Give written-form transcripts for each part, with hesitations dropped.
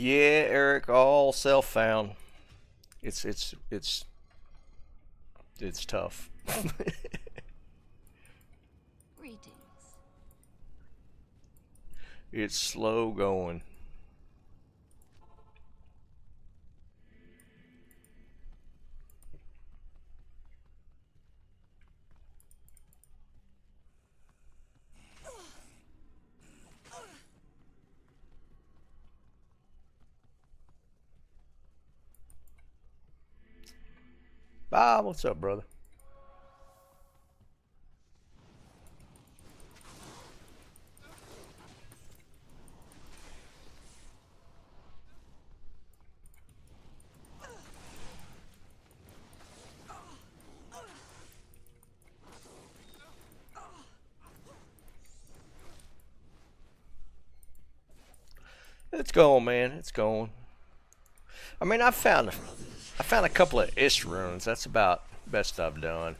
Yeah, Eric, all self-found. It's tough. Greetings. It's slow going. Bob, what's up, brother? It's going, man. It's going. I mean, I found a couple of ish runes. That's about best I've done.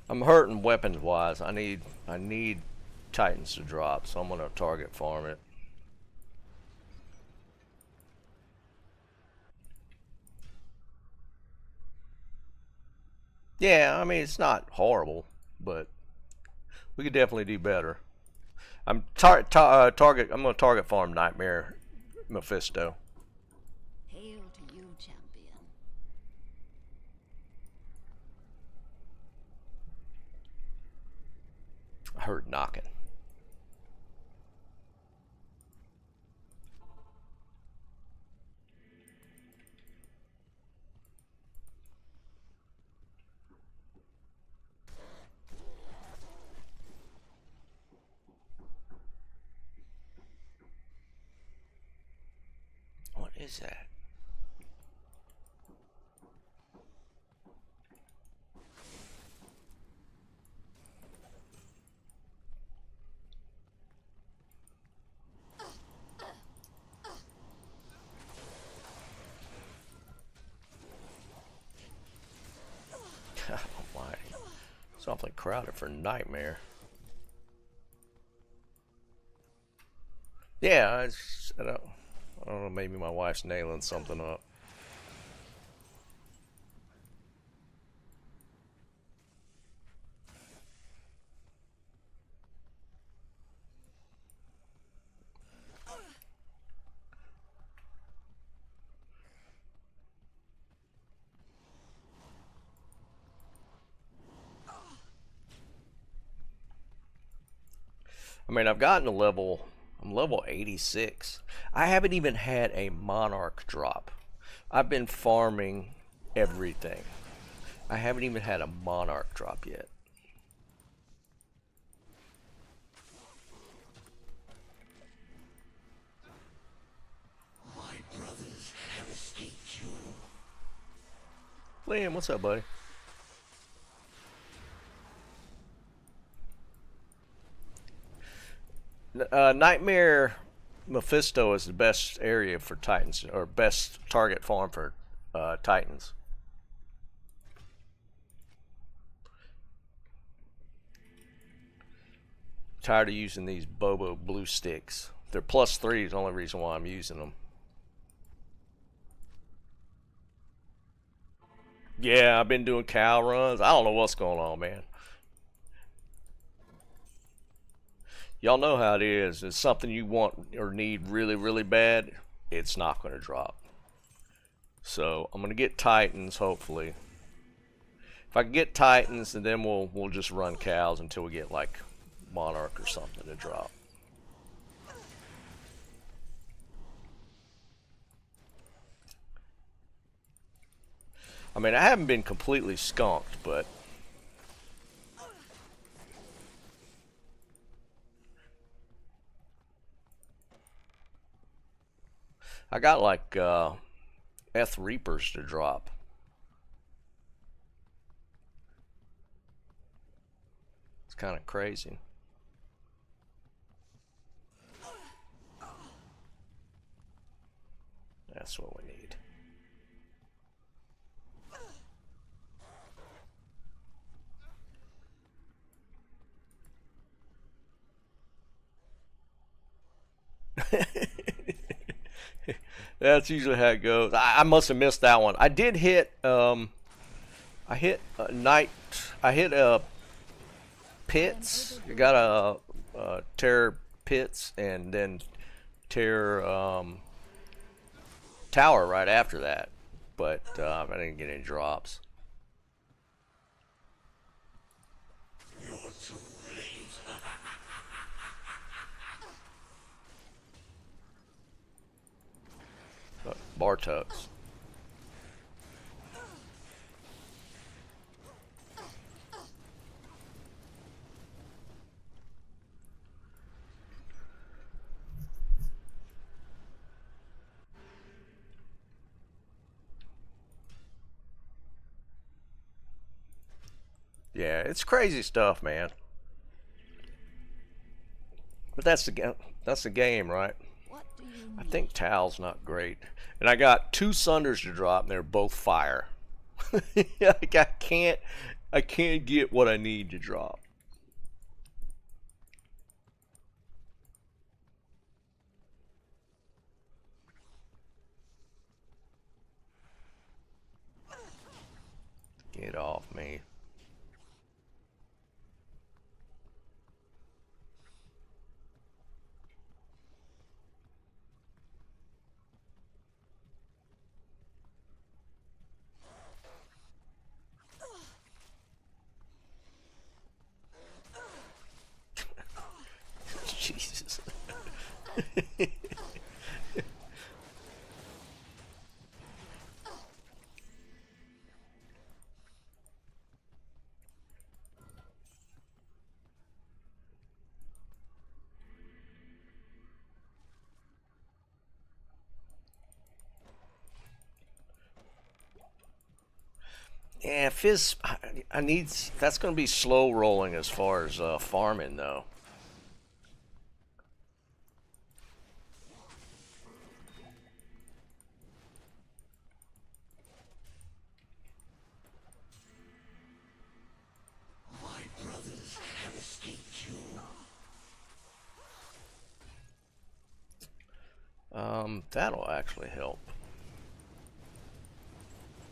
I'm hurting weapons wise. I need Titans to drop, so I'm gonna target farm it. Yeah, I mean it's not horrible, but we could definitely do better. I'm gonna target farm Nightmare Mephisto. Hail to you, champion. I heard knocking. What is that? God almighty. It's awfully crowded for Nightmare. Yeah, I don't know, maybe my wife's nailing something up. I mean, I'm level 86. I haven't even had a Monarch drop. I've been farming everything. I haven't even had a Monarch drop yet. My brothers have escaped you. Liam, what's up, buddy? Nightmare Mephisto is the best area for Titans, or best target farm for Titans. Tired of using these Bobo blue sticks. They're +3 is the only reason why I'm using them. Yeah, I've been doing cow runs. I don't know what's going on, man. Y'all know how it is. It's something you want or need really, really bad. It's not going to drop. So I'm going to get Titans, hopefully. If I can get Titans, and then we'll just run cows until we get like Monarch or something to drop. I mean, I haven't been completely skunked, but I got like Eth Reapers to drop. It's kind of crazy. That's what we need. That's usually how it goes. I must have missed that one. I did hit. I hit night. I hit pits. I got a terror pits and then terror tower right after that. But I didn't get any drops. You're too late. Bartucks. Yeah, it's crazy stuff, man. But that's the game, right? What do you I need? think Tal's not great, and I got 2 Sunders to drop, and they're both fire. Like I can't get what I need to drop. Get off me. Jesus. Yeah, Fizz. I need. That's going to be slow rolling as far as farming, though. My brothers have escaped you. That'll actually help.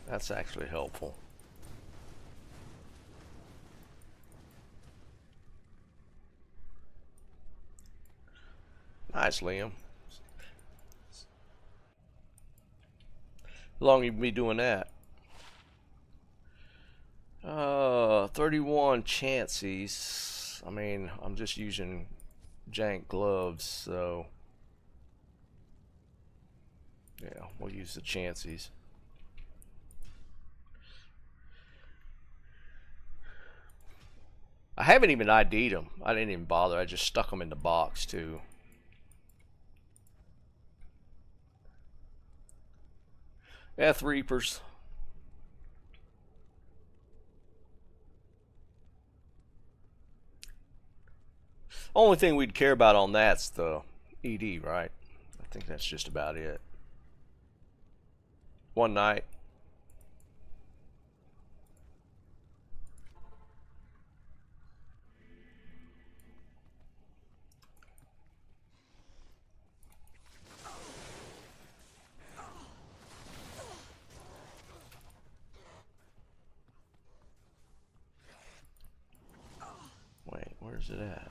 That's actually helpful. Nice, Liam. How long you be doing that? 31 chances. I mean, I'm just using jank gloves, so yeah, we'll use the chances. I haven't even ID'd them. I didn't even bother. I just stuck them in the box too. F Reapers. Only thing we'd care about on that's the ED, right? I think that's just about it. One night. Wait, where's it at?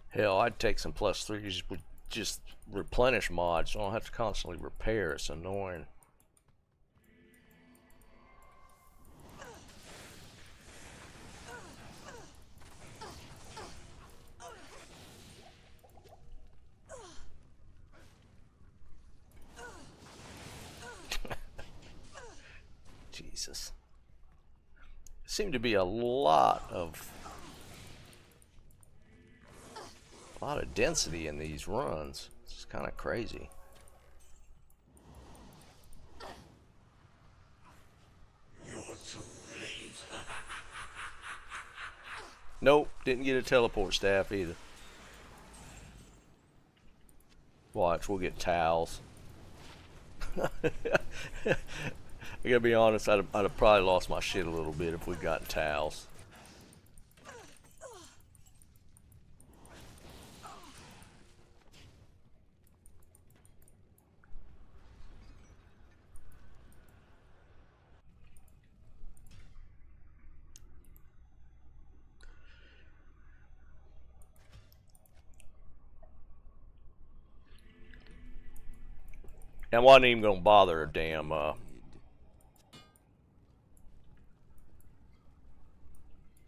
Hell, I'd take some +3s with just replenish mods, so I don't have to constantly repair. It's annoying. Jesus. Seem to be a lot of density in these runs. It's kind of crazy. You're too late. Nope, didn't get a teleport staff either. Watch, we'll get towels. I gotta be honest, I'd have probably lost my shit a little bit if we'd gotten towels. And I wasn't even gonna bother a damn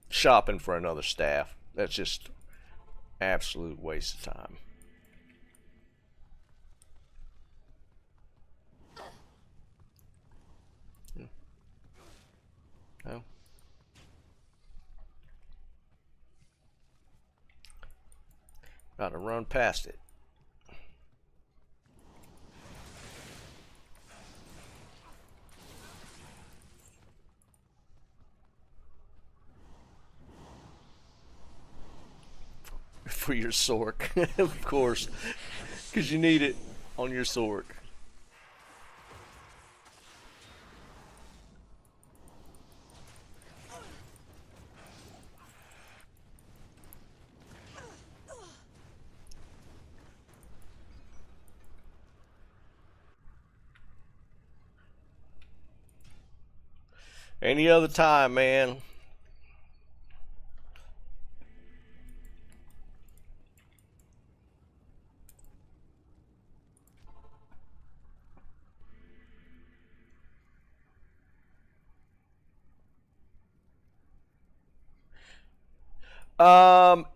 shopping for another staff. That's just absolute waste of time. No. About to run past it. For your Sork, of course, because you need it on your Sork. Any other time, man.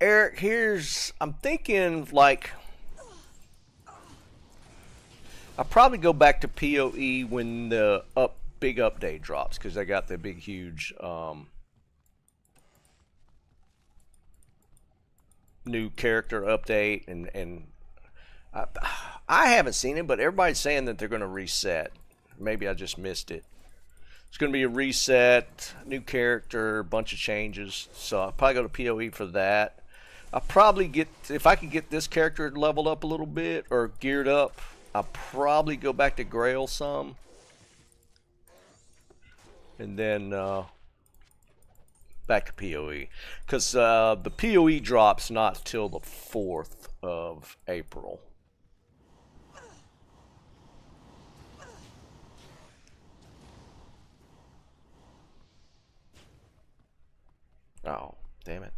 Eric, I'm thinking like I'll probably go back to PoE when the big update drops, because they got the big huge new character update, and I haven't seen it, but everybody's saying that they're going to reset. Maybe I just missed it. It's going to be a reset, new character, bunch of changes. So I'll probably go to PoE for that. I'll probably get, if I can get this character leveled up a little bit or geared up, I'll probably go back to Grail some. And then back to PoE. Because the PoE drops not till the 4th of April. Oh, damn it.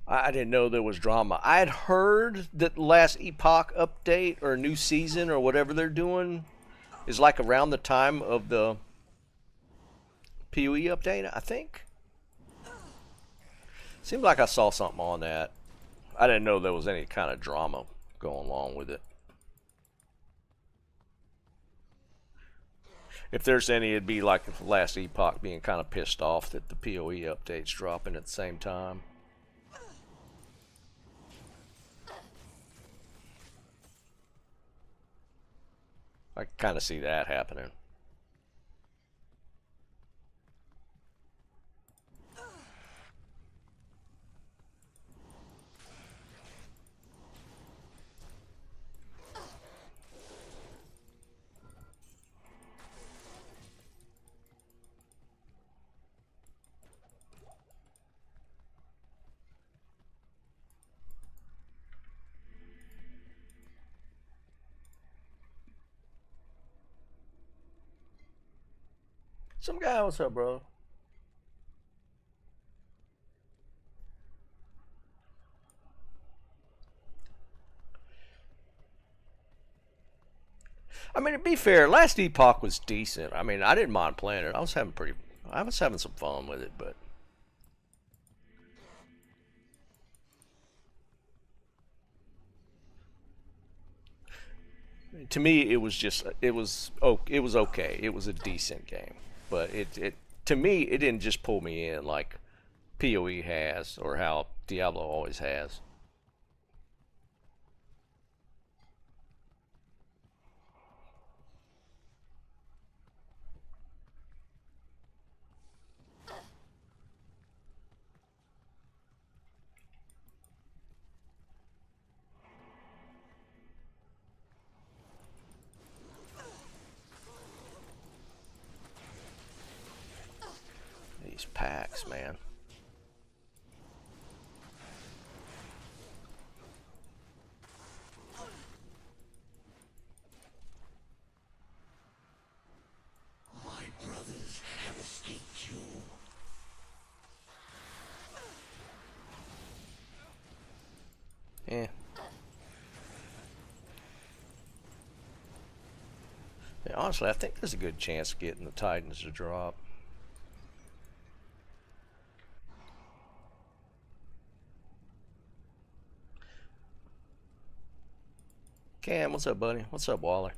I didn't know there was drama. I had heard that the last Epoch update or new season or whatever they're doing is like around the time of the PoE update, I think. Seemed like I saw something on that. I didn't know there was any kind of drama going along with it. If there's any, it'd be like the last Epoch being kind of pissed off that the PoE update's dropping at the same time. I can kind of see that happening. Some guy, what's up, bro? I mean, to be fair, last Epoch was decent. I mean, I didn't mind playing it. I was having some fun with it, but To me, it was just it was okay. It was a decent game, but it to me it didn't just pull me in like PoE has or how Diablo always has. These packs, man. My brothers have escaped you. Yeah. Yeah, honestly, I think there's a good chance of getting the Titans to drop. Cam, what's up, buddy? What's up, Waller?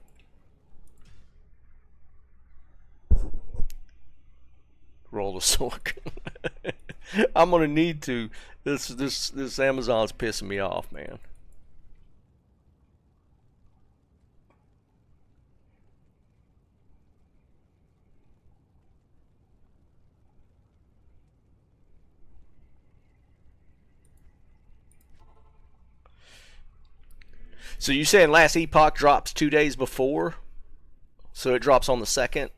Roll the sword. I'm gonna need to. This Amazon's pissing me off, man. So you saying Last Epoch drops 2 days before? So it drops on the 2nd?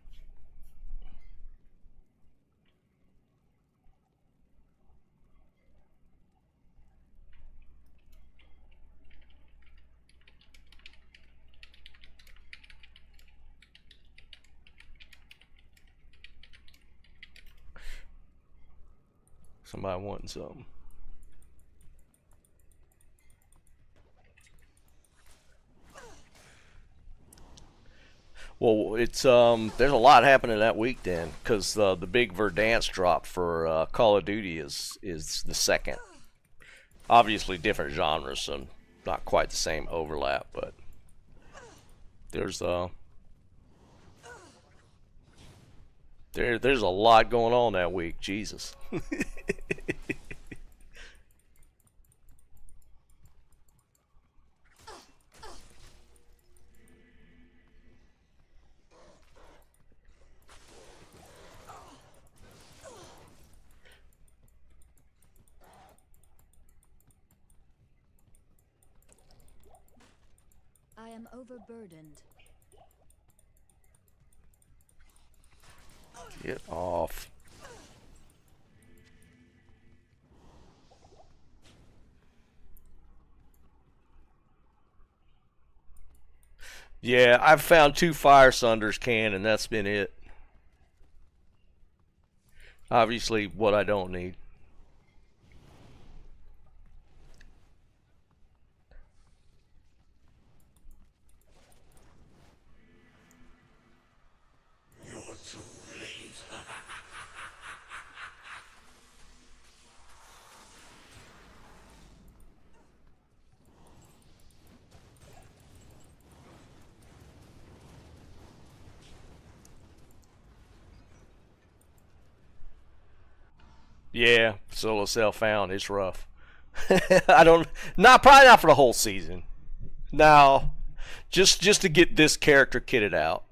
Somebody wanting something. Well, it's there's a lot happening that week then, because the big Verdansk drop for Call of Duty is the 2nd. Obviously different genres, so not quite the same overlap, but there's there's a lot going on that week. Jesus. I am overburdened. Get off. Yeah, I've found 2 Fire Sunders can, and that's been it. Obviously, what I don't need. You're too late. Yeah, solo self found. It's rough. I don't. Not probably not for the whole season. No, just to get this character kitted out.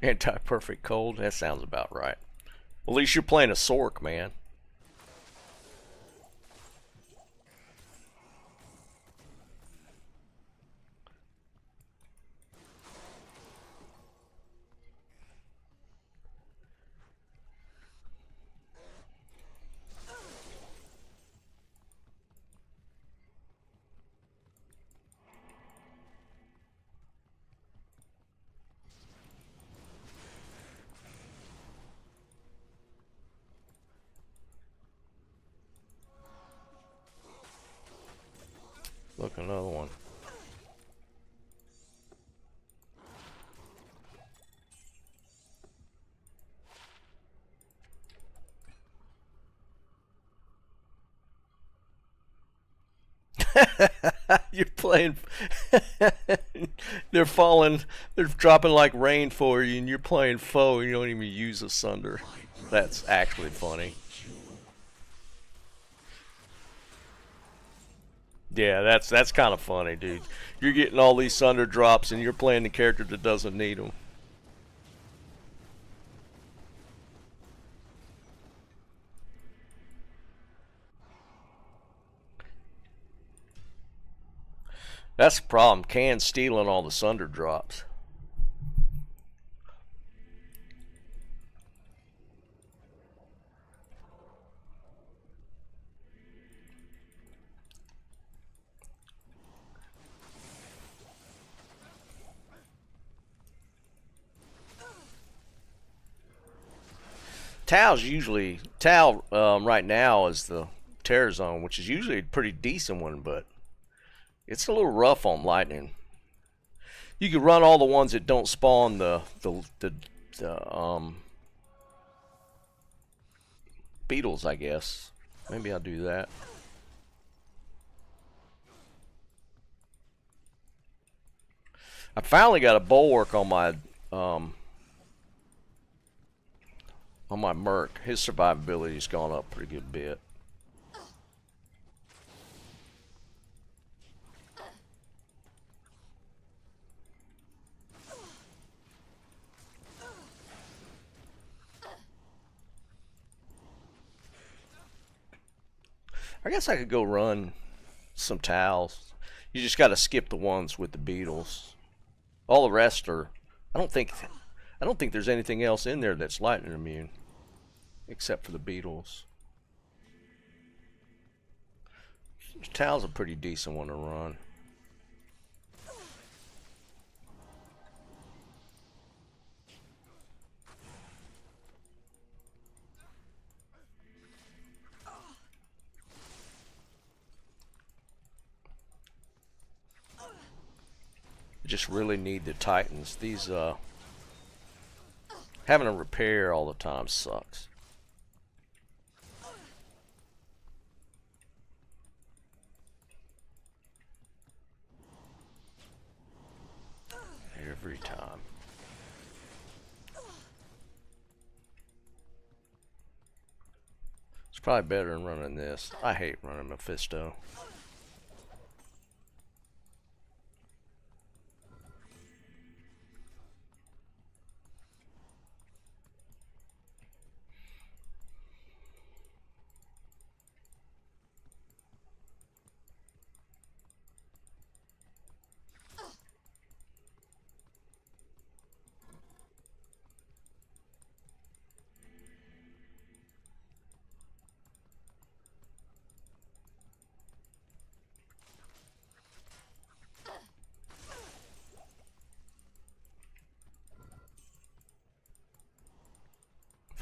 Anti-perfect cold. That sounds about right. Well, at least you're playing a Sork, man. Look, another one. You're playing. They're falling. They're dropping like rain for you, and you're playing foe. And you don't even use a sunder. That's actually funny. Yeah, that's kind of funny, dude. You're getting all these sunder drops, and you're playing the character that doesn't need them. That's the problem. Can's stealing all the sunder drops. Tau right now is the Terror Zone, which is usually a pretty decent one, but it's a little rough on lightning. You can run all the ones that don't spawn the beetles, I guess. Maybe I'll do that. I finally got a bulwark on my Merc. His survivability's gone up a pretty good bit. I guess I could go run some towels. You just got to skip the ones with the beetles. All the rest are. I don't think there's anything else in there that's lightning immune, except for the beetles. Towel's a pretty decent one to run. Just really need the Titans. These having a repair all the time sucks. Every time. It's probably better than running this. I hate running Mephisto.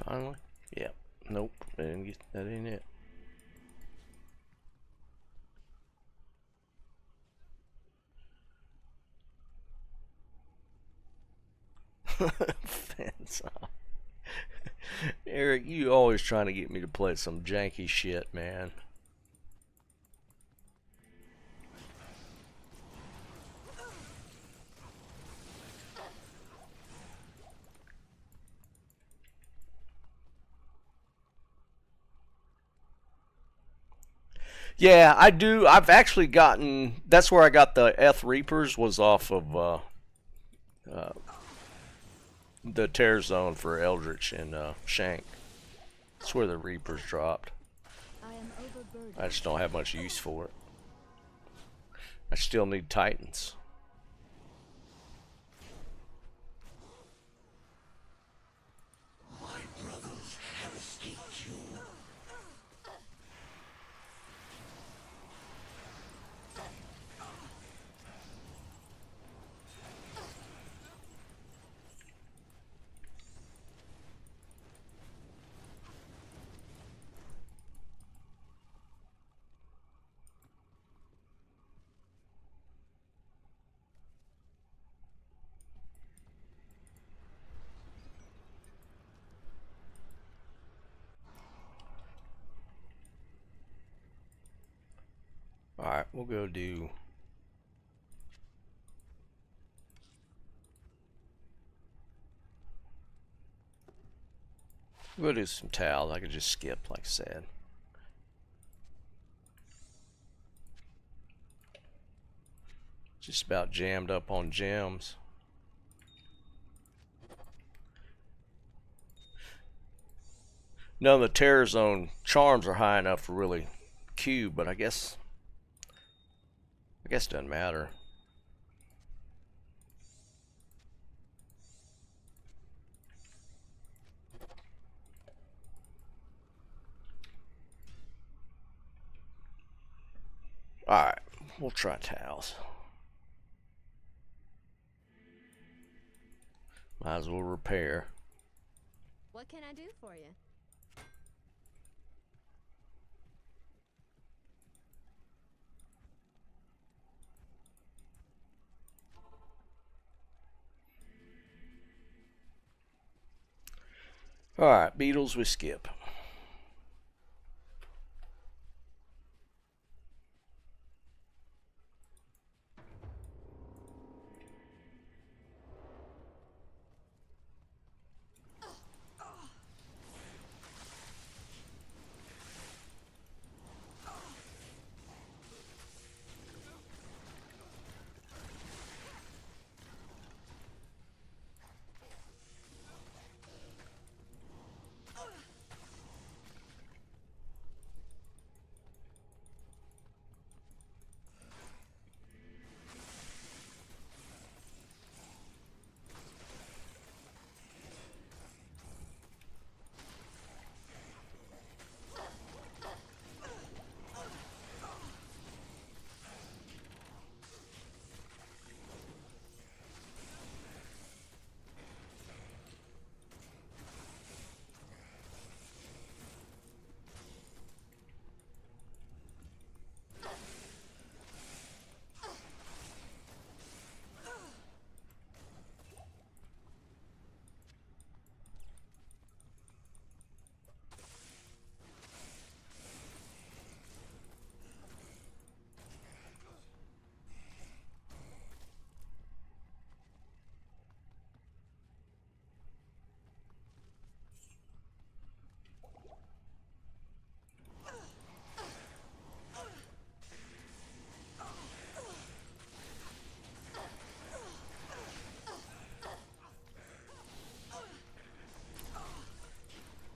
Finally? Yep. Nope. That ain't it. Fence off. Eric, you always trying to get me to play some janky shit, man. Yeah, I do. I've actually gotten. That's where I got the Eth Reapers. Was off of the Terror Zone for Eldritch and Shank. That's where the Reapers dropped. I just don't have much use for it. I still need Titans. My brothers have escaped you. Alright, we'll go do... We'll do some towels. I could just skip, like I said. Just about jammed up on gems. None of the Terror Zone charms are high enough to really cube, but I guess it doesn't matter. Alright, we'll try towels. Might as well repair. What can I do for you? Alright, beetles we skip.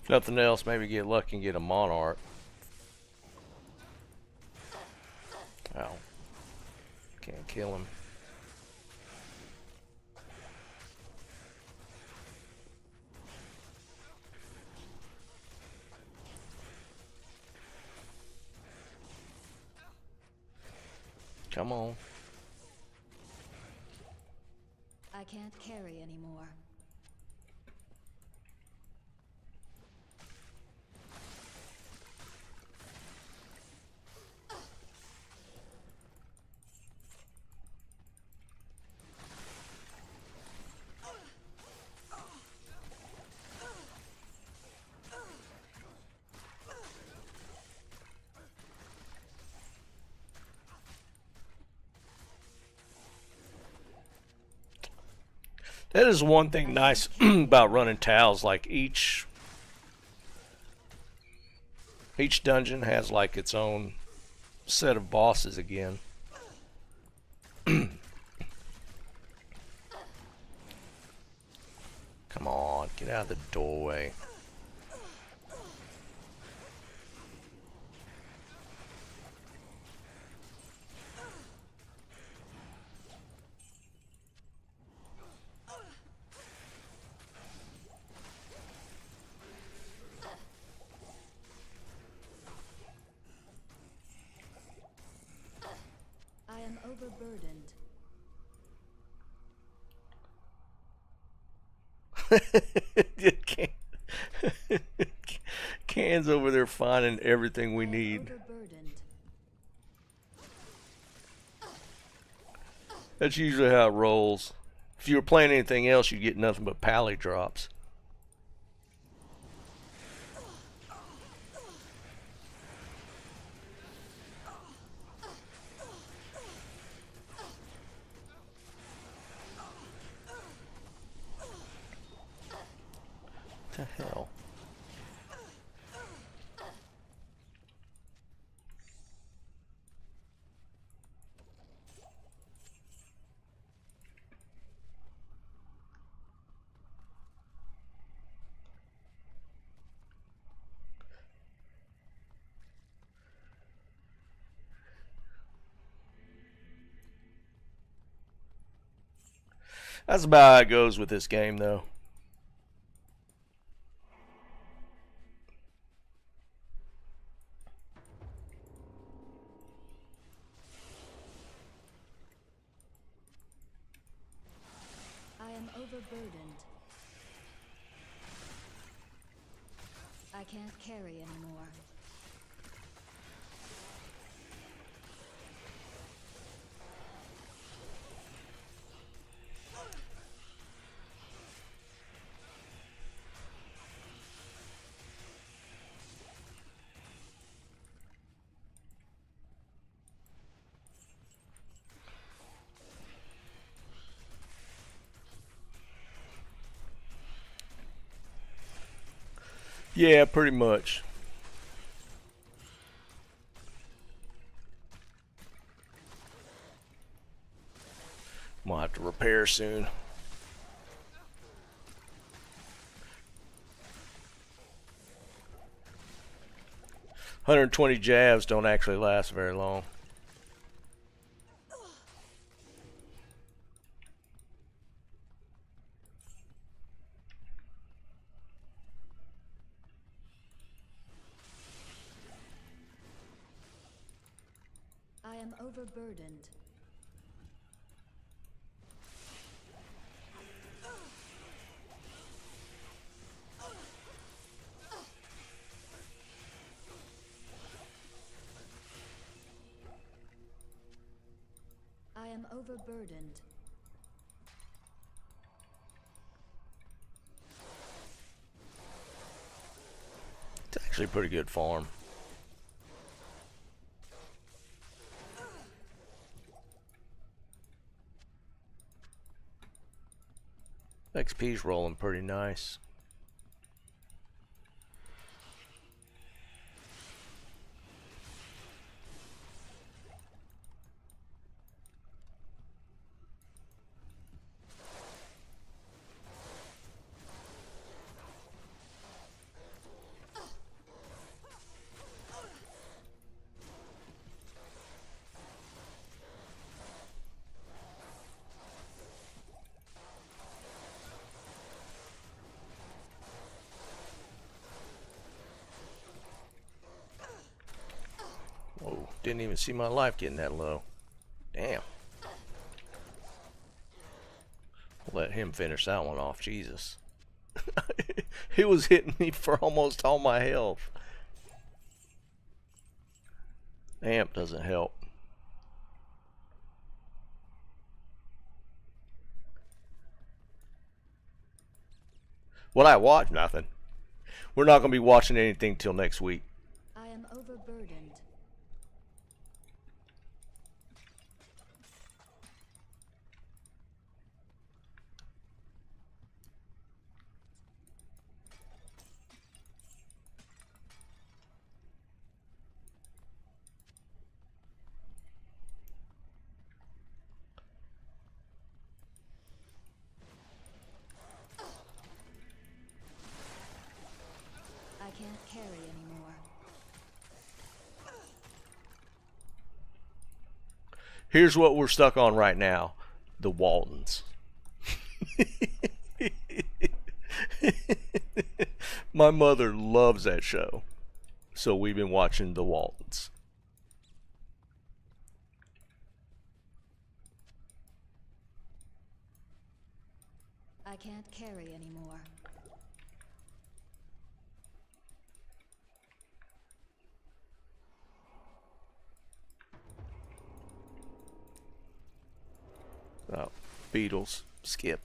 If nothing else, maybe get lucky and get a monarch. Oh. Can't kill him. Come on. I can't carry anymore. That is one thing nice about running towels. Like each dungeon has like its own set of bosses again. Come on, get out of the doorway. I am overburdened. Can's over there finding everything we need. Overburdened. That's usually how it rolls. If you were playing anything else, you'd get nothing but pally drops. The hell? That's about how it goes with this game, though. I am overburdened. I can't carry anymore. Yeah, pretty much. Might have to repair soon. $120 jabs don't actually last very long. I am overburdened. I am overburdened. It's actually a pretty good farm. XP's rolling pretty nice. Whoa, didn't even see my life getting that low. Damn. Let him finish that one off, Jesus. He was hitting me for almost all my health. Amp doesn't help. Well, I watch nothing. We're not going to be watching anything till next week. I am overburdened. I can't carry anymore. Here's what we're stuck on right now. The Waltons. My mother loves that show. So we've been watching The Waltons. I can't carry anymore. Oh, Beatles. Skip.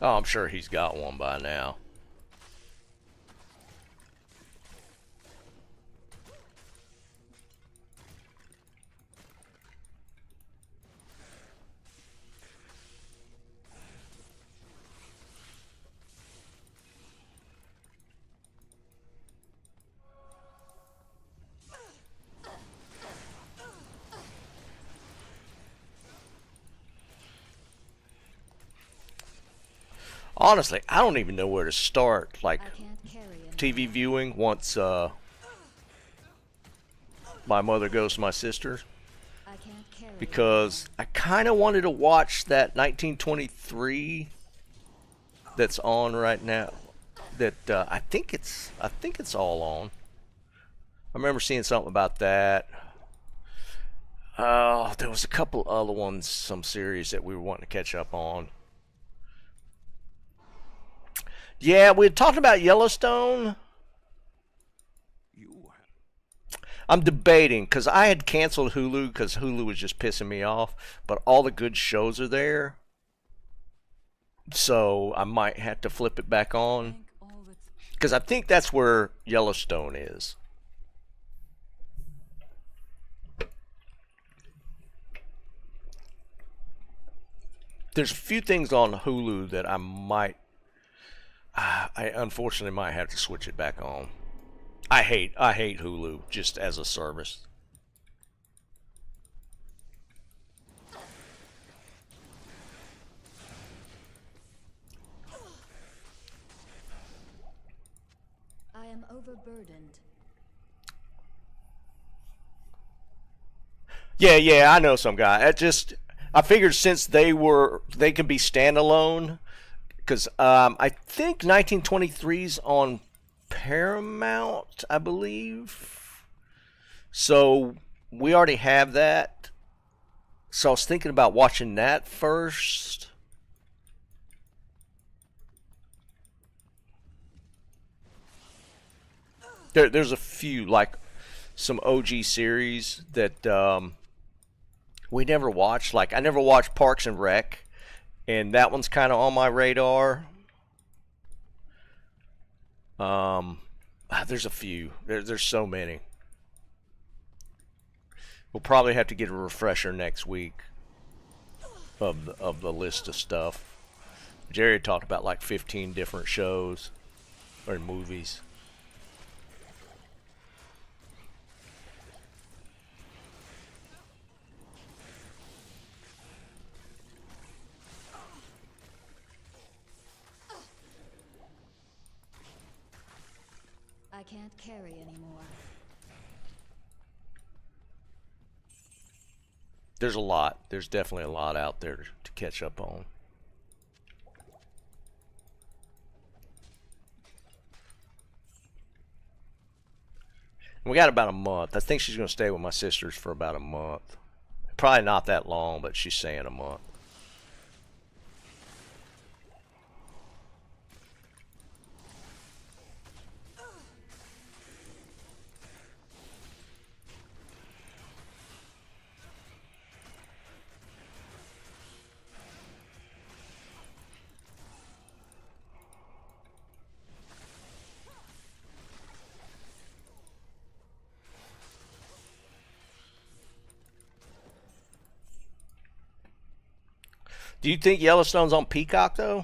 Oh, I'm sure he's got one by now. Honestly, I don't even know where to start. Like I can't carry anymore. TV viewing once my mother goes to my sister, I can't carry because I kind of wanted to watch that 1923 that's on right now. That I think it's all on. I remember seeing something about that. There was a couple other ones, some series that we were wanting to catch up on. Yeah, we had talked about Yellowstone. I'm debating because I had canceled Hulu because Hulu was just pissing me off, but all the good shows are there. So I might have to flip it back on because I think that's where Yellowstone is. There's a few things on Hulu that I unfortunately might have to switch it back on. I hate Hulu just as a service. I am overburdened. Yeah, I know some guy. I figured since they can be standalone, because I think 1923's on Paramount, I believe. So we already have that. So I was thinking about watching that first. There's a few, like some OG series that we never watched. Like I never watched Parks and Rec, and that one's kind of on my radar. There's a few. There's so many. We'll probably have to get a refresher next week of the list of stuff. Jerry talked about like 15 different shows or movies. I can't carry anymore. There's a lot. There's definitely a lot out there to catch up on. We got about a month. I think she's going to stay with my sisters for about a month. Probably not that long, but she's saying a month. Do you think Yellowstone's on Peacock, though?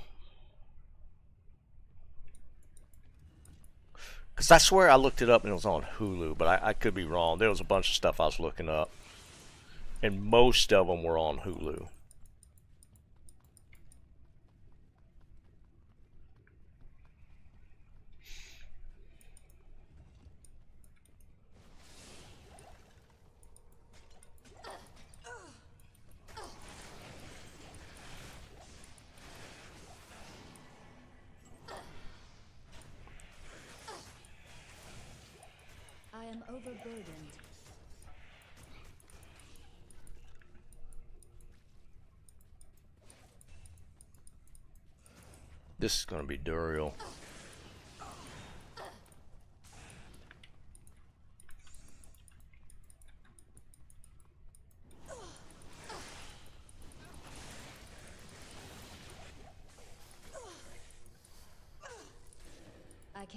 Because I swear I looked it up and it was on Hulu, but I could be wrong. There was a bunch of stuff I was looking up, and most of them were on Hulu. I am overburdened. This is going to be Duriel.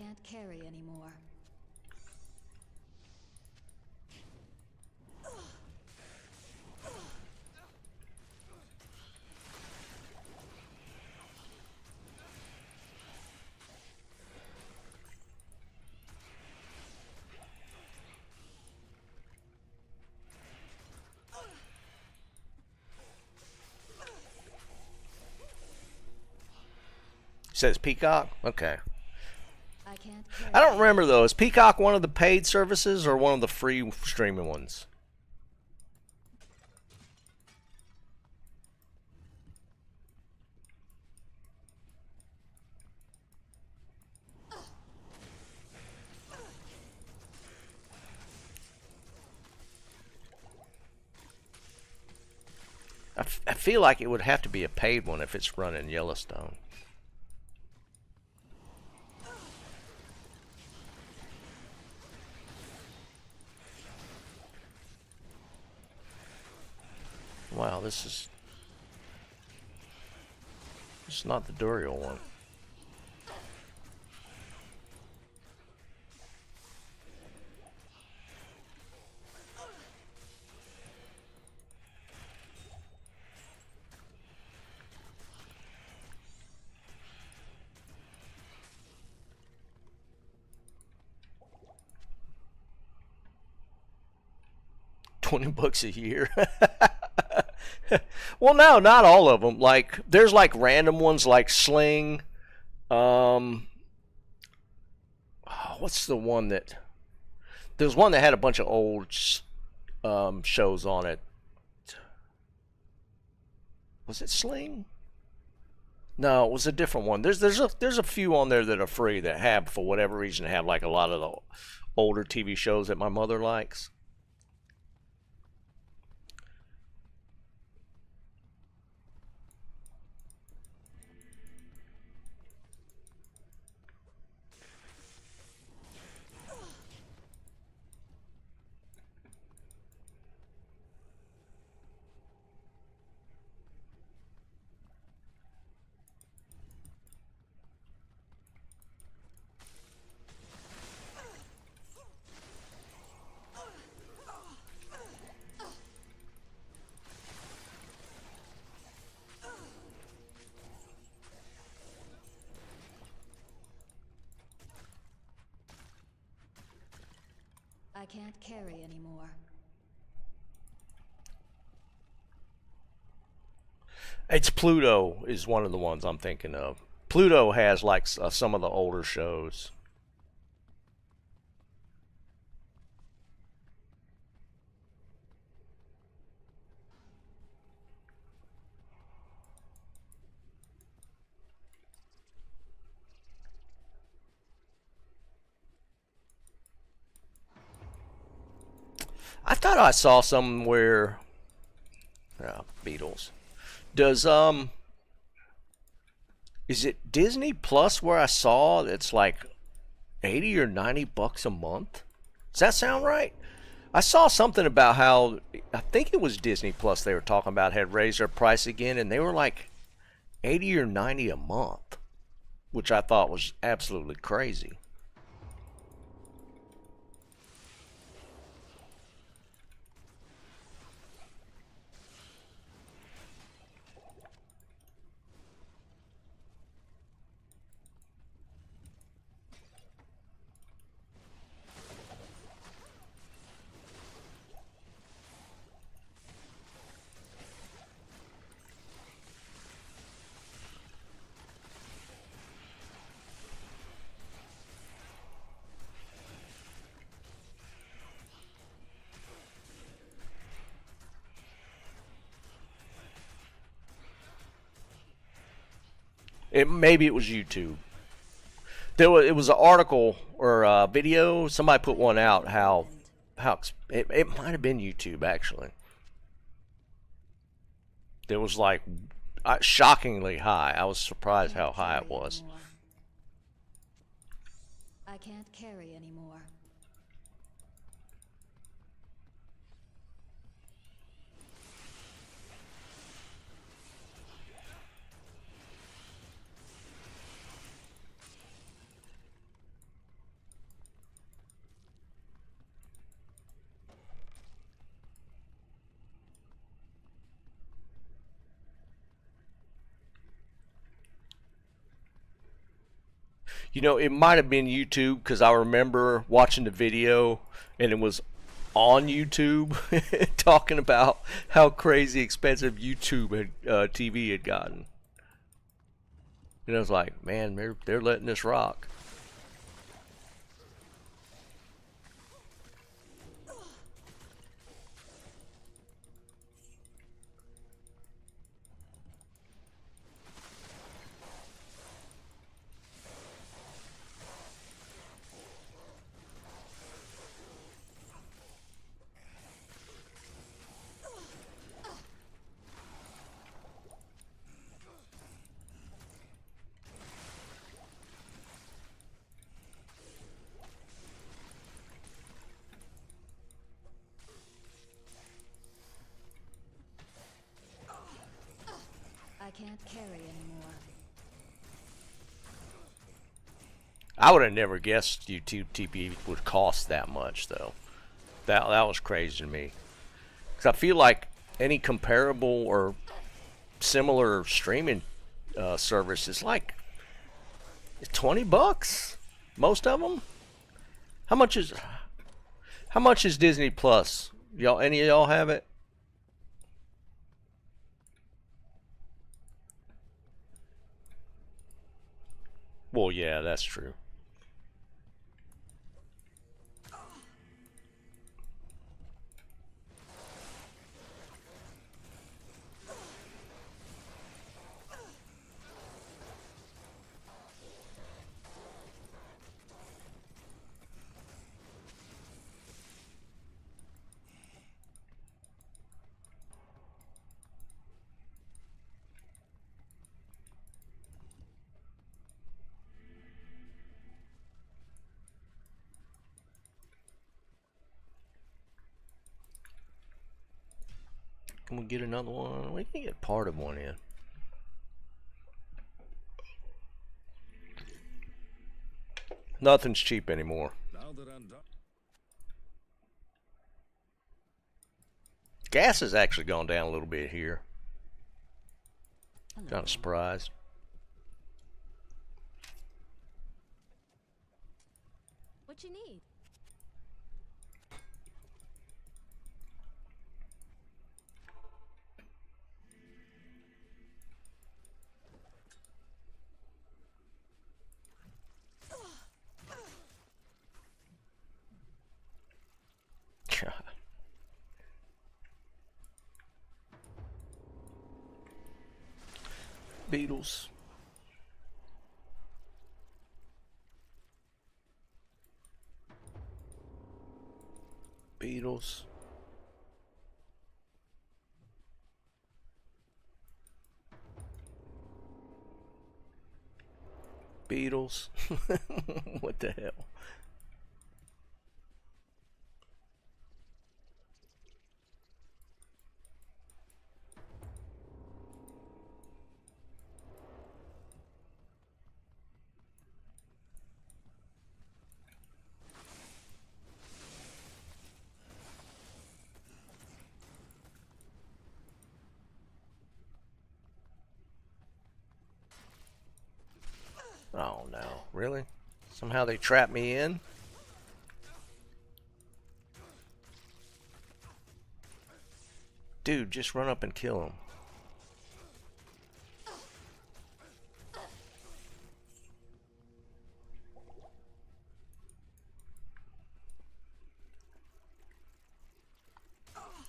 can't carry anymore. Says Peacock? Okay. I can't carry. I don't remember though. Is Peacock one of the paid services or one of the free streaming ones? I feel like it would have to be a paid one if it's running Yellowstone. Wow, this is not the Duriel one. $20 a year. Well, no, not all of them. Like, there's like random ones like Sling. What's the one that? There's one that had a bunch of old shows on it. Was it Sling? No, it was a different one. There's a few on there that are free that have, for whatever reason, have like a lot of the older TV shows that my mother likes. I can't carry anymore. It's Pluto is one of the ones I'm thinking of. Pluto has like some of the older shows. I thought I saw somewhere. Beatles. Does is it Disney Plus where I saw it's like 80 or 90 bucks a month? Does that sound right? I saw something about how I think it was Disney Plus they were talking about had raised their price again, and they were like 80 or 90 a month, which I thought was absolutely crazy. Maybe it was YouTube. It was an article or a video. Somebody put one out how it might have been YouTube actually. It was like shockingly high. I was surprised how high it was. I can't carry anymore. You know, it might have been YouTube because I remember watching the video and it was on YouTube talking about how crazy expensive YouTube TV had gotten. And I was like, man, they're letting this rock. I can't carry anymore. I would have never guessed YouTube TV would cost that much, though. That was crazy to me. Because I feel like any comparable or similar streaming service is like $20. Most of them. How much is Disney Plus? Y'all, any of y'all have it? Well, yeah, that's true. Can we get another one? We can get part of one in. Nothing's cheap anymore. Now that I'm done. Gas has actually gone down a little bit here. Hello. Kind of surprised. What you need? Beatles. Beatles. Beatles. What the hell? Oh no, really? Somehow they trapped me in? Dude, just run up and kill him.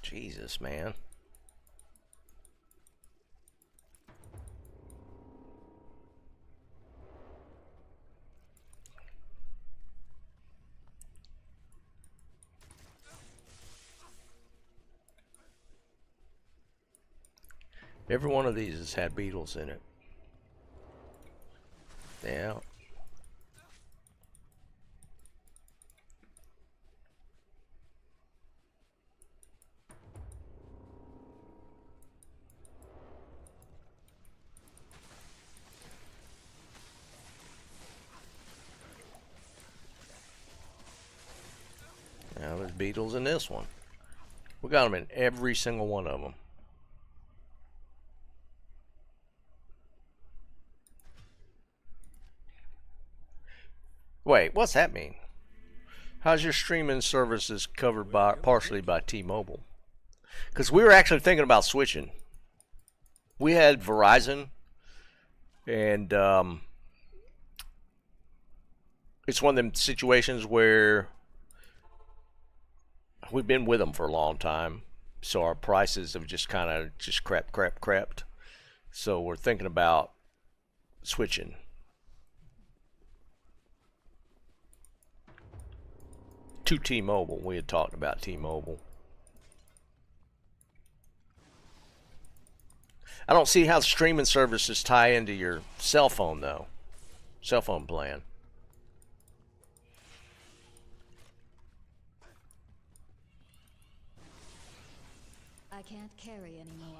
Jesus, man. Every one of these has had beetles in it. Yeah. Now there's beetles in this one. We got them in every single one of them. Wait, what's that mean? How's your streaming services covered by partially by T-Mobile? Because we were actually thinking about switching. We had Verizon, and it's one of them situations where we've been with them for a long time, so our prices have just kind of just crept. So we're thinking about switching. To T-Mobile. We had talked about T-Mobile. I don't see how streaming services tie into your cell phone though. Cell phone plan. I can't carry anymore.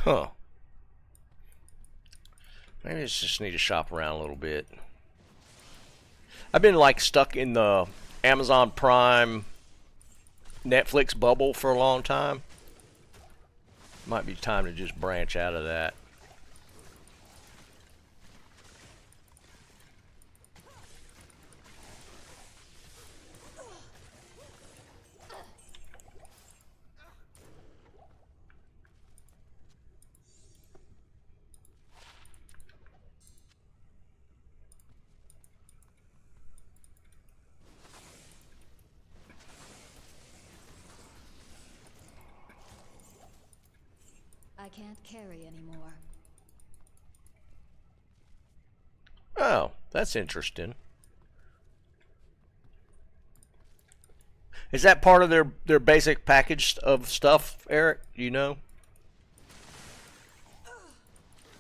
Huh. Maybe I just need to shop around a little bit. I've been like stuck in the Amazon Prime Netflix bubble for a long time. Might be time to just branch out of that. I can't carry anymore. Oh, that's interesting. Is that part of their basic package of stuff, Eric? You know?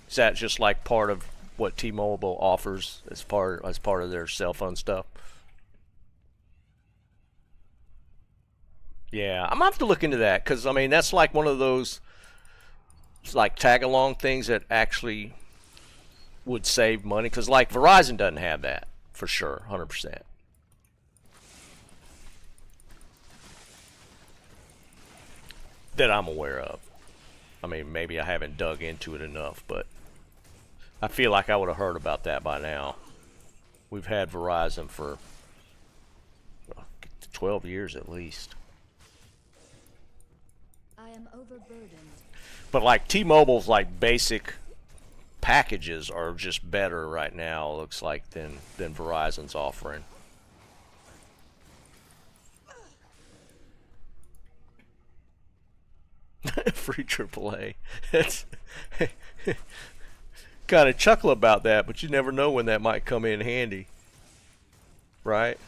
Is that just like part of what T-Mobile offers as part of their cell phone stuff? Yeah, I'm gonna have to look into that because I mean that's like one of those like tag along things that actually would save money because like Verizon doesn't have that for sure, 100%. That I'm aware of. I mean, maybe I haven't dug into it enough, but I feel like I would have heard about that by now. We've had Verizon for 12 years at least. I am overburdened. But like T-Mobile's like basic packages are just better right now, it looks like, than Verizon's offering. Free AAA. It's kind of chuckle about that, but you never know when that might come in handy, right?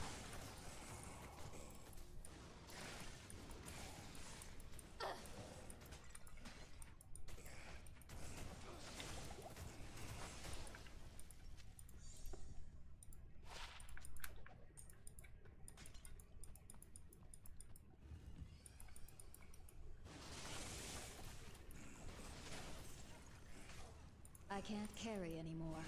I can't carry anymore.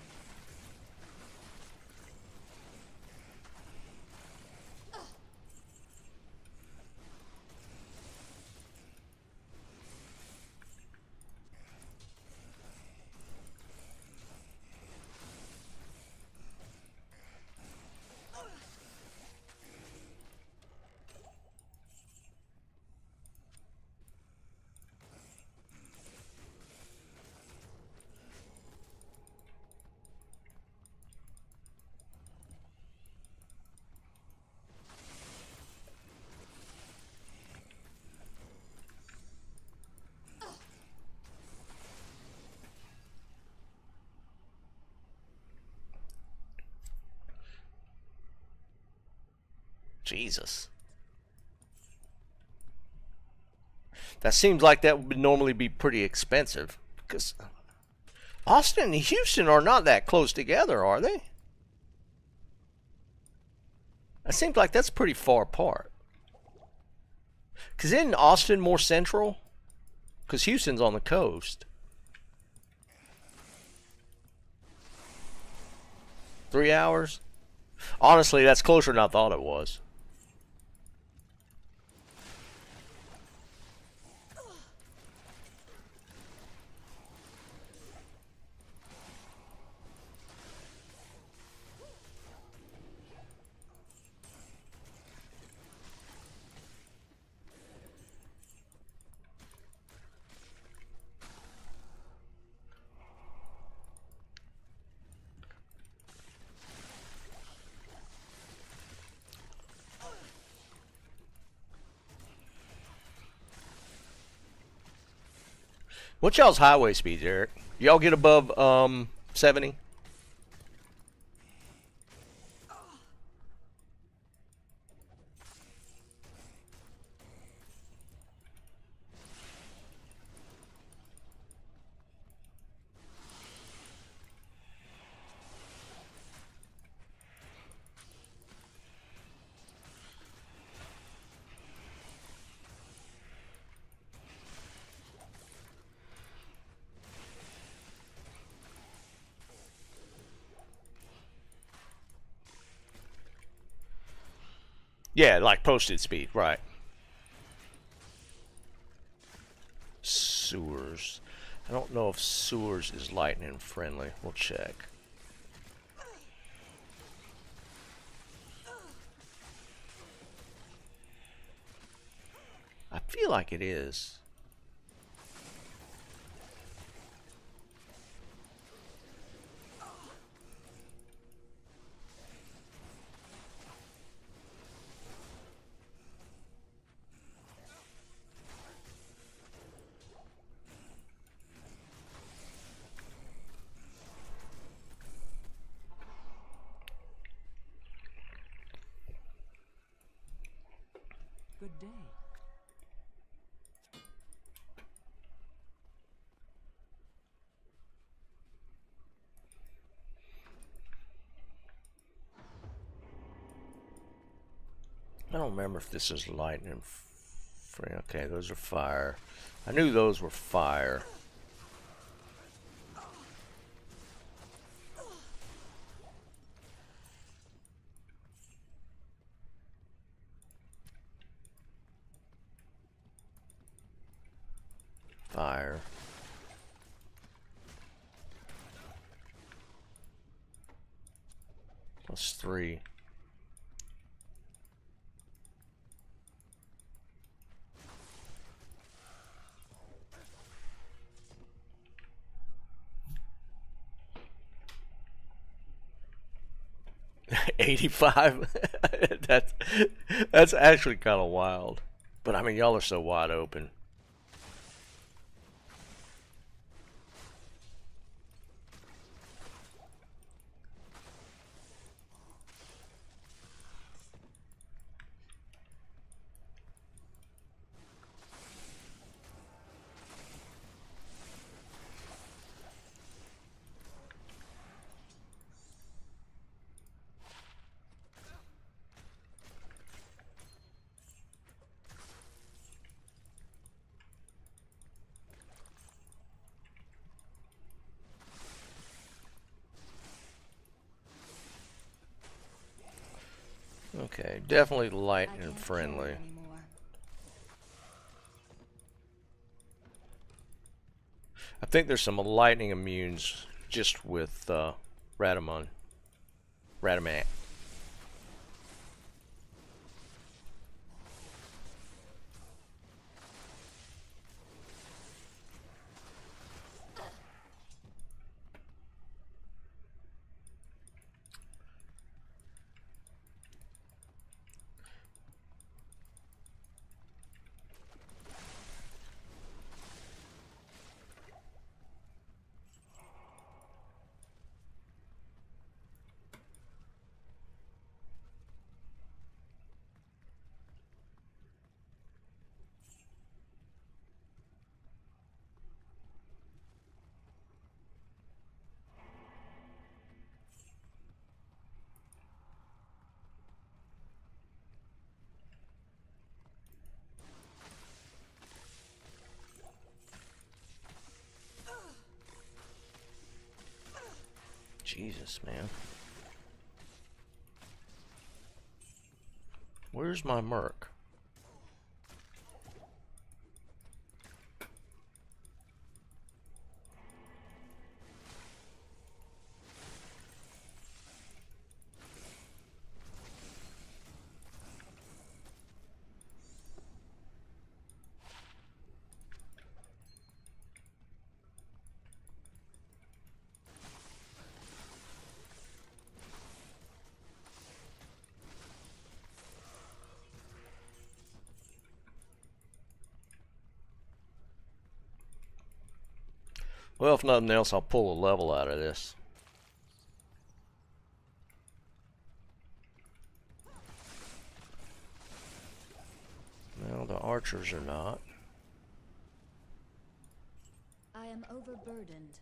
Jesus. That seems like that would normally be pretty expensive. Because Austin and Houston are not that close together, are they? It seems like that's pretty far apart. Because isn't Austin more central? Because Houston's on the coast. 3 hours? Honestly, that's closer than I thought it was. What's y'all's highway speeds, Eric? Y'all get above 70? Yeah, like posted speed, right. Sewers. I don't know if sewers is lightning friendly. We'll check. I feel like it is. Good day. I don't remember if this is lightning. Okay, those are fire. I knew those were fire. Fire. Plus 3. $85. That's actually kind of wild. But I mean, y'all are so wide open. Okay, definitely light I and can't friendly. carry anymore. I think there's some lightning immunes just with Radaman. Radaman. Jesus, man. Where's my merc? Well, if nothing else, I'll pull a level out of this. Well, the archers are not. I am overburdened.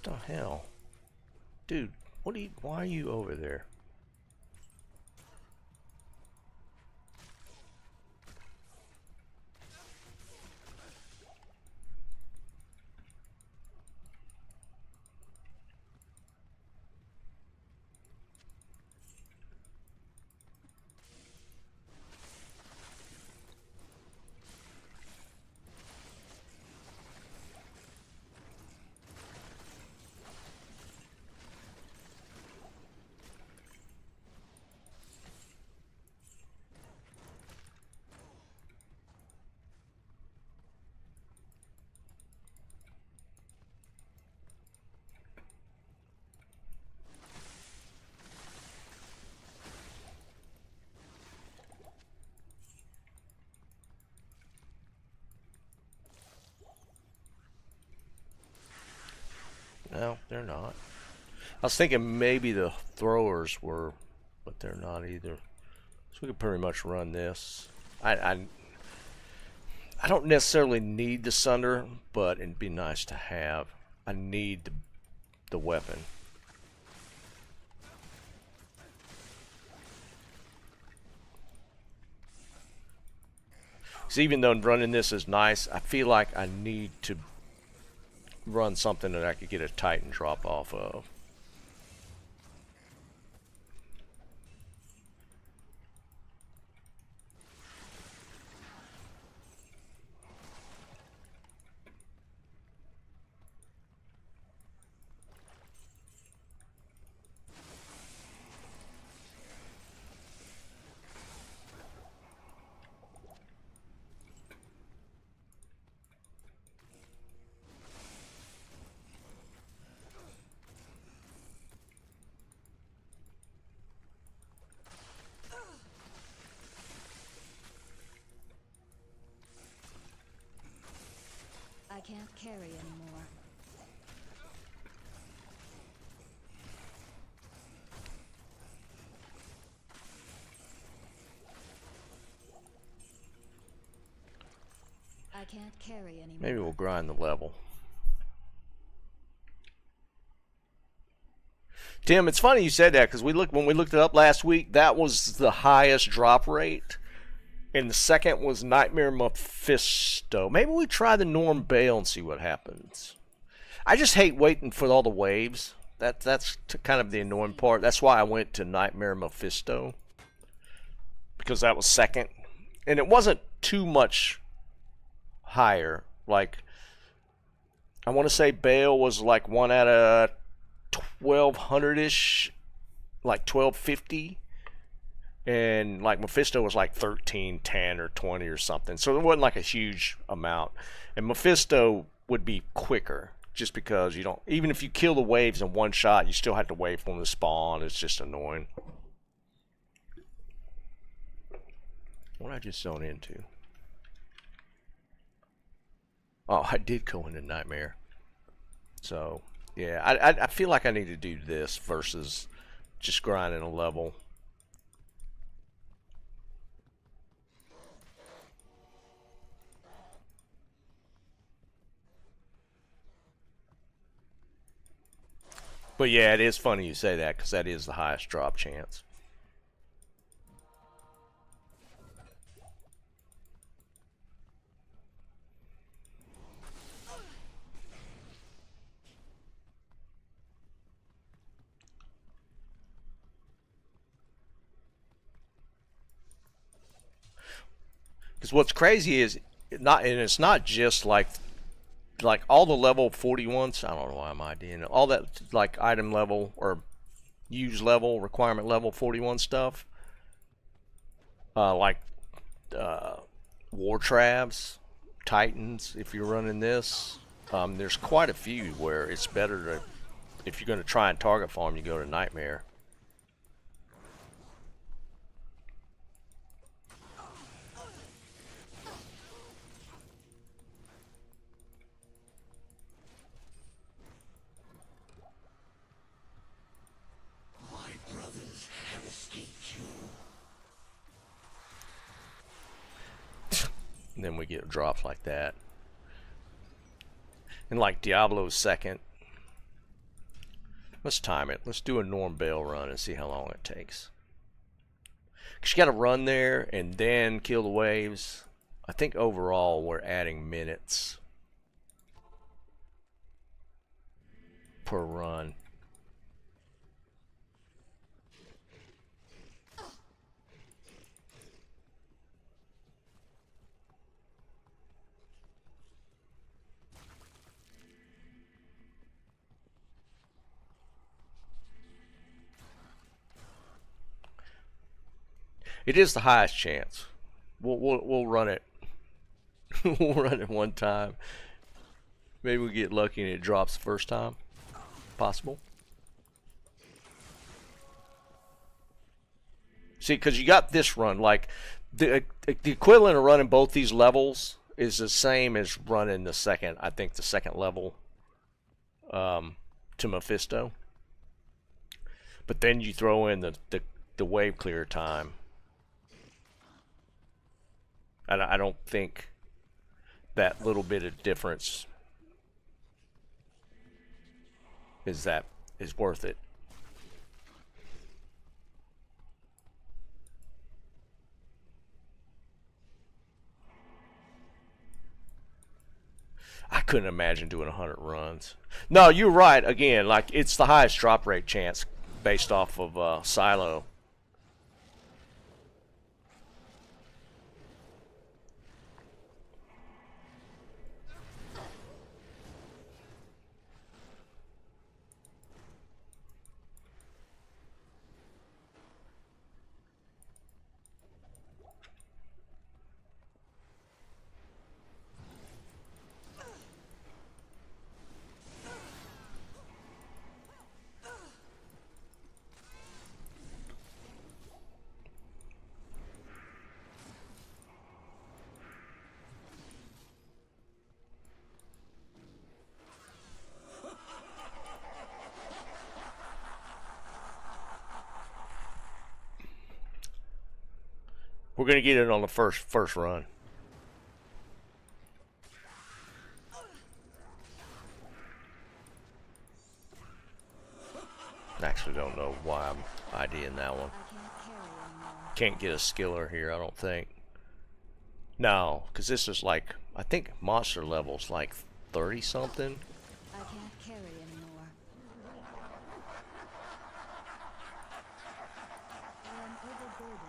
What the hell? Dude, why are you over there? No, they're not. I was thinking maybe the throwers were, but they're not either. So we could pretty much run this. I don't necessarily need the Sunder, but it'd be nice to have. I need the weapon. So even though running this is nice, I feel like I need to run something that I could get a Titan drop off of. I can't carry anymore. I can't carry anymore. Maybe we'll grind the level. Tim, it's funny you said that because when we looked it up last week, that was the highest drop rate. And the second was Nightmare Mephisto. Maybe we try the Norm Bale and see what happens. I just hate waiting for all the waves. That's kind of the annoying part. That's why I went to Nightmare Mephisto. because that was second, and it wasn't too much higher. Like, I want to say Bale was like 1 out of 1200-ish, like 1250, and like Mephisto was like 1310 or 20 or something. So it wasn't like a huge amount. And Mephisto would be quicker, just because you don't, even if you kill the waves in one shot, you still have to wait for them to spawn. It's just annoying. What did I just zone into? Oh, I did go into Nightmare. So, yeah, I feel like I need to do this versus just grinding a level. But yeah, it is funny you say that, because that is the highest drop chance. Because what's crazy is it's not just like all the level 41s. I don't know why I'm IDing all that, like item level or use level, requirement level 41 stuff. Like war trabs, titans. If you're running this, there's quite a few where it's better to, if you're going to try and target farm, you go to Nightmare. And then we get drops like that. And like Diablo's second. Let's time it. Let's do a Norm Bale run and see how long it takes. Because you got to run there and then kill the waves. I think overall we're adding minutes per run. It is the highest chance. We'll run it. We'll run it one time. Maybe we get lucky and it drops the first time. Possible. See, because you got this run, like the equivalent of running both these levels is the same as running the second. I think the second level to Mephisto. But then you throw in the wave clear time. And I don't think that little bit of difference is worth it. I couldn't imagine doing 100 runs. No, you're right. Again, like, it's the highest drop rate chance based off of Silo. We're gonna get it on the first run. Actually, don't know why I'm IDing that one. Can't get a skiller here, I don't think. No, because this is like, I think monster level's like 30 something. I can't carry anymore. I am overburdened.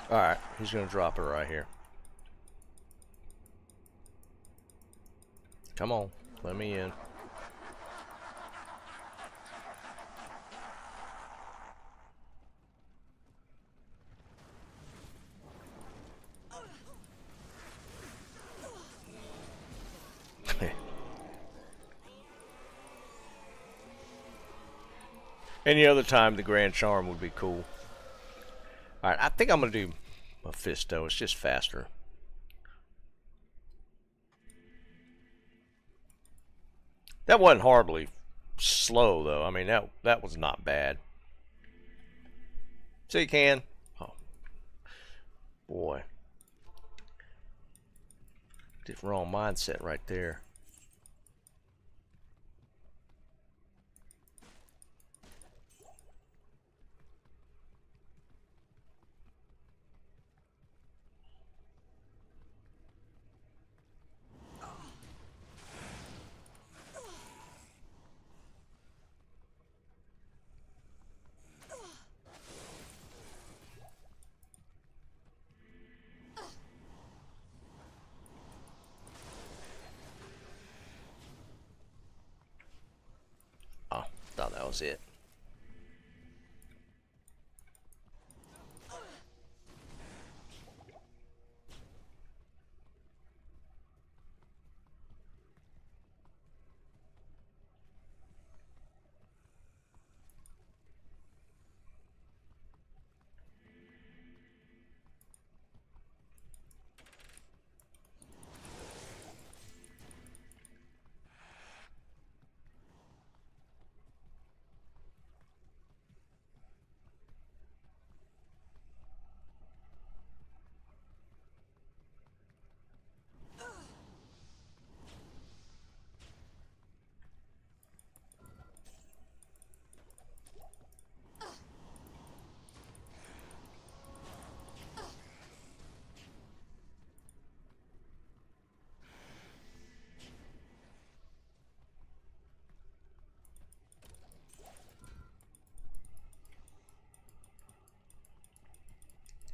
Alright, he's gonna drop it right here. Come on, let me in. Any other time, the Grand Charm would be cool. Alright, I think I'm going to do Mephisto. It's just faster. That wasn't horribly slow, though. I mean, that was not bad. So you can. Oh, boy. Did wrong mindset right there. Oh, thought that was it.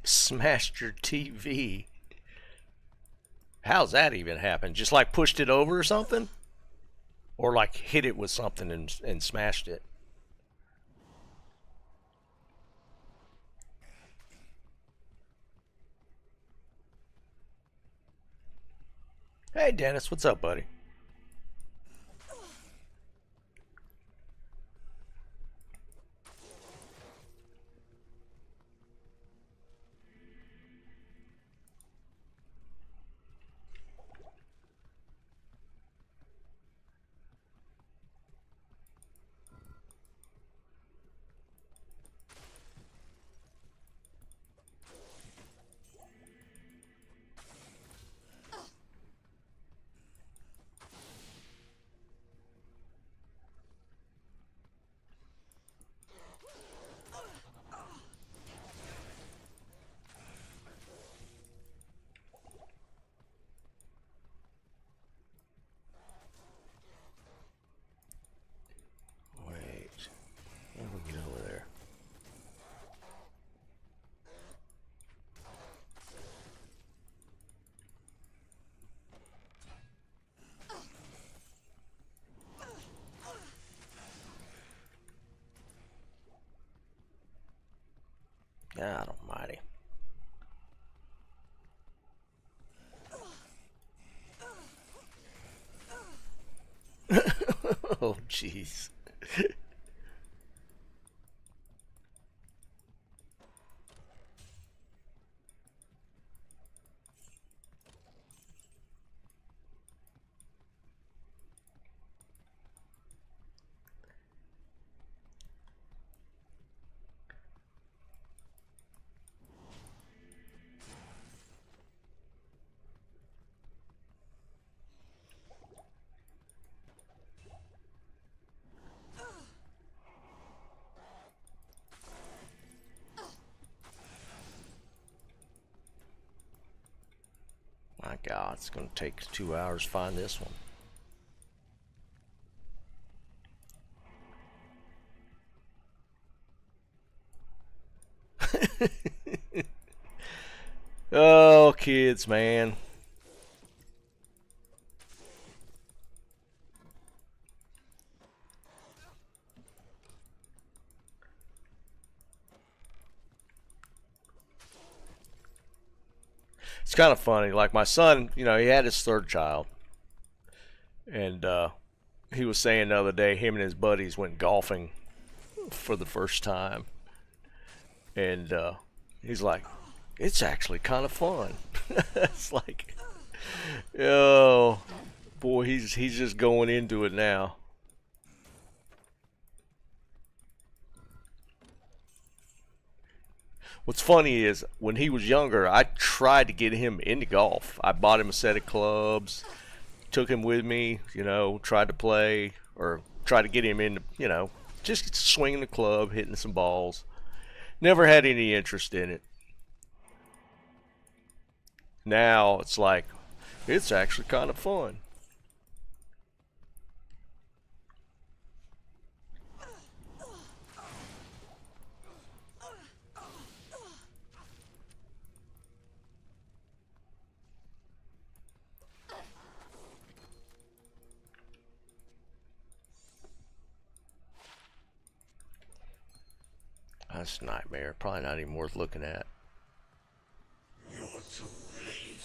Smashed your TV. How's that even happen? Just like pushed it over or something? Or like hit it with something and smashed it? Hey Dennis, what's up, buddy? Wait, how do we get over there? God almighty. Oh, jeez. My God, it's going to take 2 hours to find this one. Oh, kids, man. It's kind of funny. Like my son, you know, he had his third child, and he was saying the other day, him and his buddies went golfing for the first time, and he's like, "It's actually kind of fun." It's like, oh boy, he's just going into it now. What's funny is when he was younger, I tried to get him into golf. I bought him a set of clubs, took him with me, you know, tried to play or tried to get him into, you know, just swinging the club, hitting some balls. Never had any interest in it. Now it's like, it's actually kind of fun. That's a nightmare. Probably not even worth looking at. You're too late.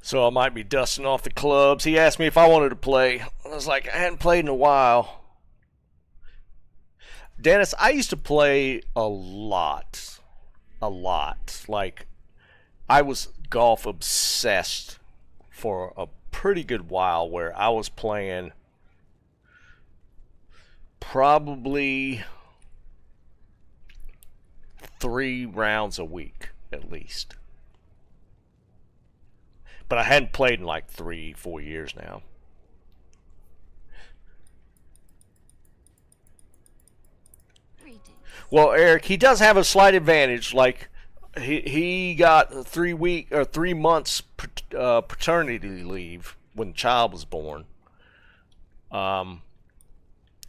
So I might be dusting off the clubs. He asked me if I wanted to play. I was like, I hadn't played in a while. Dennis, I used to play a lot. A lot. Like, I was golf obsessed for a pretty good while where I was playing probably 3 rounds a week at least. But I hadn't played in like 3-4 years now. Well, Eric, he does have a slight advantage. Like he got 3 months paternity leave when the child was born. And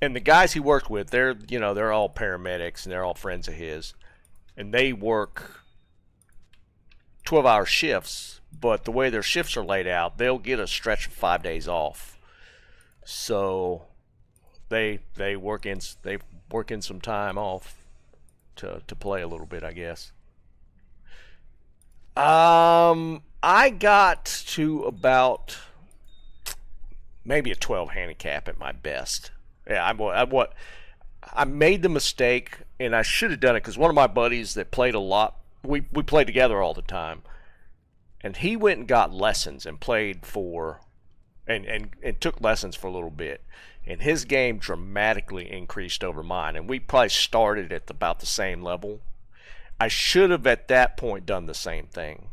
the guys he worked with, they're all paramedics and they're all friends of his, and they work 12-hour shifts. But the way their shifts are laid out, they'll get a stretch of 5 days off. So they work in some time off to play a little bit, I guess. I got to about maybe a 12 handicap at my best. Yeah, I made the mistake, and I should have done it because one of my buddies that played a lot, we played together all the time, and he went and got lessons and played for, and took lessons for a little bit. And his game dramatically increased over mine, and we probably started at about the same level. I should have at that point done the same thing.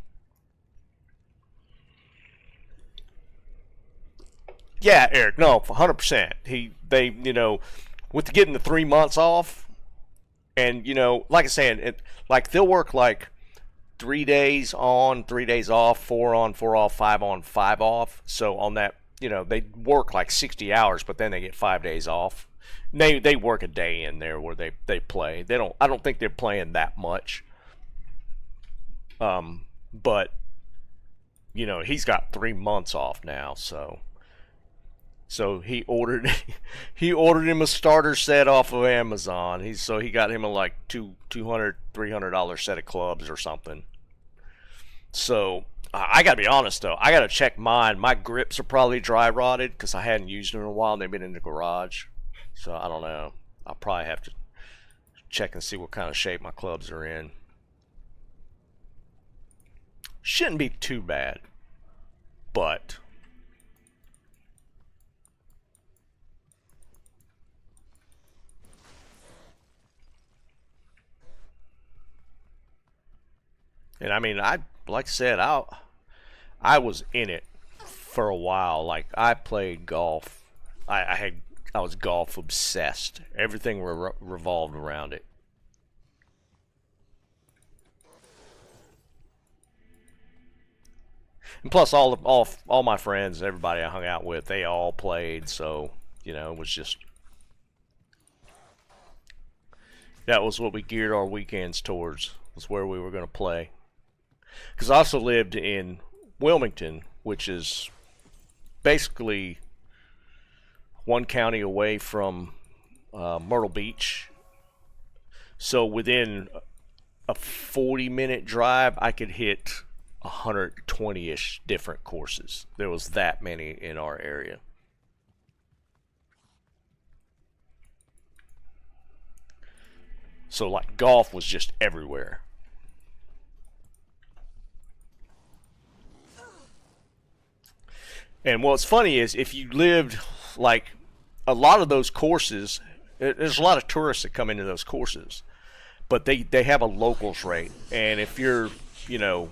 Yeah, Eric, no, 100%. With getting the 3 months off, and like I said, like they'll work like 3 days on, 3 days off, 4 on, 4 off, 5 on, 5 off. So on that, they work like 60 hours, but then they get 5 days off. They work a day in there where they play. I don't think they're playing that much. But he's got 3 months off now, so he ordered him a starter set off of Amazon. He got him a like $200-$300 set of clubs or something. So I gotta be honest though, I gotta check mine. My grips are probably dry rotted because I hadn't used them in a while. They've been in the garage, so I don't know. I'll probably have to check and see what kind of shape my clubs are in. Shouldn't be too bad, but and I mean, like I said, I was in it for a while. Like I played golf. I was golf obsessed. Everything revolved around it. And plus, all my friends, everybody I hung out with, they all played. So you know, it was just that was what we geared our weekends towards. Was where we were going to play. Because I also lived in Wilmington, which is basically one county away from Myrtle Beach. So within a 40-minute drive, I could hit 120-ish different courses. There was that many in our area. So like golf was just everywhere. And what's funny is if you lived like a lot of those courses, there's a lot of tourists that come into those courses, but they have a locals rate. And if you're, you know,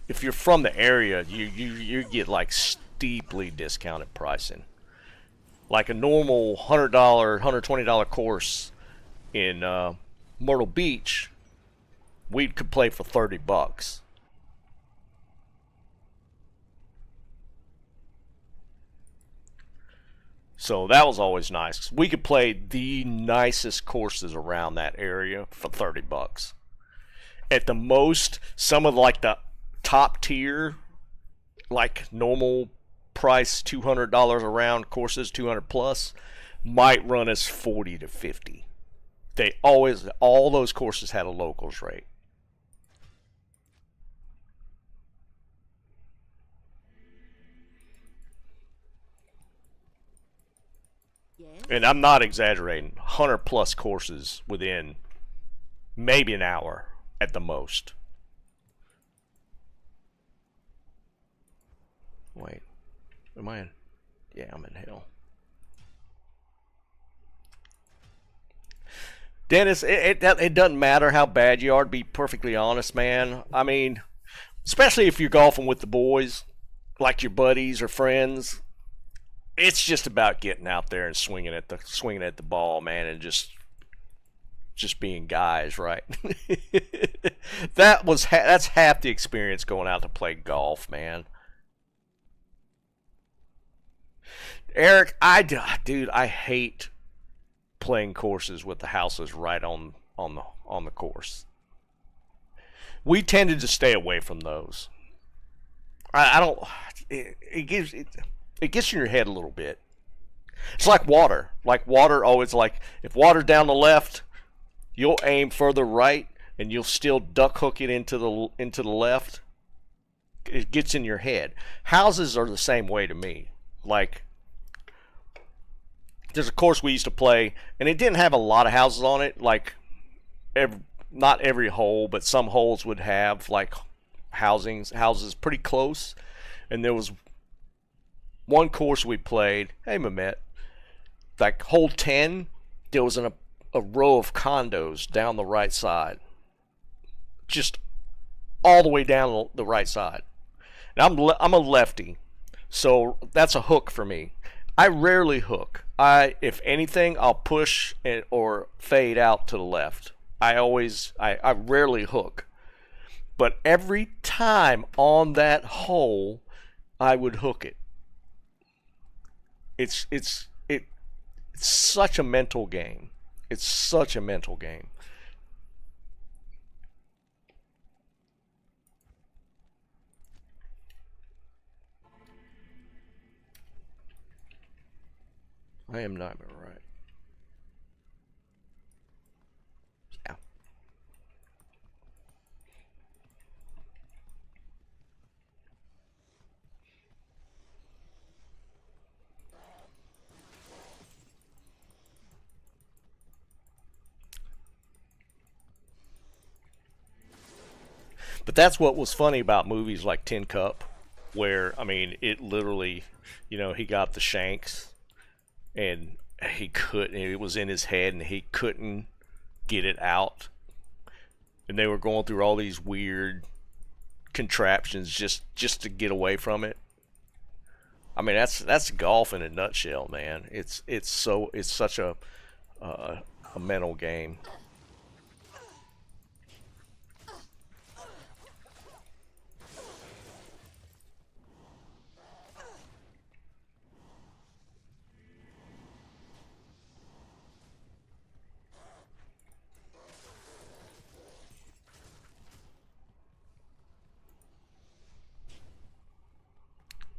if you're from the area, you get like steeply discounted pricing. Like a normal $100, $120 course in Myrtle Beach, we could play for $30. So that was always nice. We could play the nicest courses around that area for $30. At the most, some of like the top tier, like normal price $200 a round courses, 200 plus, might run as 40 to 50. They always, all those courses had a locals rate. Yes? And I'm not exaggerating. 100 plus courses within maybe an hour at the most. Wait, am I in? Yeah, I'm in hell. Dennis, it doesn't matter how bad you are, to be perfectly honest, man. I mean, especially if you're golfing with the boys, like your buddies or friends. It's just about getting out there and swinging at the ball, man, and just being guys, right? That's half the experience going out to play golf, man. Eric, dude, I hate playing courses with the houses right on the course. We tended to stay away from those. I don't. It gets in your head a little bit. It's like water. Like water always, like if water's down the left, you'll aim further right and you'll still duck hook it into the left. It gets in your head. Houses are the same way to me. Like there's a course we used to play and it didn't have a lot of houses on it. Like not every hole, but some holes would have like houses pretty close. And there was one course we played, hey Mehmet, like hole 10, there was a row of condos down the right side. Just all the way down the right side. Now I'm a lefty, so that's a hook for me. I rarely hook. If anything, I'll push or fade out to the left. I rarely hook. But every time on that hole, I would hook it. It's such a mental game. It's such a mental game. I am not right. Yeah. But that's what was funny about movies like Tin Cup, where, I mean, it literally, you know, he got the shanks and he couldn't, it was in his head and he couldn't get it out. And they were going through all these weird contraptions just to get away from it. I mean, that's golf in a nutshell, man. It's such a mental game.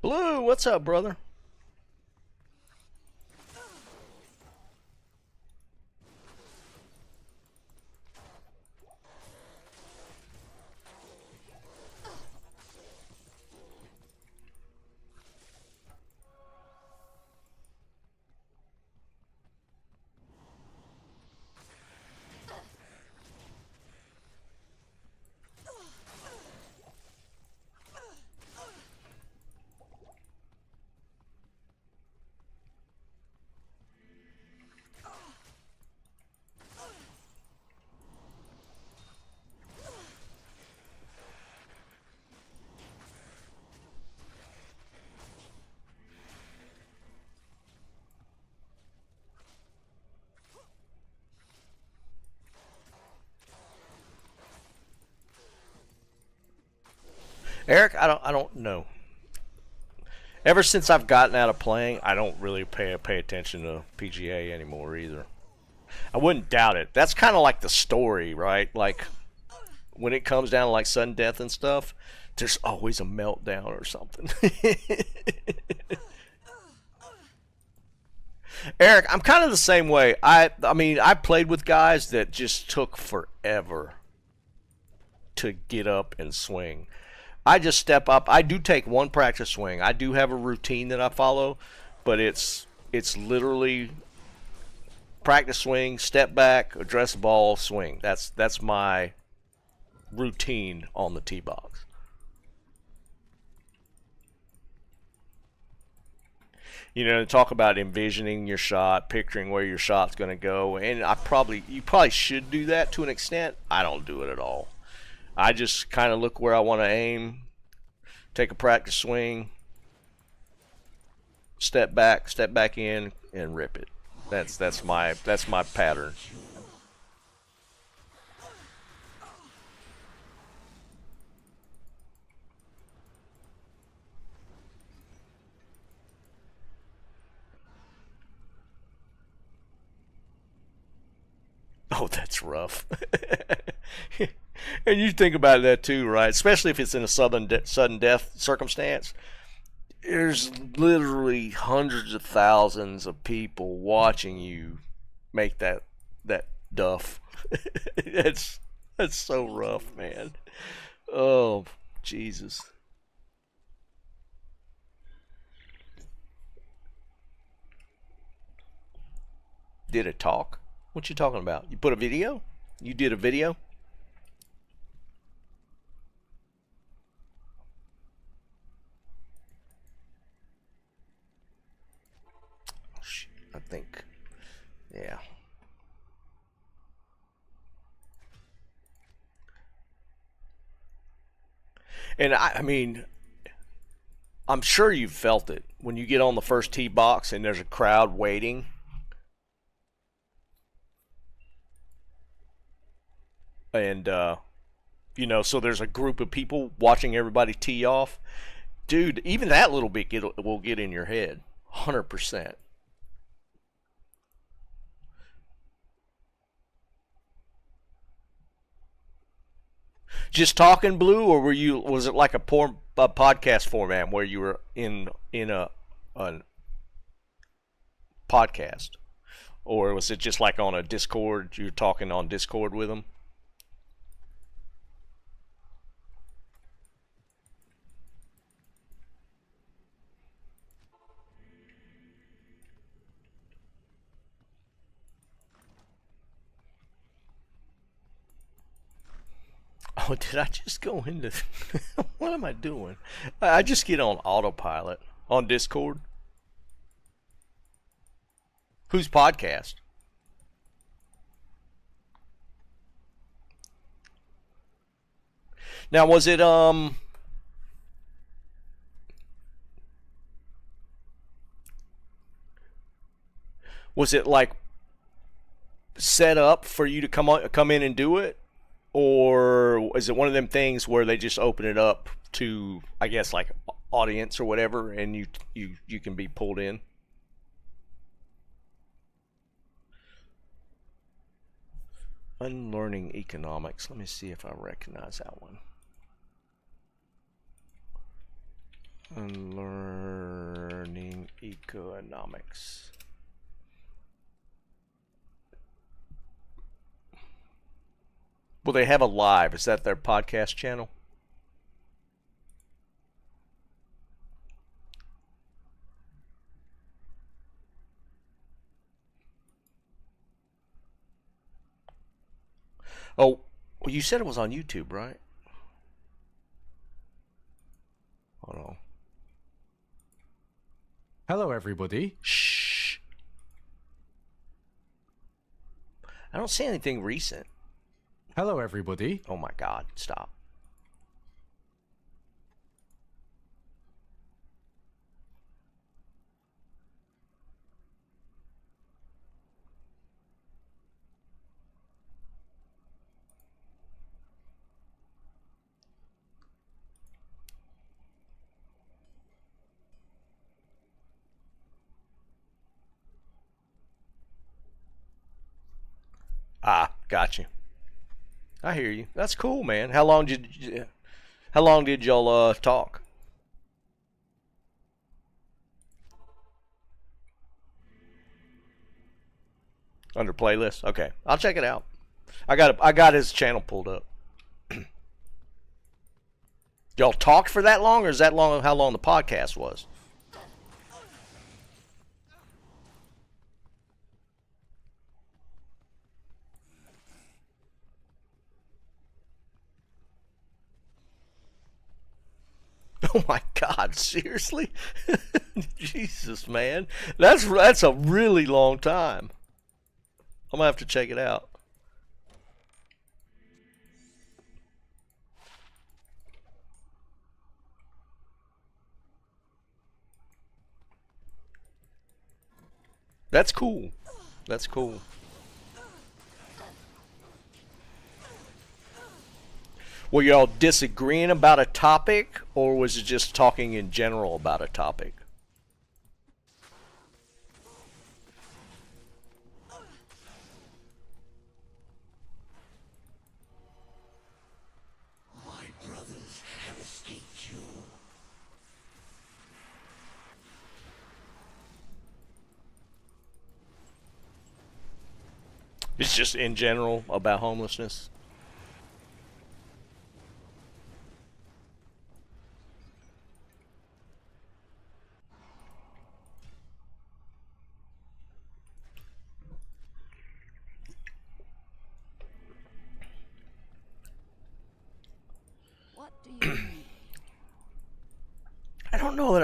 Blue, what's up, brother? Eric, I don't know. Ever since I've gotten out of playing, I don't really pay attention to PGA anymore either. I wouldn't doubt it. That's kind of like the story, right? Like when it comes down to like sudden death and stuff, there's always a meltdown or something. Eric, I'm kind of the same way. I mean, I played with guys that just took forever to get up and swing. I just step up. I do take one practice swing. I do have a routine that I follow, but it's literally practice swing, step back, address the ball, swing. That's my routine on the tee box. You know, talk about envisioning your shot, picturing where your shot's going to go, and you probably should do that to an extent. I don't do it at all. I just kind of look where I want to aim, take a practice swing, step back in, and rip it. That's my pattern. Oh, that's rough. And you think about that too, right? Especially if it's in a sudden death circumstance. There's literally hundreds of thousands of people watching you make that duff. that's so rough, man. Oh, Jesus. Did it talk? What you talking about? You put a video? You did a video? I think, yeah. And I mean, I'm sure you've felt it when you get on the first tee box and there's a crowd waiting. And, you know, so there's a group of people watching everybody tee off. Dude, even that little bit will get in your head. 100%. Just talking blue, or was it like a podcast format where you were in a podcast, or was it just like on a Discord? You're talking on Discord with them. Oh, did I just go into... What am I doing? I just get on autopilot on Discord. Whose podcast? Now, was it, like set up for you to come in and do it? Or is it one of them things where they just open it up to, I guess, like audience or whatever, and you can be pulled in? Unlearning economics. Let me see if I recognize that one. And learning economics. Well, they have a live. Is that their podcast channel? Oh, well, you said it was on YouTube, right? Hold on. Hello, everybody. Shh. I don't see anything recent. Hello, everybody. Oh my God, stop. Ah, got you. I hear you. That's cool, man. How long did y'all talk? Under playlist? Okay. I'll check it out. I got his channel pulled up. Y'all talked for that long, or is that long how long the podcast was? Oh my God, seriously? Jesus, man. That's a really long time. I'm gonna have to check it out. That's cool. That's cool. Were y'all disagreeing about a topic, or was it just talking in general about a topic? My brothers have escaped you. It's just in general about homelessness. What do you mean? I don't know that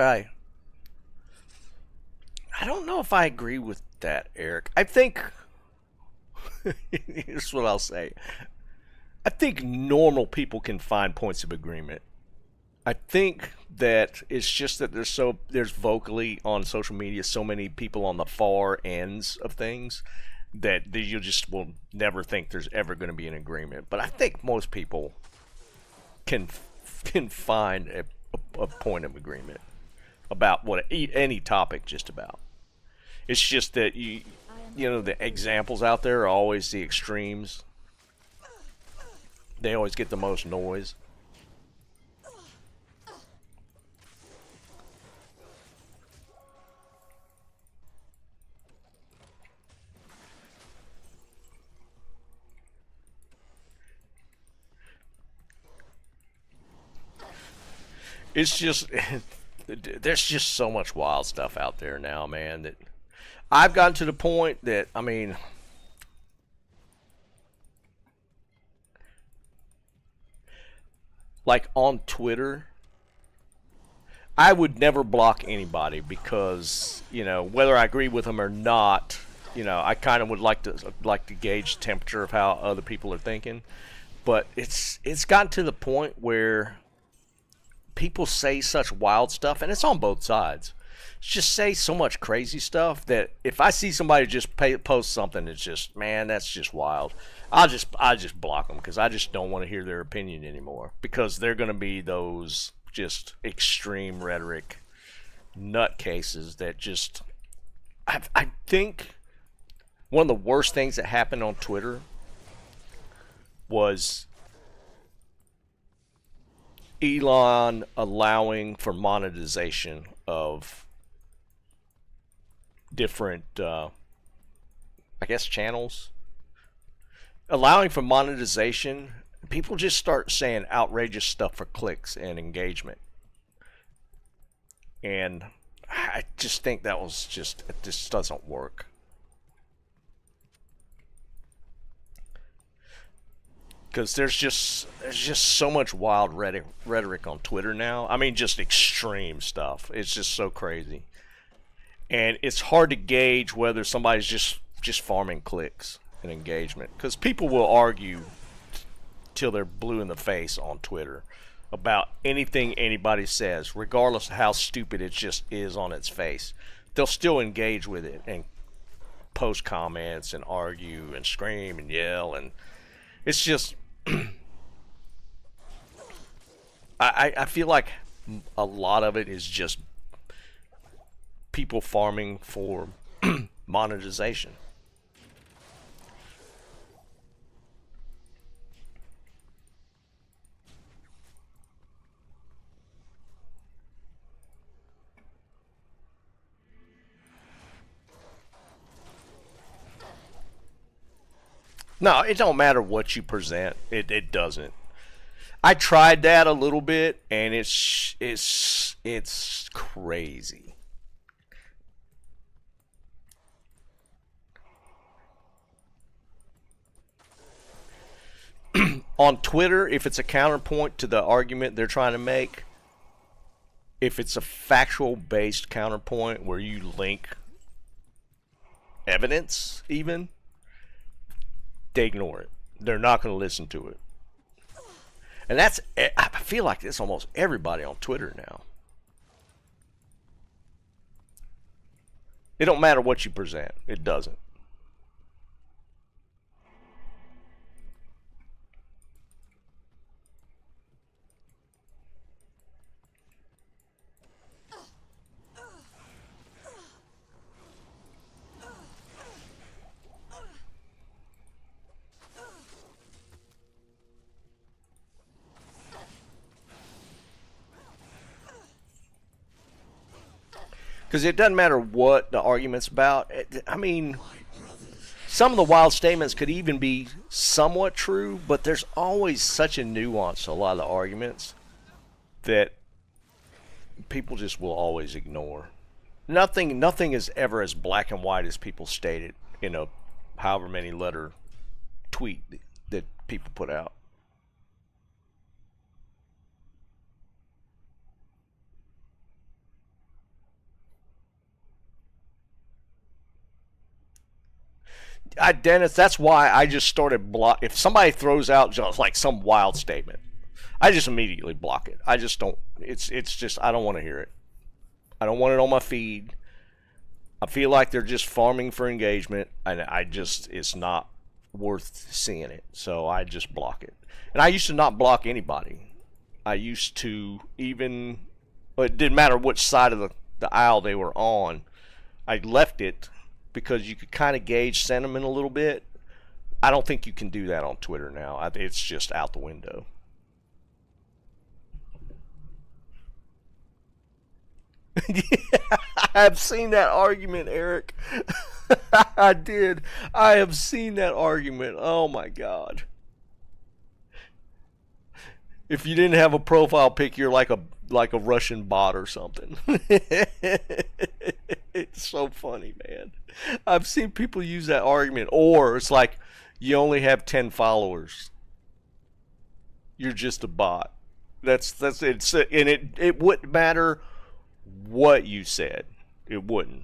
I don't know if I agree with that, Eric. I think here's what I'll say. I think normal people can find points of agreement. I think that it's just that there's vocally on social media so many people on the far ends of things that you just will never think there's ever going to be an agreement. But I think most people can find a point of agreement about what any topic just about. It's just that you know the examples out there are always the extremes. They always get the most noise. It's just there's just so much wild stuff out there now, man, that I've gotten to the point that, I mean, like on Twitter, I would never block anybody because, you know, whether I agree with them or not, you know, I kind of would like to gauge the temperature of how other people are thinking. But it's gotten to the point where people say such wild stuff, and it's on both sides. Just say so much crazy stuff that if I see somebody just post something that's just, man, that's just wild, I just block them because I just don't want to hear their opinion anymore, because they're going to be those just extreme rhetoric nutcases that just I think one of the worst things that happened on Twitter was Elon allowing for monetization of different, I guess, channels. Allowing for monetization, people just start saying outrageous stuff for clicks and engagement. And I just think that was just, it just doesn't work. Because there's just so much wild rhetoric on Twitter now. I mean, just extreme stuff. It's just so crazy. And it's hard to gauge whether somebody's just farming clicks and engagement. Because people will argue till they're blue in the face on Twitter about anything anybody says, regardless of how stupid it just is on its face. They'll still engage with it and post comments and argue and scream and yell, and it's just I feel like a lot of it is just people farming for monetization. No, it don't matter what you present. It doesn't. I tried that a little bit, and it's crazy. On Twitter, if it's a counterpoint to the argument they're trying to make, if it's a factual based counterpoint where you link evidence even, they ignore it. They're not going to listen to it. And that's, I feel like it's almost everybody on Twitter now. It don't matter what you present. It doesn't. Because it doesn't matter what the argument's about. I mean, some of the wild statements could even be somewhat true, but there's always such a nuance to a lot of the arguments that people just will always ignore. Nothing is ever as black and white as people state it in a however many letter tweet that people put out. Dennis, that's why I just started block. If somebody throws out just like some wild statement, I just immediately block it. I just don't. It's just I don't want to hear it. I don't want it on my feed. I feel like they're just farming for engagement, and it's not worth seeing it. So I just block it. And I used to not block anybody. I used to even, well, it didn't matter which side of the aisle they were on. I left it because you could kind of gauge sentiment a little bit. I don't think you can do that on Twitter now. It's just out the window. Yeah, I've seen that argument, Eric. I did. I have seen that argument. Oh my God. If you didn't have a profile pic, you're like a Russian bot or something. It's so funny, man. I've seen people use that argument. Or it's like, you only have 10 followers. You're just a bot. That's it. And it wouldn't matter what you said. It wouldn't.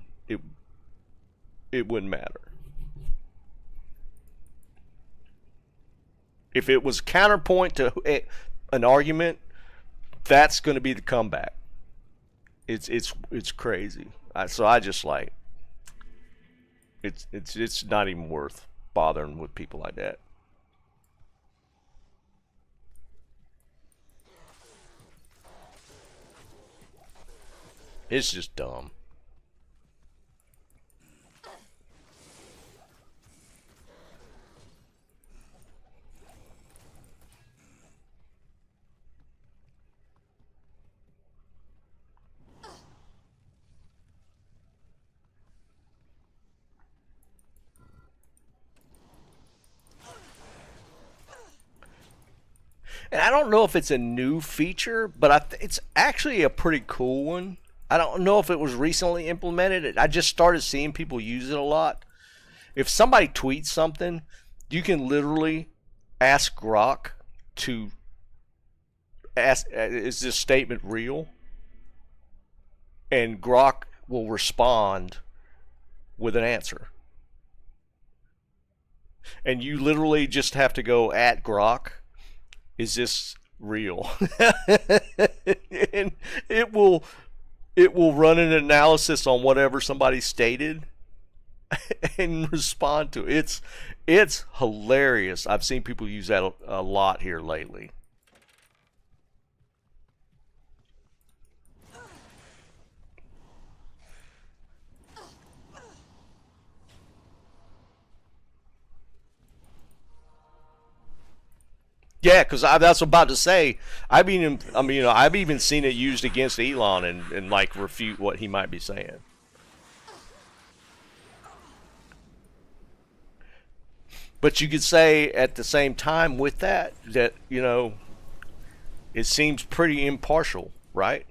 It wouldn't matter. If it was counterpoint to an argument, that's going to be the comeback. It's crazy. So I just like it's not even worth bothering with people like that. It's just dumb. I don't know if it's a new feature, but it's actually a pretty cool one. I don't know if it was recently implemented. I just started seeing people use it a lot. If somebody tweets something, you can literally ask Grok to ask, is this statement real? And Grok will respond with an answer. And you literally just have to go at Grok, is this real? And it will run an analysis on whatever somebody stated and respond to it. It's hilarious. I've seen people use that a lot here lately. Yeah, because that's what I was about to say. I've even seen it used against Elon and like refute what he might be saying. But you could say at the same time with that it seems pretty impartial, right?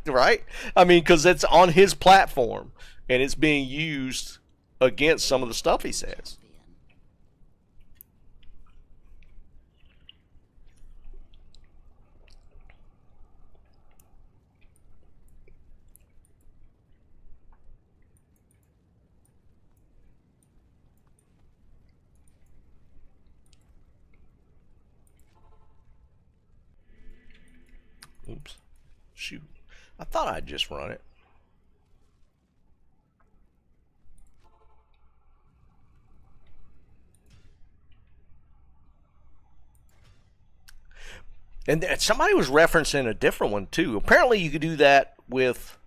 Right? I mean, because it's on his platform and it's being used against some of the stuff he says. Oops. Shoot. I thought I'd just run it. And somebody was referencing a different one too. Apparently you could do that with...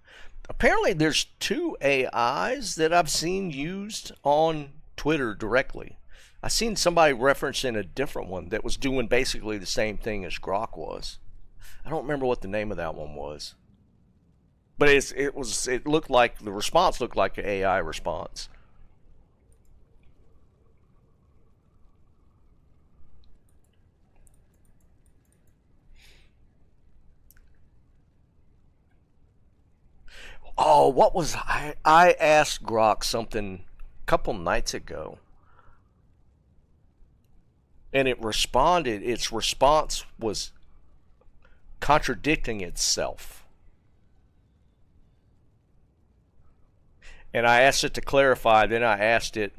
Apparently there's 2 AIs that I've seen used on Twitter directly. I seen somebody referencing a different one that was doing basically the same thing as Grok was. I don't remember what the name of that one was, but it looked like the response looked like an AI response. Oh, what was I asked Grok something a couple nights ago, and it responded. Its response was contradicting itself. And I asked it to clarify, then I asked it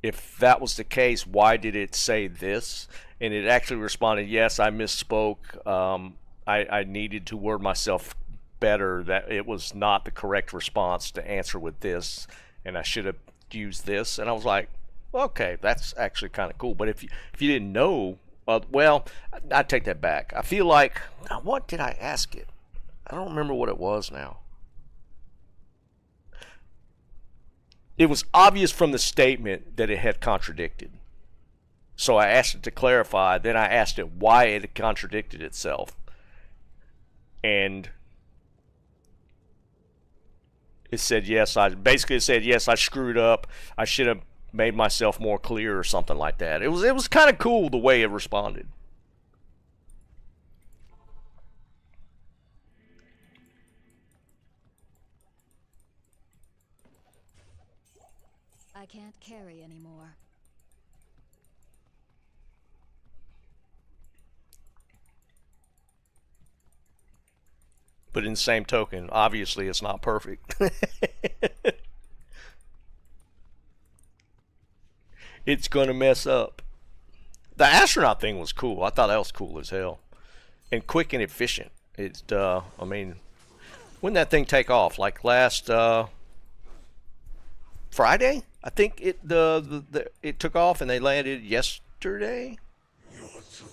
if that was the case, why did it say this? And it actually responded, yes, I misspoke. I needed to word myself better, that it was not the correct response to answer with this, and I should have used this. And I was like, okay, that's actually kind of cool. But if you didn't know, well, I take that back. I feel like, what did I ask it? I don't remember what it was now. It was obvious from the statement that it had contradicted. So I asked it to clarify, then I asked it why it had contradicted itself. And it said, yes, it said, yes, I screwed up. I should have made myself more clear or something like that. It was kind of cool the way it responded. I can't carry anymore. But in the same token, obviously it's not perfect. It's going to mess up. The astronaut thing was cool. I thought that was cool as hell. And quick and efficient. I mean, when did that thing take off? Like last Friday? I think it took off and they landed yesterday. You're too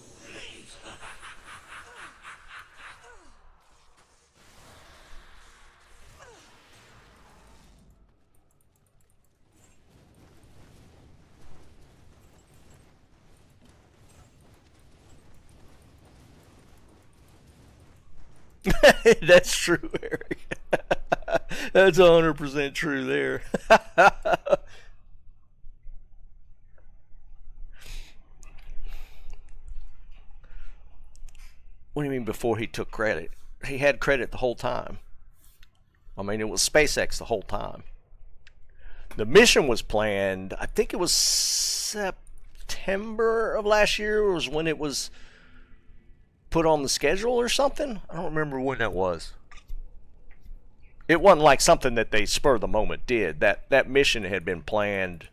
late. That's true, Eric. That's 100% true there. What do you mean before he took credit? He had credit the whole time. I mean, it was SpaceX the whole time. The mission was planned, I think it was September of last year was when it was put on the schedule or something. I don't remember when that was. It wasn't like something that they spur of the moment did. That mission had been planned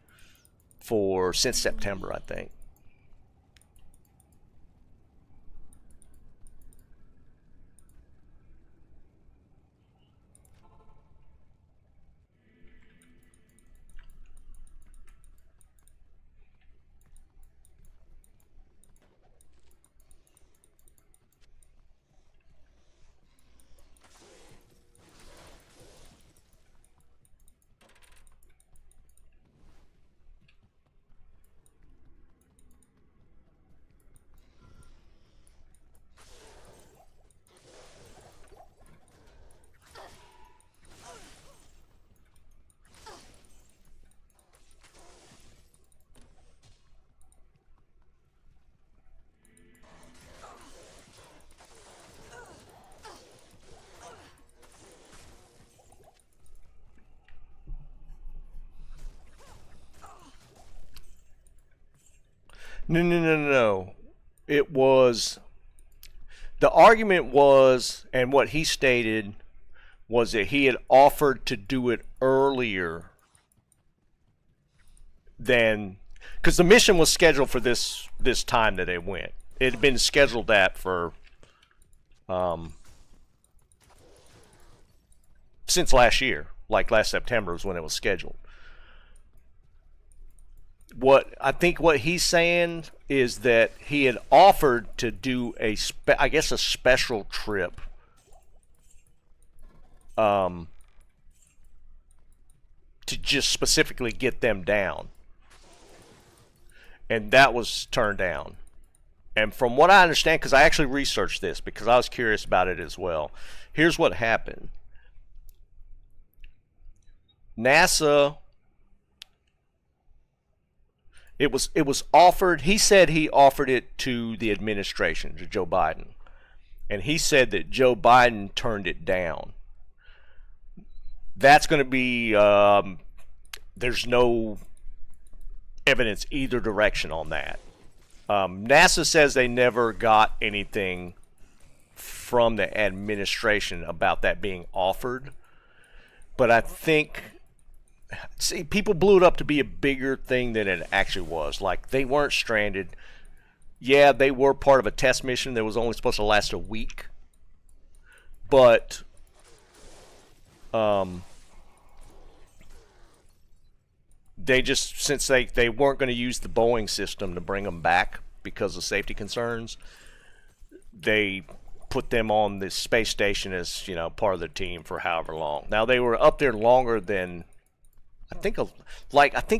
for since September, I think. No. It was, the argument was, and what he stated was that he had offered to do it earlier than, because the mission was scheduled for this time that they went. It had been scheduled that for since last year, like last September was when it was scheduled. What he's saying is that he had offered to do a special trip to just specifically get them down, and that was turned down. And from what I understand, because I actually researched this because I was curious about it as well, here's what happened. NASA, it was offered, he said he offered it to the administration, to Joe Biden. And he said that Joe Biden turned it down. That's going to be, there's no evidence either direction on that. NASA says they never got anything from the administration about that being offered. But I think, see, people blew it up to be a bigger thing than it actually was. Like, they weren't stranded. Yeah, they were part of a test mission that was only supposed to last a week. But they just, since they weren't going to use the Boeing system to bring them back because of safety concerns, they put them on the space station as, you know, part of the team for however long. Now, they were up there longer than, I think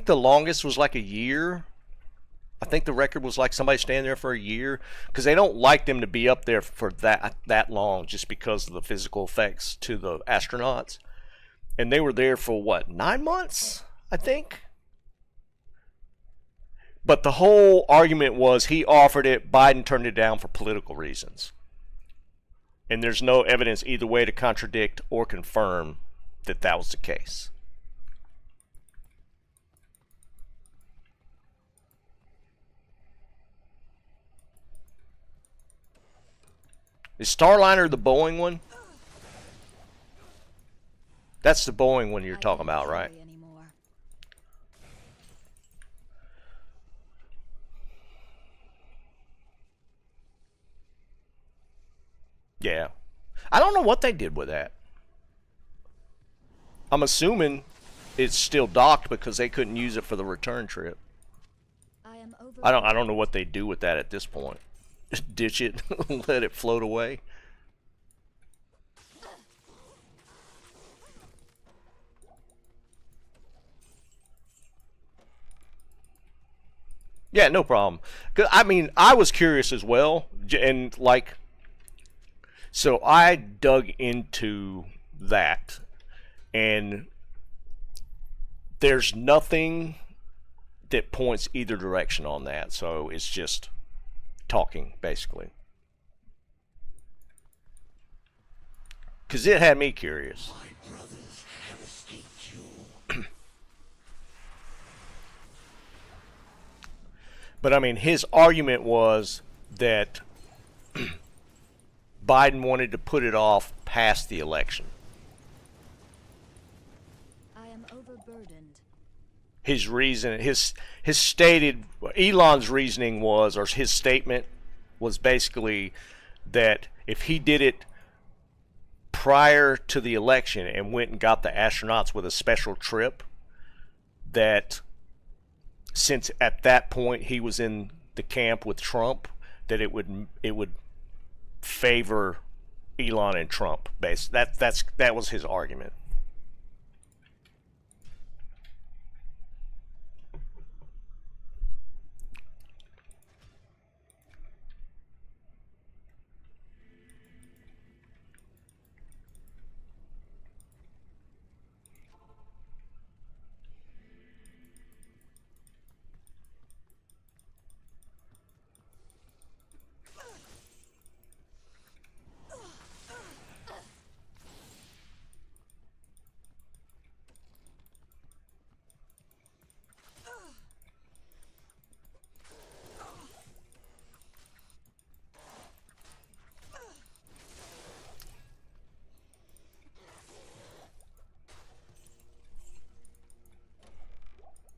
the longest was like a year. I think the record was like somebody staying there for a year, because they don't like them to be up there for that long just because of the physical effects to the astronauts. And they were there for what, 9 months, I think? But the whole argument was he offered it, Biden turned it down for political reasons. And there's no evidence either way to contradict or confirm that that was the case. Is Starliner the Boeing one? That's the Boeing one you're talking about, right? Yeah. I don't know what they did with that. I'm assuming it's still docked because they couldn't use it for the return trip. I don't know what they do with that at this point. Just ditch it, let it float away. Yeah, no problem. 'Cause, I mean, I was curious as well, and like, so I dug into that, and there's nothing that points either direction on that. So it's just talking, basically. Because it had me curious. My brothers have escaped you. But I mean, his argument was that Biden wanted to put it off past the election. I am overburdened. His reason, his stated, Elon's reasoning was, or his statement was basically that if he did it prior to the election and went and got the astronauts with a special trip, that since at that point he was in the camp with Trump, that it would favor Elon and Trump. That was his argument.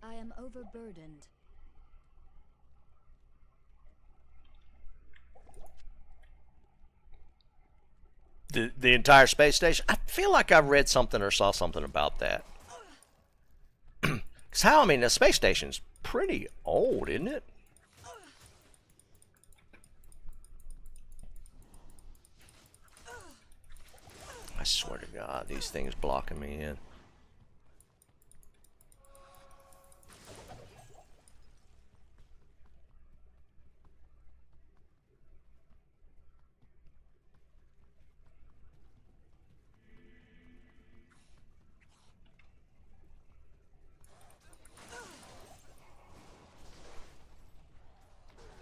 I am overburdened. The entire space station. I feel like I read something or saw something about that. Because I mean, the space station's pretty old, isn't it? I swear to God, these things blocking me in.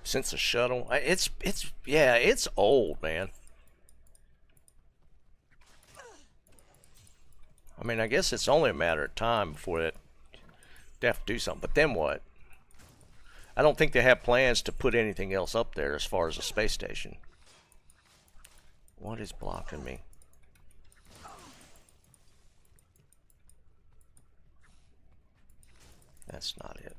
Since the shuttle, it's yeah, it's old, man. I mean, I guess it's only a matter of time before they have to do something. But then what? I don't think they have plans to put anything else up there as far as a space station. What is blocking me? That's not it.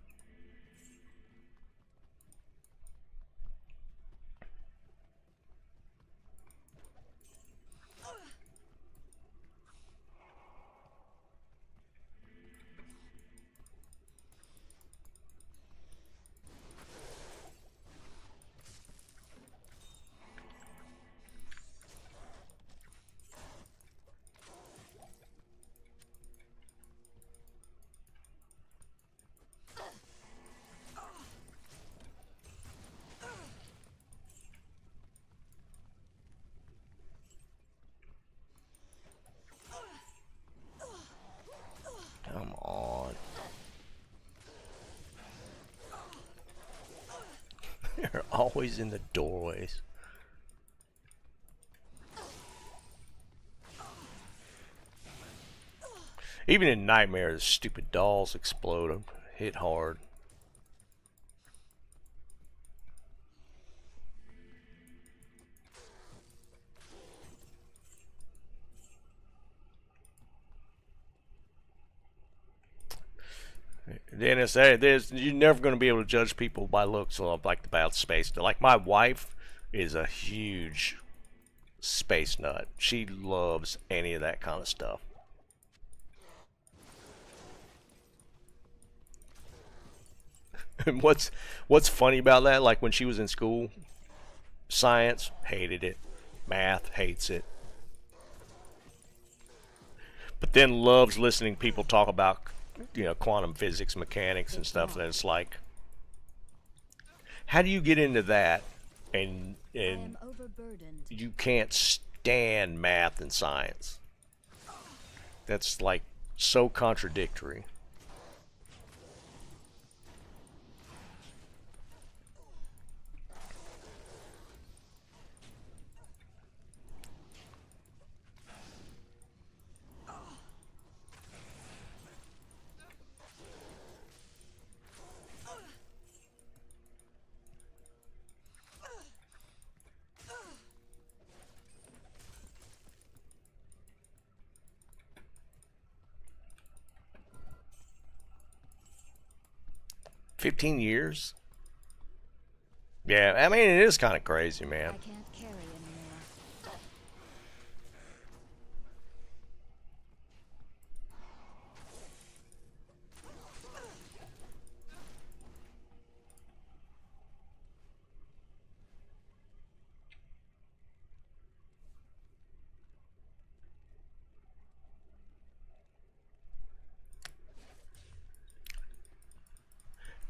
Come on. They're always in the doorways. Even in Nightmare, the stupid dolls explode. Hit hard. The NSA, you're never going to be able to judge people by looks like about space. Like my wife is a huge space nut. She loves any of that kind of stuff. And what's funny about that? Like when she was in school, science hated it, math hates it, but then loves listening to people talk about, you know, quantum physics, mechanics, and stuff. And it's like, how do you get into that and I am overburdened. you can't stand math and science? That's like so contradictory. 15 years? Yeah, I mean, it is kind of crazy, I man. can't carry anymore.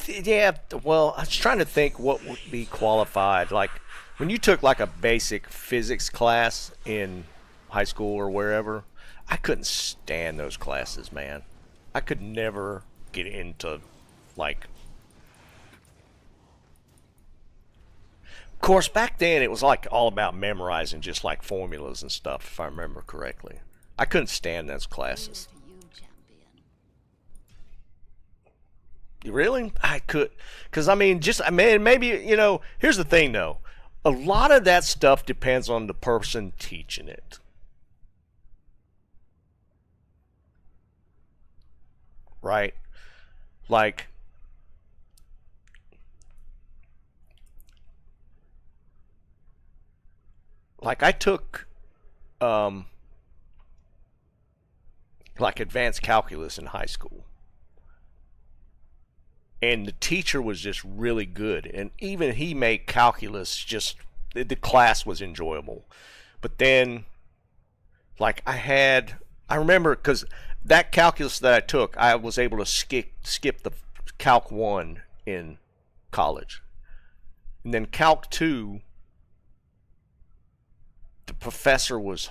Yeah, well, I was trying to think what would be qualified. Like, when you took like a basic physics class in high school or wherever, I couldn't stand those classes, man. I could never get into, like, of course, back then it was like all about memorizing just like formulas and stuff, if I remember correctly. I couldn't stand those classes. To you, champion. Really? I could, because I mean, just I mean, maybe Here's the thing, though. A lot of that stuff depends on the person teaching it, right? Like, I took like advanced calculus in high school, and the teacher was just really good, and even he made calculus just the class was enjoyable. But then, like, I remember, because that calculus that I took, I was able to skip the calc 1 in college, and then calc 2, the professor was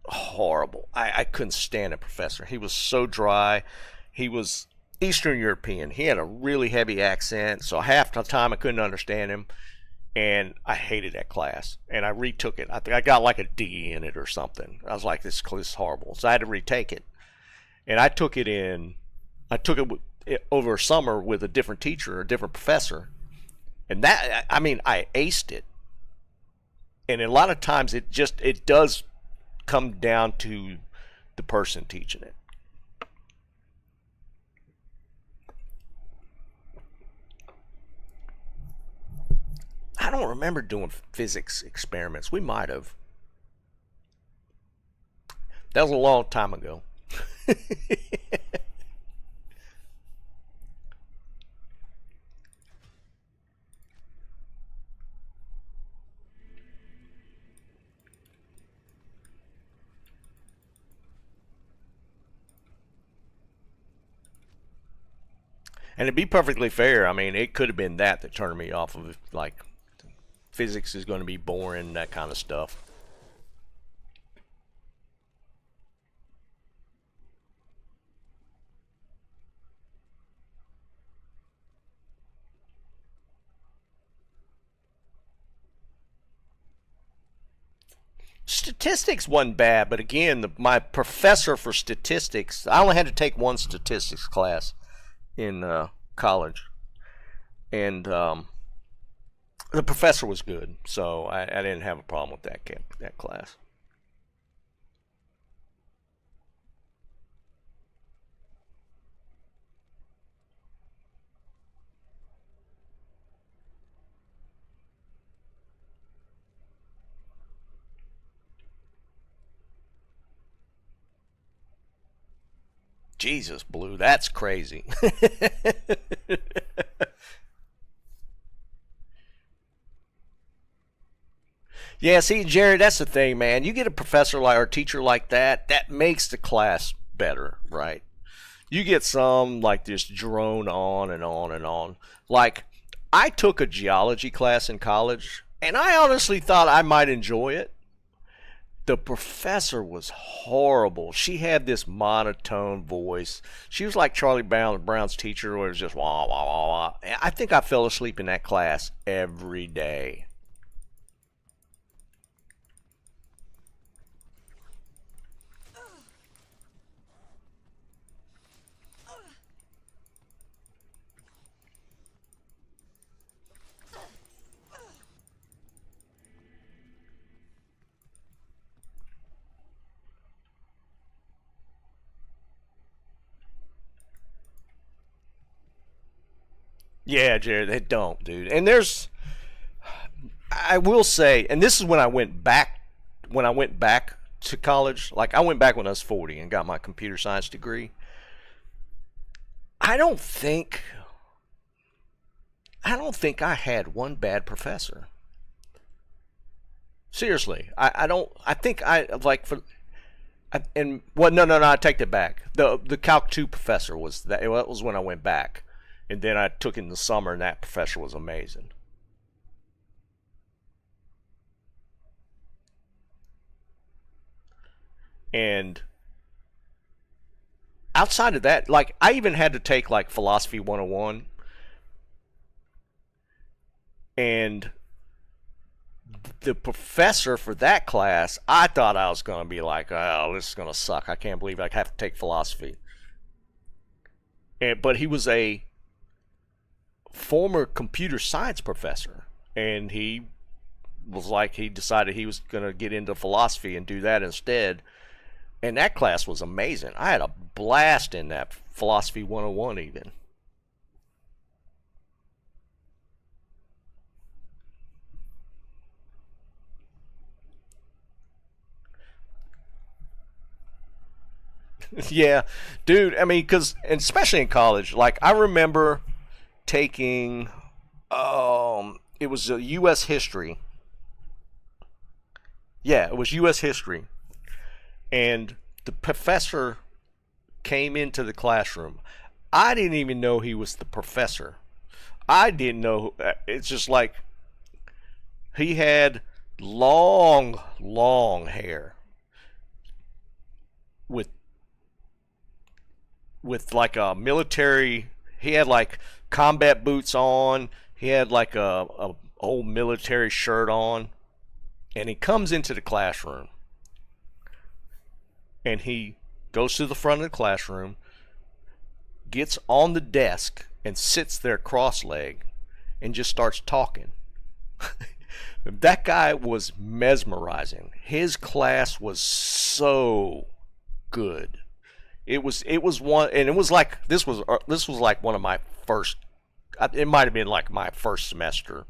horrible. I couldn't stand a professor. He was so dry. He was Eastern European. He had a really heavy accent, so half the time I couldn't understand him, and I hated that class. And I retook it. I think I got like a D in it or something. I was like, this is horrible. So I had to retake it. And I took it over summer with a different teacher, a different professor. And that, I mean, I aced it. And a lot of times it does come down to the person teaching it. I don't remember doing physics experiments. We might have. That was a long time ago. And to be perfectly fair, I mean, it could have been that turned me off of it. Like, physics is going to be boring, that kind of stuff. Statistics wasn't bad, but again, my professor for statistics, I only had to take one statistics class in college, and the professor was good, so I didn't have a problem with that class. Jesus, Blue, that's crazy. Yeah, see, Jared, that's the thing, man. You get a professor like or a teacher like that, that makes the class better, right? You get some like just drone on and on and on. Like, I took a geology class in college, and I honestly thought I might enjoy it. The professor was horrible. She had this monotone voice. She was like Charlie Brown's teacher, where it was just wah wah wah wah. I think I fell asleep in that class every day. Yeah, Jared, they don't, dude. And I will say, and this is when I went back, to college. Like I went back when I was 40 and got my computer science degree. I don't think, I had one bad professor. Seriously, I don't. I think I like for. And well, no, I take that back. The Calc 2 professor was that. That was when I went back, and then I took in the summer, and that professor was amazing. And outside of that, like I even had to take like Philosophy 101, and the professor for that class, I thought I was going to be like, oh, this is going to suck. I can't believe I have to take philosophy. But he was a former computer science professor, and he was like, he decided he was going to get into philosophy and do that instead. And that class was amazing. I had a blast in that Philosophy 101 even. Yeah, dude. I mean, because and especially in college, like I remember taking, it was a U.S. history. Yeah, it was U.S. history, and the professor came into the classroom. I didn't even know he was the professor. I didn't know. It's just like he had long, long hair with like a military. He had like combat boots on. He had like a old military shirt on, and he comes into the classroom, and he goes to the front of the classroom, gets on the desk, and sits there cross-legged, and just starts talking. That guy was mesmerizing. His class was so good. It was one, and it was like this was like one of my first. It might have been like my first semester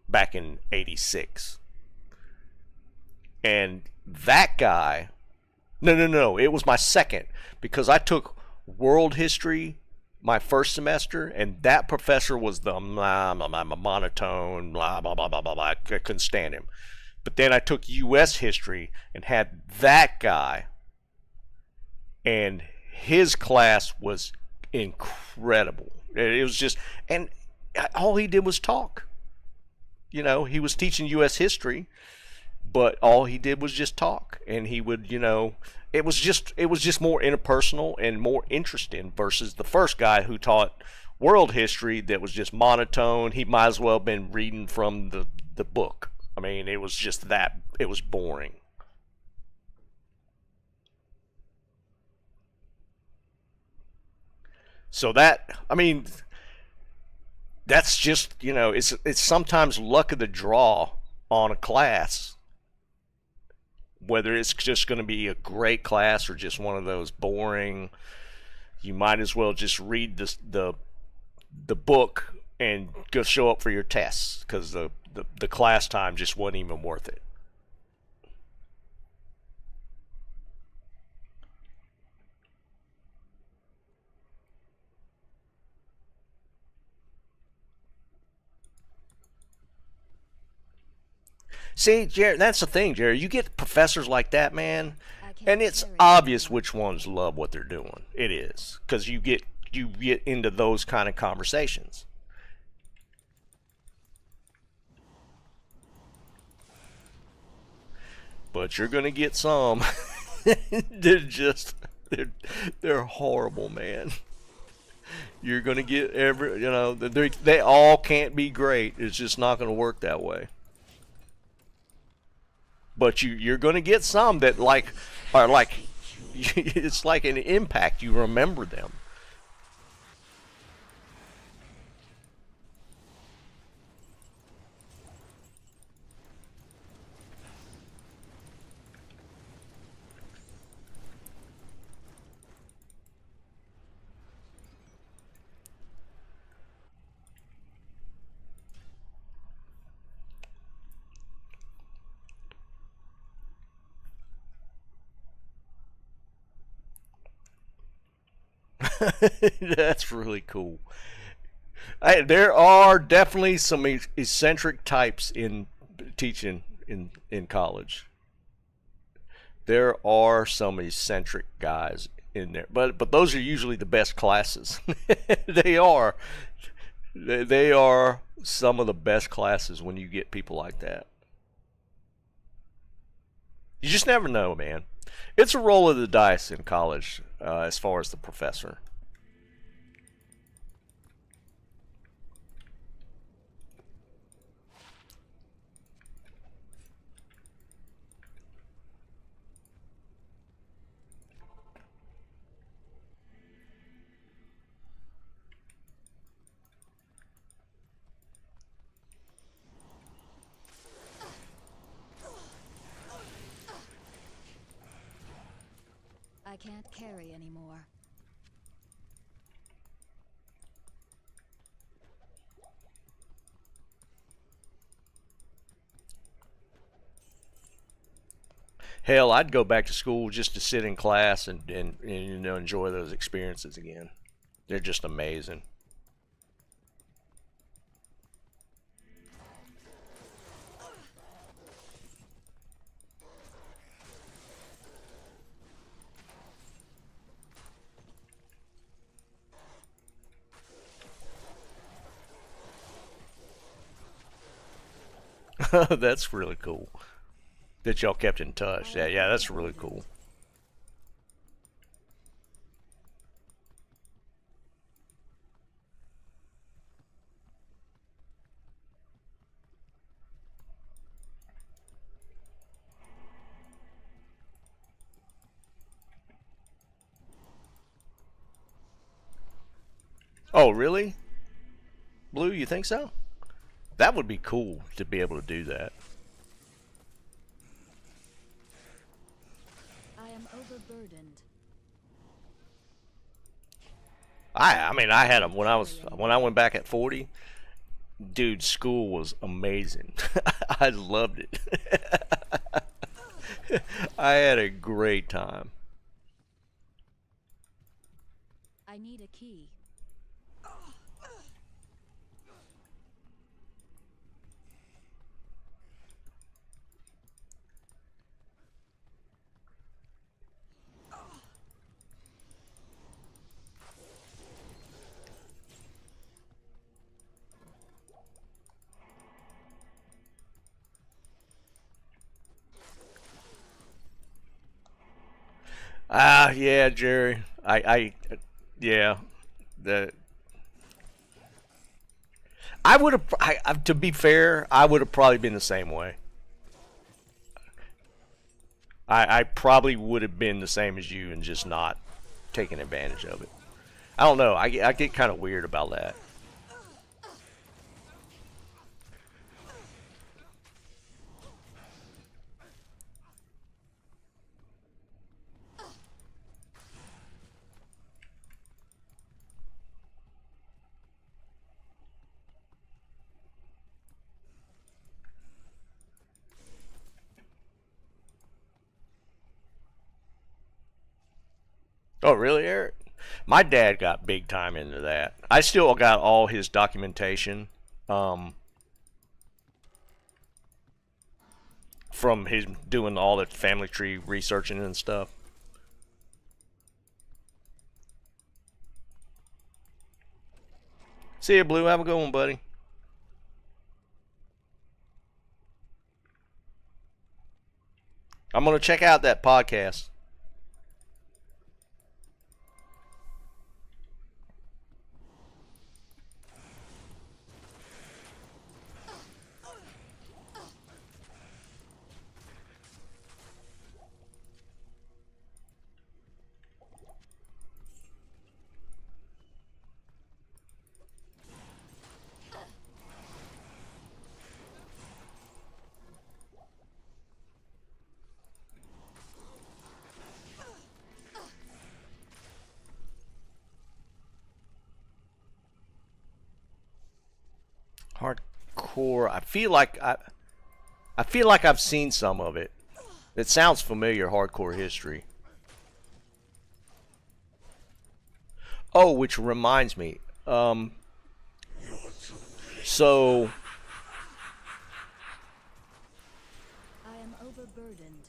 back in '86. And that guy, no, it was my second, because I took world history my first semester, and that professor was the monotone, blah blah blah blah blah blah. I couldn't stand him. But then I took U.S. history and had that guy, and his class was incredible. It was just, and all he did was talk. You know, he was teaching U.S. history, but all he did was just talk, and he would, it was just more interpersonal and more interesting versus the first guy who taught world history that was just monotone. He might as well have been reading from the book. I mean, it was just that, it was boring. So that, I mean, that's just, it's sometimes luck of the draw on a class, whether it's just going to be a great class or just one of those boring. You might as well just read the book and go show up for your tests, because the class time just wasn't even worth it. See, Jared, that's the thing, Jared. You get professors like that, man, and it's obvious which ones love what they're doing. It is, because you get into those kind of conversations. But you're gonna get some. They're they're horrible, man. You're gonna get they all can't be great. It's just not gonna work that way. But you're going to get some that are like it's like an impact. You remember them. That's really cool. There are definitely some eccentric types in teaching in college. There are some eccentric guys in there, but those are usually the best classes. They are. They are some of the best classes when you get people like that. You just never know, man. It's a roll of the dice in college as far as the professor. I can't carry anymore. Hell, I'd go back to school just to sit in class and you know, enjoy those experiences again. They're just amazing. That's really cool that y'all kept in touch. Yeah, that's really cool. Oh, really? Blue, you think so? That would be cool to be able to do that. I am overburdened. I mean, I had them when I went back at 40. Dude, school was amazing. I loved it. I had a great time. I need a key. Yeah, Jerry. Yeah. The I would have. To be fair, I would have probably been the same way. I probably would have been the same as you and just not taking advantage of it. I don't know. I get kind of weird about that. Oh, really, Eric? My dad got big time into that. I still got all his documentation from his doing all the family tree researching and stuff. See you, Blue. Have a good one, buddy. I'm going to check out that podcast. Hardcore. I feel like I've seen some of it. It sounds familiar. Hardcore history. Oh, which reminds me. So I am overburdened.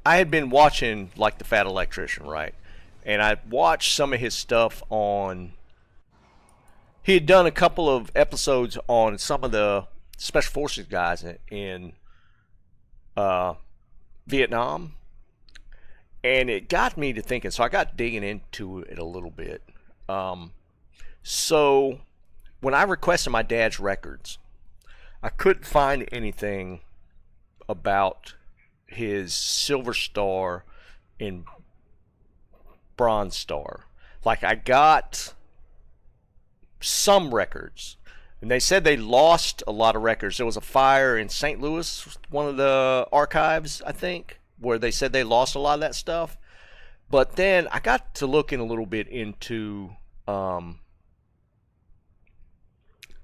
I had been watching like the Fat Electrician, right? And I watched some of his stuff on. He had done a couple of episodes on some of the special forces guys in Vietnam, and it got me to thinking. So I got digging into it a little bit. So when I requested my dad's records, I couldn't find anything about his Silver Star and Bronze Star. Like, I got some records, and they said they lost a lot of records. There was a fire in St. Louis, one of the archives, I think, where they said they lost a lot of that stuff. But then I got to looking a little bit into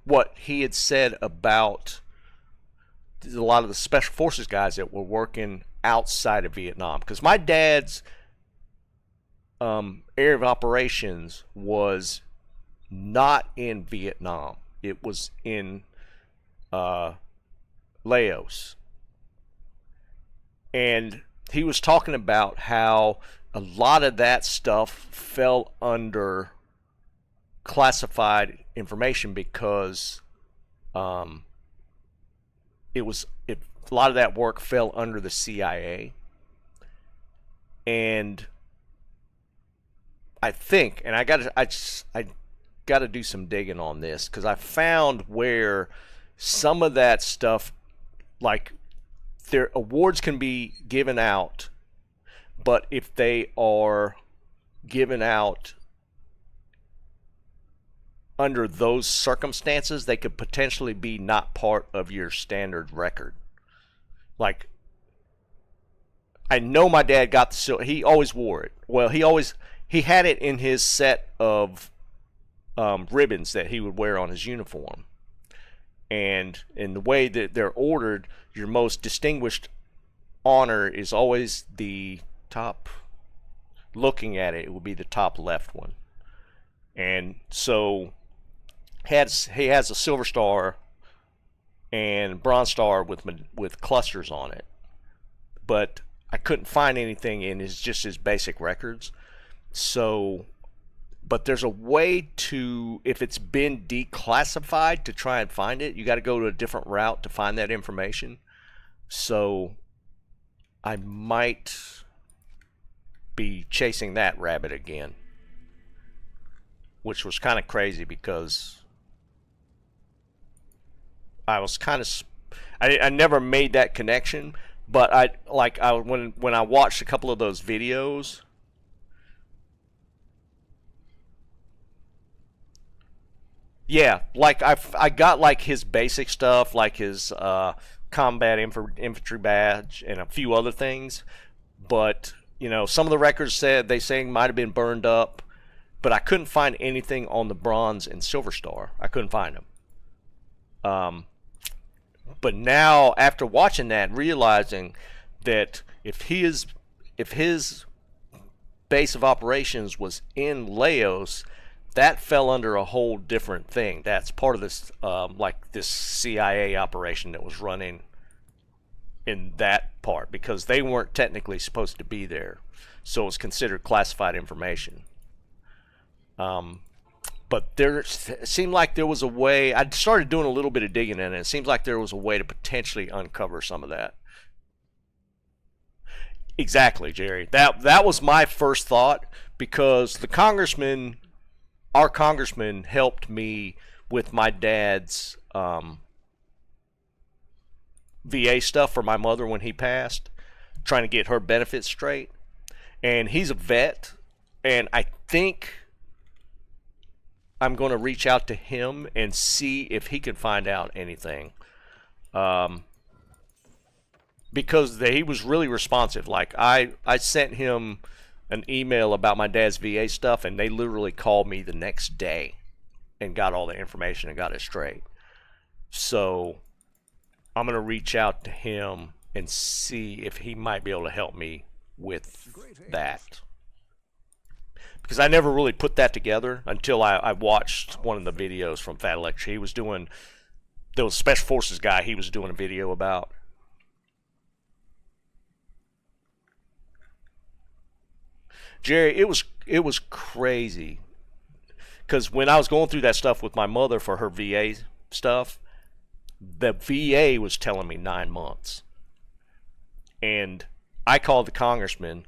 what he had said about a lot of the special forces guys that were working outside of Vietnam. Because my dad's area of operations was not in Vietnam. It was in Laos. And he was talking about how a lot of that stuff fell under classified information because a lot of that work fell under the CIA. And I think, and I got to do some digging on this, because I found where some of that stuff, like, their awards can be given out, but if they are given out under those circumstances, they could potentially be not part of your standard record. Like, I know my dad got the silver. He always wore it. Well, he had it in his set of ribbons that he would wear on his uniform. And in the way that they're ordered, your most distinguished honor is always the top. Looking at it, it would be the top left one. And so he has a Silver Star and Bronze Star with clusters on it. But I couldn't find anything in his basic records. So, but there's a way to, if it's been declassified, to try and find it. You got to go to a different route to find that information. So I might be chasing that rabbit again, which was kind of crazy because I was kind of, I never made that connection, but when I watched a couple of those videos, yeah, like I got like his basic stuff, like his combat infantry badge and a few other things, but you know, some of the records said they saying might have been burned up, but I couldn't find anything on the Bronze and Silver Star. I couldn't find them. But now, after watching that, realizing that if his base of operations was in Laos, that fell under a whole different thing. That's part of this, like this CIA operation that was running in that part, because they weren't technically supposed to be there, so it was considered classified information. But it seemed like there was a way. I started doing a little bit of digging in it. It seems like there was a way to potentially uncover some of that. Exactly, Jerry. That was my first thought, because our congressman helped me with my dad's VA stuff for my mother when he passed, trying to get her benefits straight. And he's a vet, and I think I'm going to reach out to him and see if he can find out anything. Because he was really responsive. Like, I sent him an email about my dad's VA stuff, and they literally called me the next day and got all the information and got it straight. So I'm going to reach out to him and see if he might be able to help me with that. because I never really put that together until I watched one of the videos from Fat Lecture. He was doing, there was a Special Forces guy he was doing a video about. Jerry, it was crazy, because when I was going through that stuff with my mother for her VA stuff, the VA was telling me 9 months, and I called the congressman.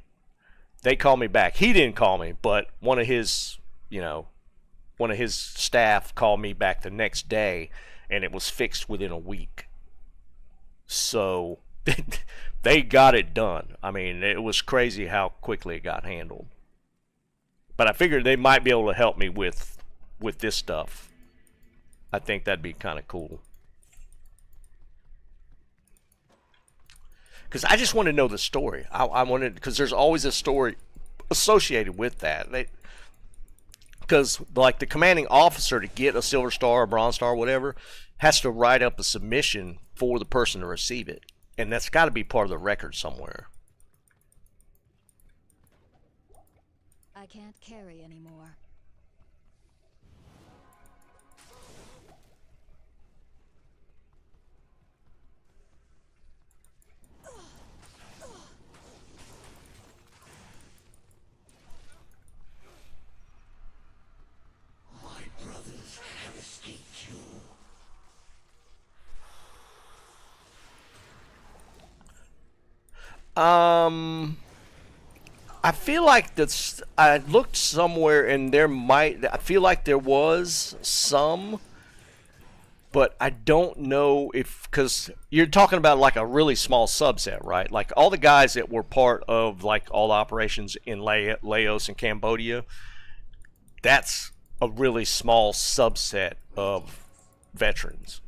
They called me back. He didn't call me, but one of his staff called me back the next day, and it was fixed within a week. So they got it done. I mean, it was crazy how quickly it got handled. But I figured they might be able to help me with this stuff. I think that'd be kind of cool. Because I just want to know the story. I wanted, because there's always a story associated with that. Because like the commanding officer, to get a Silver Star or Bronze Star or whatever, has to write up a submission for the person to receive it, and that's got to be part of the record somewhere. I can't carry anymore. My brothers have escaped you. I feel like that's. I looked somewhere, and I feel like there was some, but I don't know if, because you're talking about like a really small subset, right? Like all the guys that were part of like all the operations in Laos and Cambodia, that's a really small subset of veterans.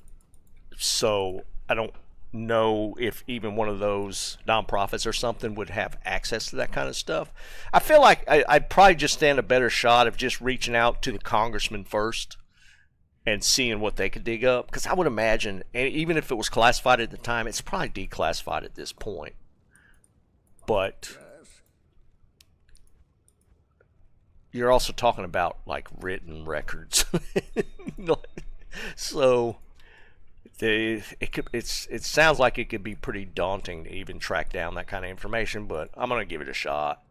So I don't know if even one of those nonprofits or something would have access to that kind of stuff. I feel like I'd probably just stand a better shot of just reaching out to the congressman first and seeing what they could dig up, because I would imagine, and even if it was classified at the time, it's probably declassified at this point. But you're also talking about like written records. So it sounds like it could be pretty daunting to even track down that kind of information, but I'm gonna give it a shot.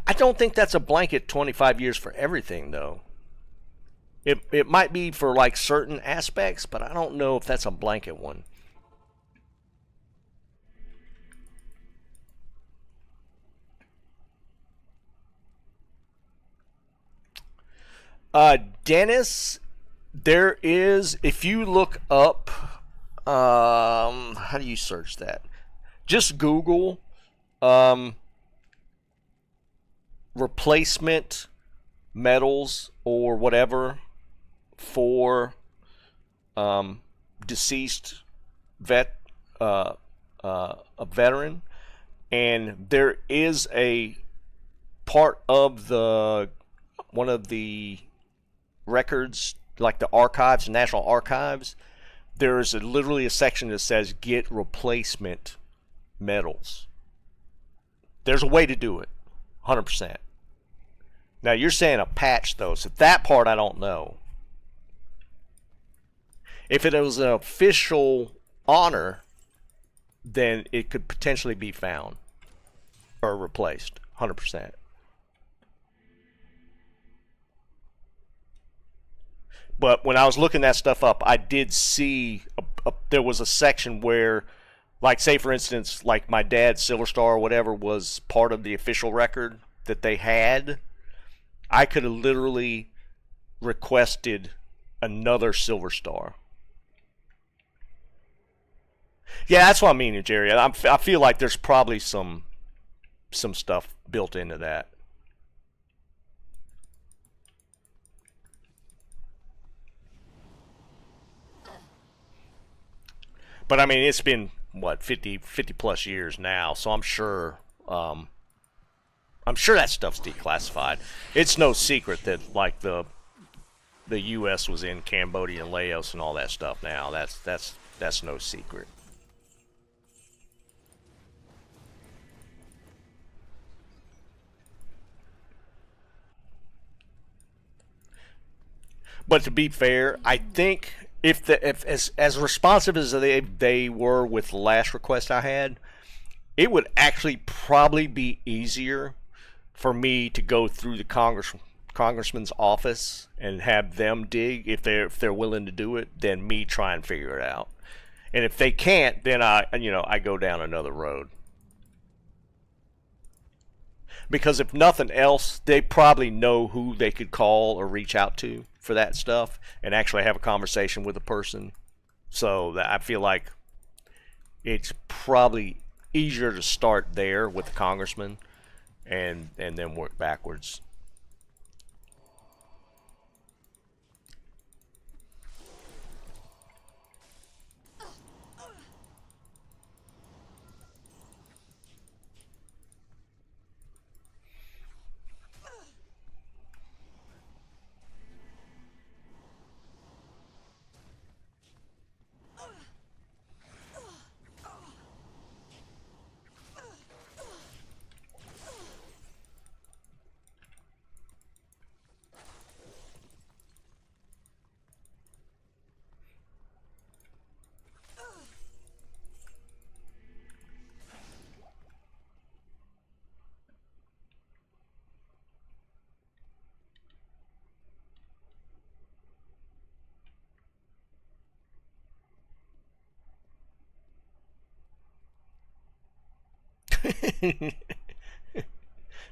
I don't think that's a blanket 25 years for everything, though. It might be for like certain aspects, but I don't know if that's a blanket one. Dennis, there is, if you look up, how do you search that? Just Google replacement medals or whatever for deceased a veteran, and there is a part of one of the records, like the archives, National Archives. There's literally a section that says get replacement medals. There's a way to do it, 100%. Now you're saying a patch though, so that part I don't know. If it was an official honor, then it could potentially be found or replaced, 100%. But when I was looking that stuff up, I did see there was a section where, like, say for instance, like my dad's Silver Star or whatever was part of the official record that they had. I could have literally requested another Silver Star. Yeah, that's what I mean, Jerry. I feel like there's probably some stuff built into that. But I mean, it's been what 50 plus years now, so I'm sure that stuff's declassified. It's no secret that like the U.S. was in Cambodia and Laos and all that stuff. Now that's no secret. But to be fair, I think if as responsive as they were with the last request I had, it would actually probably be easier for me to go through the congressman's office and have them dig if they're willing to do it than me try and figure it out. And if they can't, then I go down another road. Because if nothing else, they probably know who they could call or reach out to for that stuff and actually have a conversation with a person. So I feel like it's probably easier to start there with the congressman and then work backwards.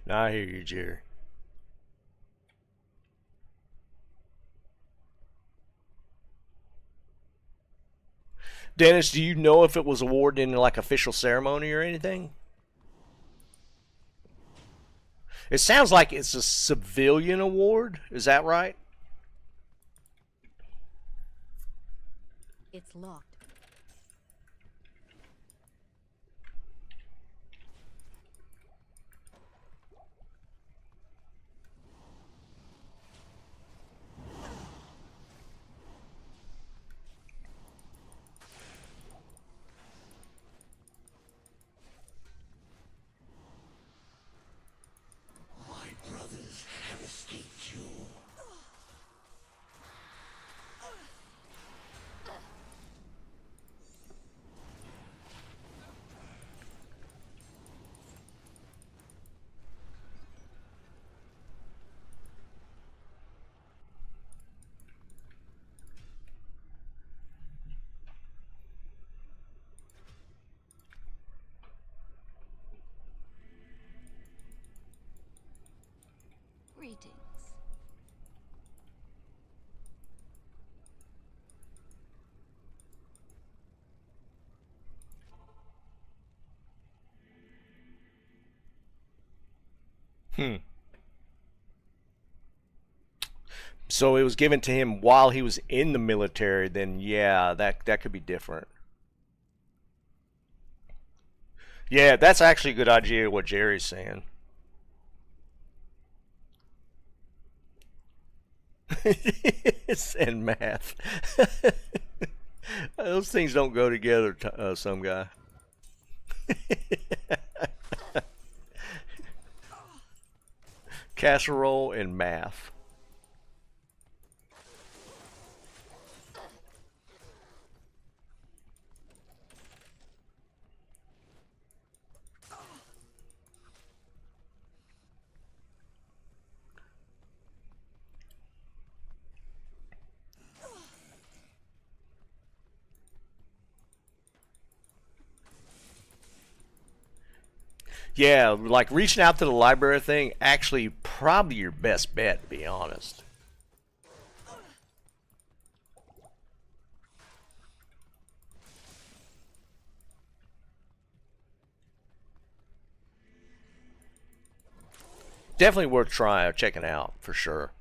Now I hear you, Jerry. Dennis, do you know if it was awarded in like official ceremony or anything? It sounds like it's a civilian award. Is that right? It's locked. My brothers have escaped you. Greetings. So it was given to him while he was in the military, then yeah, that could be different. Yeah, that's actually a good idea what Jerry's saying. And math. Those things don't go together, some guy. Casserole and math. Yeah, like reaching out to the library thing, actually probably your best bet, to be honest. Definitely worth trying or checking out, for sure.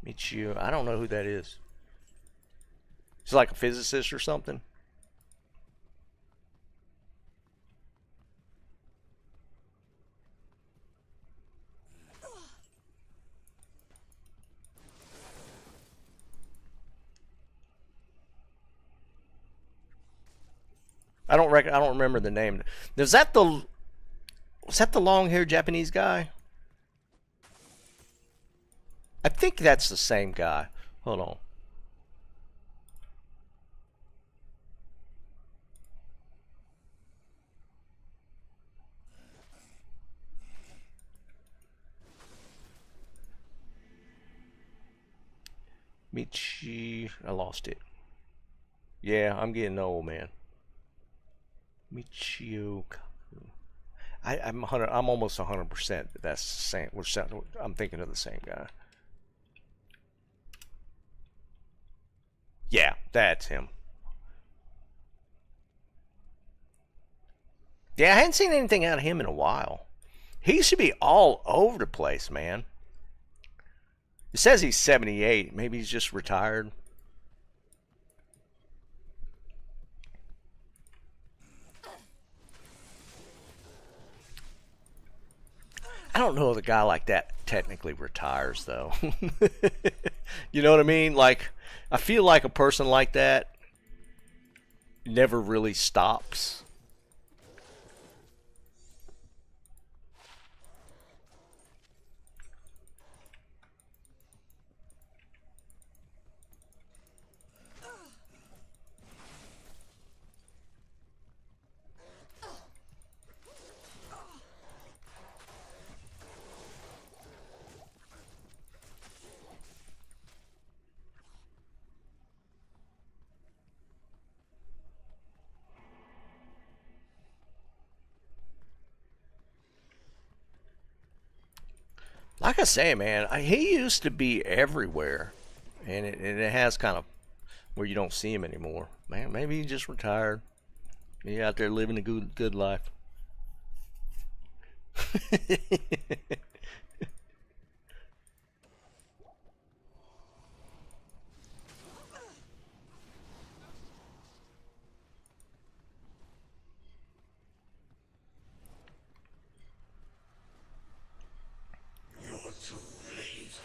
Michio. I don't know who that is. He's like a physicist or something. I don't remember the name. Was that the long-haired Japanese guy? I think that's the same guy. Hold on. Michi, I lost it. Yeah, I'm getting old, man. Michio Kaku. I'm almost 100%. That's the same. I'm thinking of the same guy. Yeah, that's him. Yeah, I hadn't seen anything out of him in a while. He used to be all over the place, man. It says he's 78. Maybe he's just retired. I don't know if a guy like that technically retires, though. You know what I mean? Like, I feel like a person like that never really stops. Like I say, man, he used to be everywhere, and it has kind of where you don't see him anymore. Man, maybe he just retired. He out there living a good life. You're too late.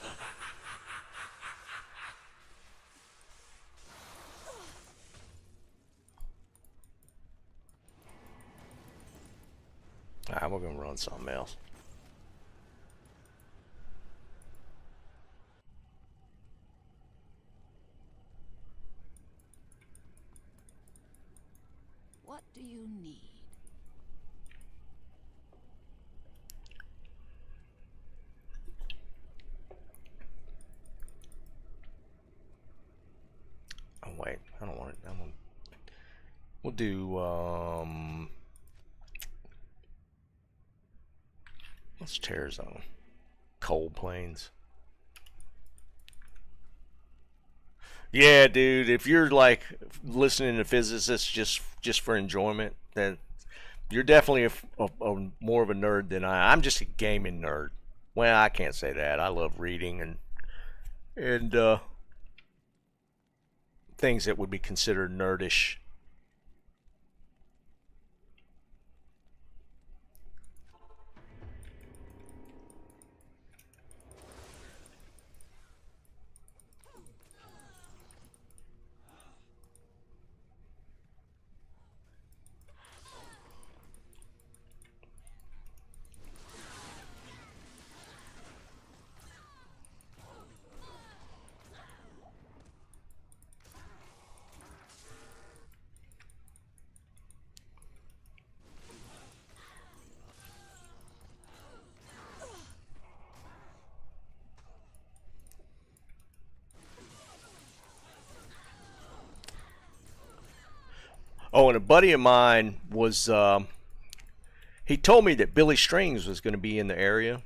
Alright, we're gonna run something else. What do you need? Oh wait, I don't want it. That one. We'll do what's Terror Zone? Cold Plains. Yeah, dude. If you're like listening to physicists just for enjoyment, then you're definitely a more of a nerd than I'm just a gaming nerd. Well, I can't say that. I love reading and things that would be considered nerdish. Oh, and a buddy of mine was, he told me that Billy Strings was going to be in the area,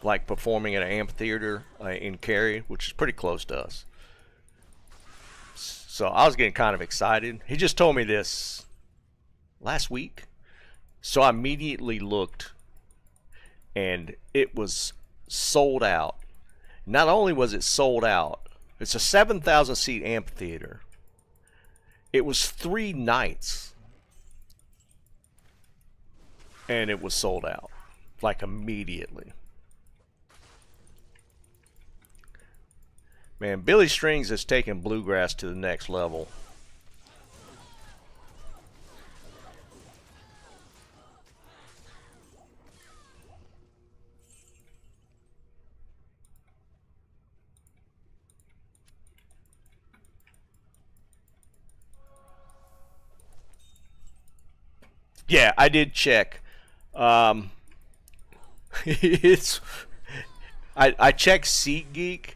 like performing at an amphitheater in Cary, which is pretty close to us. So I was getting kind of excited. He just told me this last week. So I immediately looked, and it was sold out. Not only was it sold out, it's a 7,000 seat amphitheater. It was 3 nights. And it was sold out. Like immediately. Man, Billy Strings has taken bluegrass to the next level. Yeah, I did check. It's I checked SeatGeek,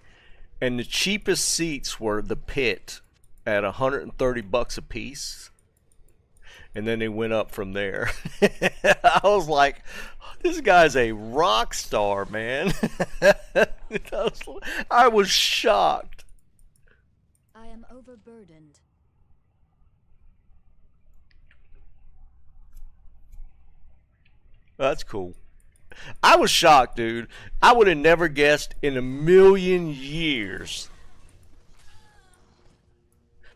and the cheapest seats were the pit at $130 a piece, and then they went up from there. I was like, this guy's a rock star, man. I was shocked. I am overburdened. That's cool. I was shocked, dude. I would have never guessed in a million years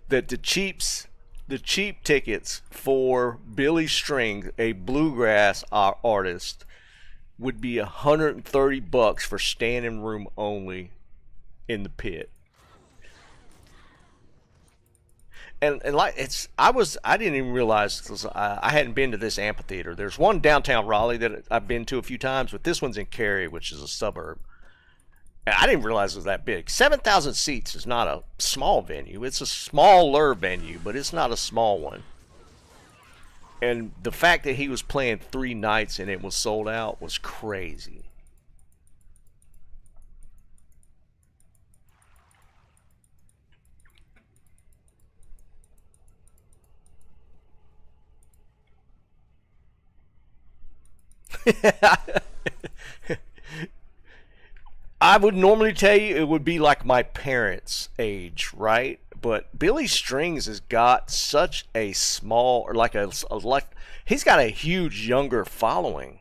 that the cheap tickets for Billy Strings, a bluegrass artist, would be $130 for standing room only in the pit. And like I didn't even realize, 'cause I hadn't been to this amphitheater. There's one downtown Raleigh that I've been to a few times, but this one's in Cary, which is a suburb. And I didn't realize it was that big. 7,000 seats is not a small venue. It's a smaller venue, but it's not a small one. And the fact that he was playing 3 nights and it was sold out was crazy. I would normally tell you it would be like my parents' age, right? But Billy Strings has got such a small, or like he's got a huge younger following.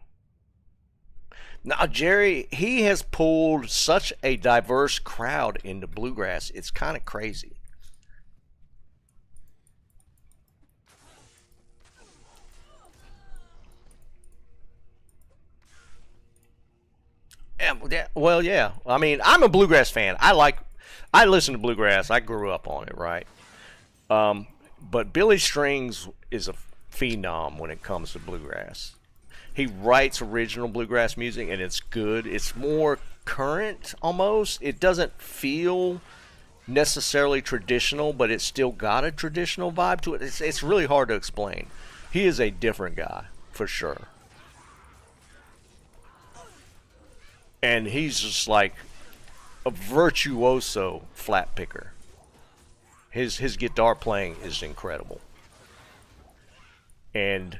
Now, Jerry, he has pulled such a diverse crowd into bluegrass. It's kind of crazy. Well, yeah. I mean, I'm a bluegrass fan. I listen to bluegrass. I grew up on it, right? But Billy Strings is a phenom when it comes to bluegrass. He writes original bluegrass music, and it's good. It's more current, almost. It doesn't feel necessarily traditional, but it's still got a traditional vibe to it. It's really hard to explain. He is a different guy, for sure. And he's just like a virtuoso flat picker. His guitar playing is incredible. And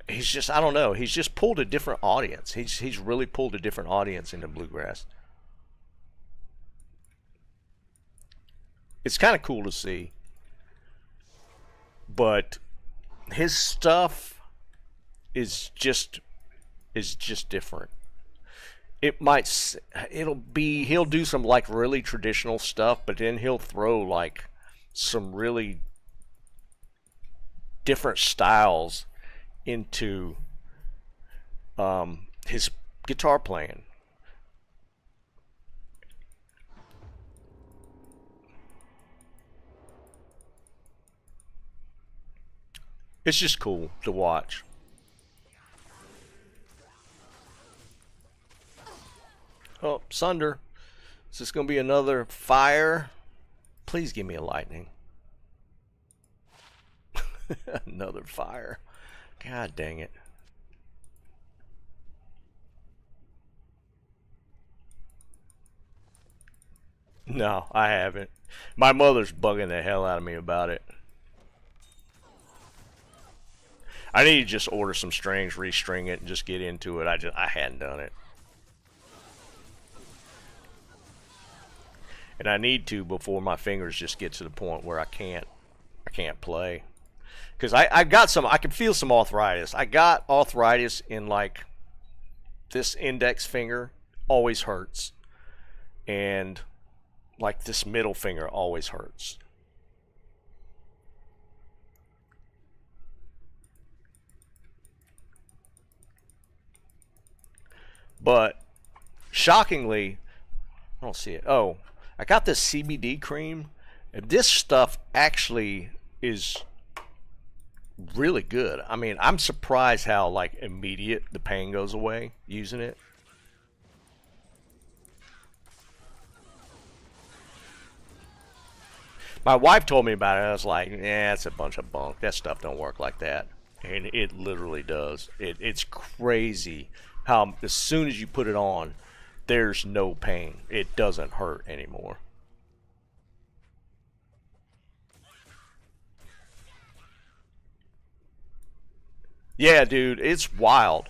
he's just, I don't know, he's just pulled a different audience. He's really pulled a different audience into bluegrass. It's kind of cool to see. But his stuff is just different. He'll do some like really traditional stuff, but then he'll throw like some really different styles into his guitar playing. It's just cool to watch. Oh, Sunder. Is this going to be another fire? Please give me a lightning. Another fire. God dang it. No, I haven't. My mother's bugging the hell out of me about it. I need to just order some strings, restring it, and just get into it. I hadn't done it. And I need to before my fingers just get to the point where I can't play. Because I can feel some arthritis. I got arthritis in like this index finger always hurts, and like this middle finger always hurts. But shockingly, I don't see it. Oh, I got this CBD cream. And this stuff actually is really good. I mean, I'm surprised how like immediate the pain goes away using it. My wife told me about it. I was like, "Yeah, it's a bunch of bunk. That stuff don't work like that." And it literally does. It's crazy how as soon as you put it on, there's no pain. It doesn't hurt anymore. Yeah, dude, it's wild.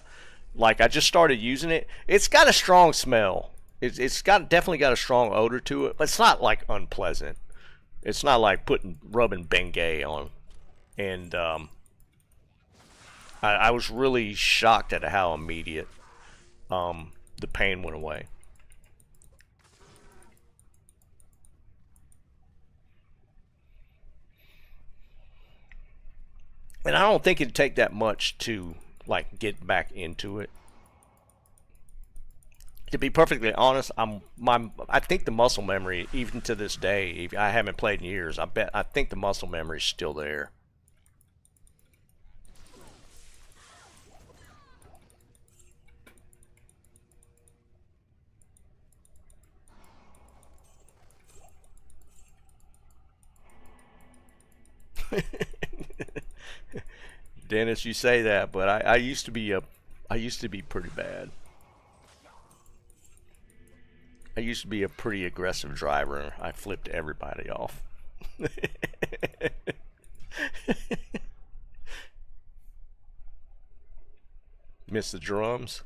Like I just started using it. It's got a strong smell. It's got definitely got a strong odor to it, but it's not like unpleasant. It's not like rubbing Bengay on. And I was really shocked at how immediate the pain went away. And I don't think it'd take that much to like get back into it. To be perfectly honest, I think the muscle memory, even to this day, I haven't played in years. I think the muscle memory is still there. Dennis, you say that, but I used to be pretty bad. I used to be a pretty aggressive driver. I flipped everybody off. Miss the drums.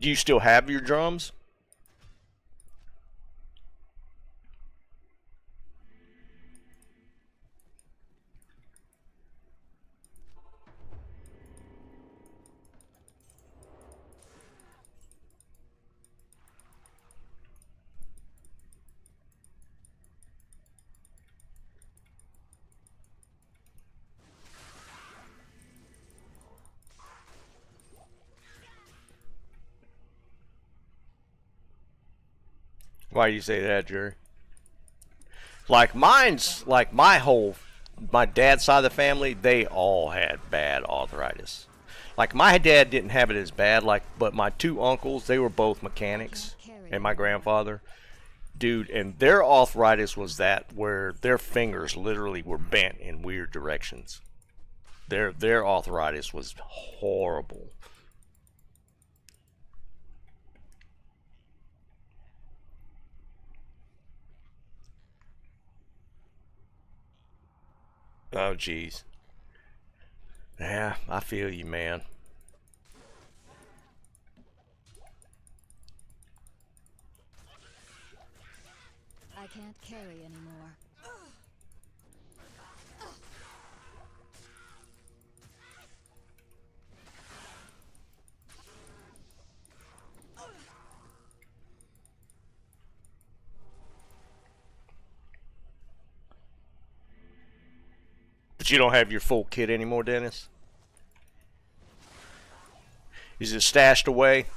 Do you still have your drums? Why do you say that, Jerry? Like mine's like my dad's side of the family, they all had bad arthritis. Like my dad didn't have it as bad, like but my two uncles, they were both mechanics, and my grandfather, dude, and their arthritis was that where their fingers literally were bent in weird directions. Their arthritis was horrible. Oh, jeez. Yeah, I feel you, man. I can't carry anymore. But you don't have your full kit anymore, Dennis? Is it stashed away?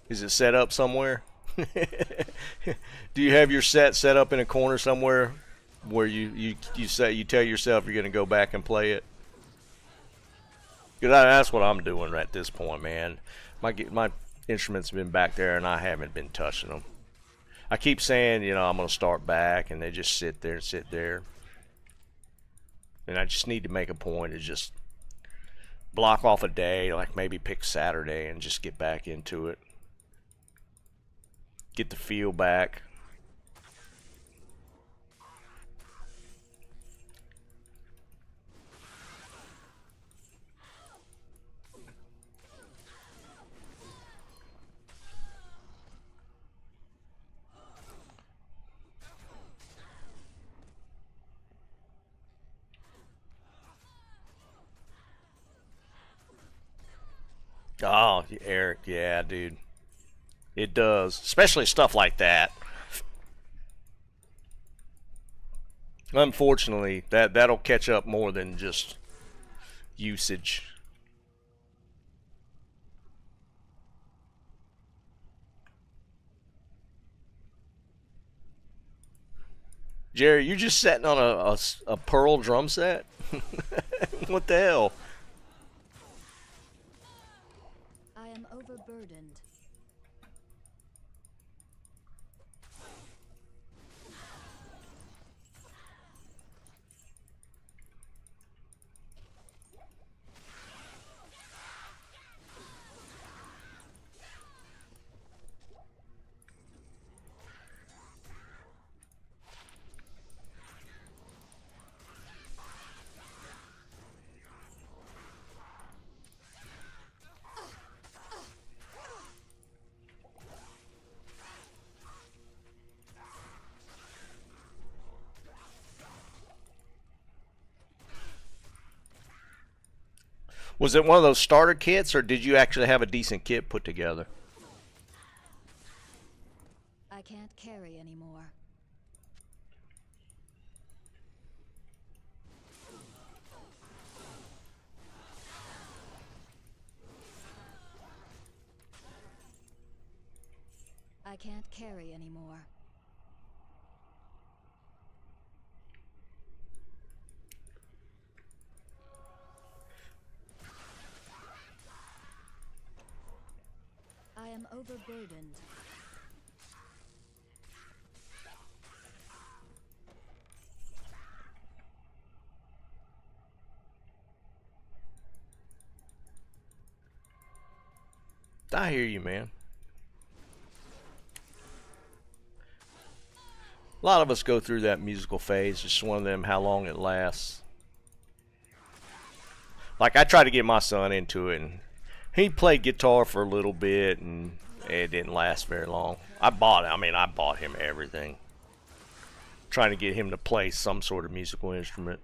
Is it set up somewhere? Do you have your set up in a corner somewhere where you tell yourself you're going to go back and play it? Because that's what I'm doing at this point, man. My instruments have been back there and I haven't been touching them. I keep saying, you know, I'm going to start back, and they just sit there and sit there. And I just need to make a point to just block off a day, like maybe pick Saturday and just get back into it. Get the feel back. Oh, Eric, yeah, dude. It does, especially stuff like that. Unfortunately, that'll catch up more than just usage. Jerry, you just sitting on a pearl drum set? What the hell? I am overburdened. Was it one of those starter kits, or did you actually have a decent kit put together? I can't carry anymore. I can't carry anymore. I am overburdened. I hear you, man. A lot of us go through that musical phase. It's one of them, how long it lasts. Like, I tried to get my son into it, and he played guitar for a little bit, and it didn't last very long. I bought him everything. Trying to get him to play some sort of musical instrument.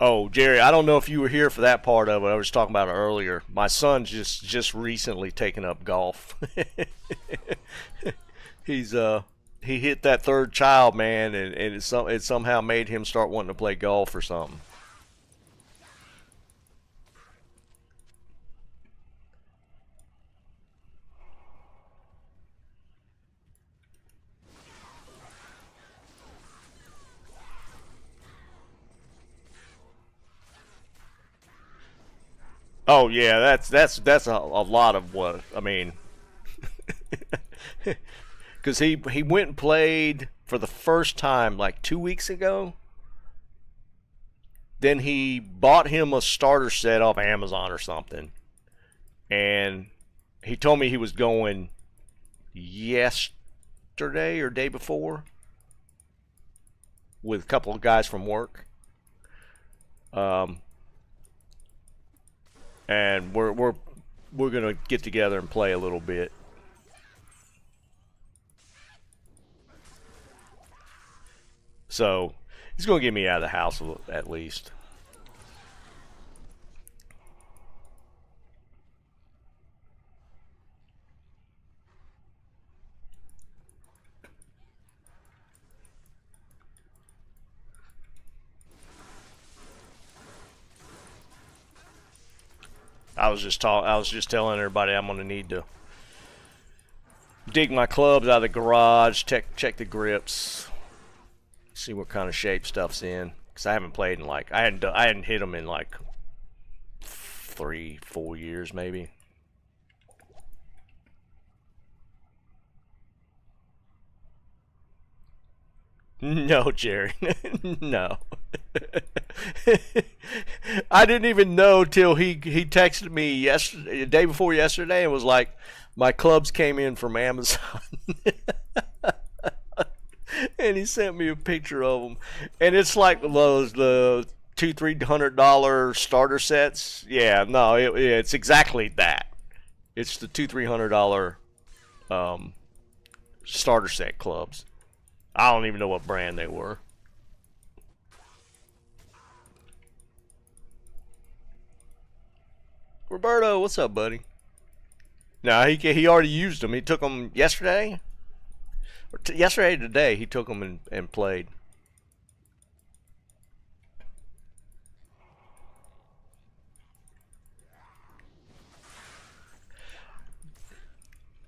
Oh, Jerry, I don't know if you were here for that part of it. I was talking about it earlier. My son's just recently taken up golf. He hit that third child, man, and it somehow made him start wanting to play golf or something. Oh yeah, that's a lot of what I mean. Because he went and played for the first time like 2 weeks ago. Then he bought him a starter set off Amazon or something, and he told me he was going yesterday or day before with a couple of guys from work. And we're gonna get together and play a little bit. So he's gonna get me out of the house at least. I was just telling everybody I'm gonna need to dig my clubs out of the garage, check the grips, see what kind of shape stuff's in. Cause I haven't played in like I hadn't hit them in like 3-4 years maybe. No, Jerry. No. I didn't even know till he texted me yesterday, the day before yesterday, and was like, my clubs came in from Amazon. And he sent me a picture of them, and it's like the $200-300 starter sets. Yeah, no, it's exactly that. It's the $200-300 starter set clubs. I don't even know what brand they were. Roberto, what's up, buddy? No, he already used them. He took them yesterday. Yesterday, today, he took them and played.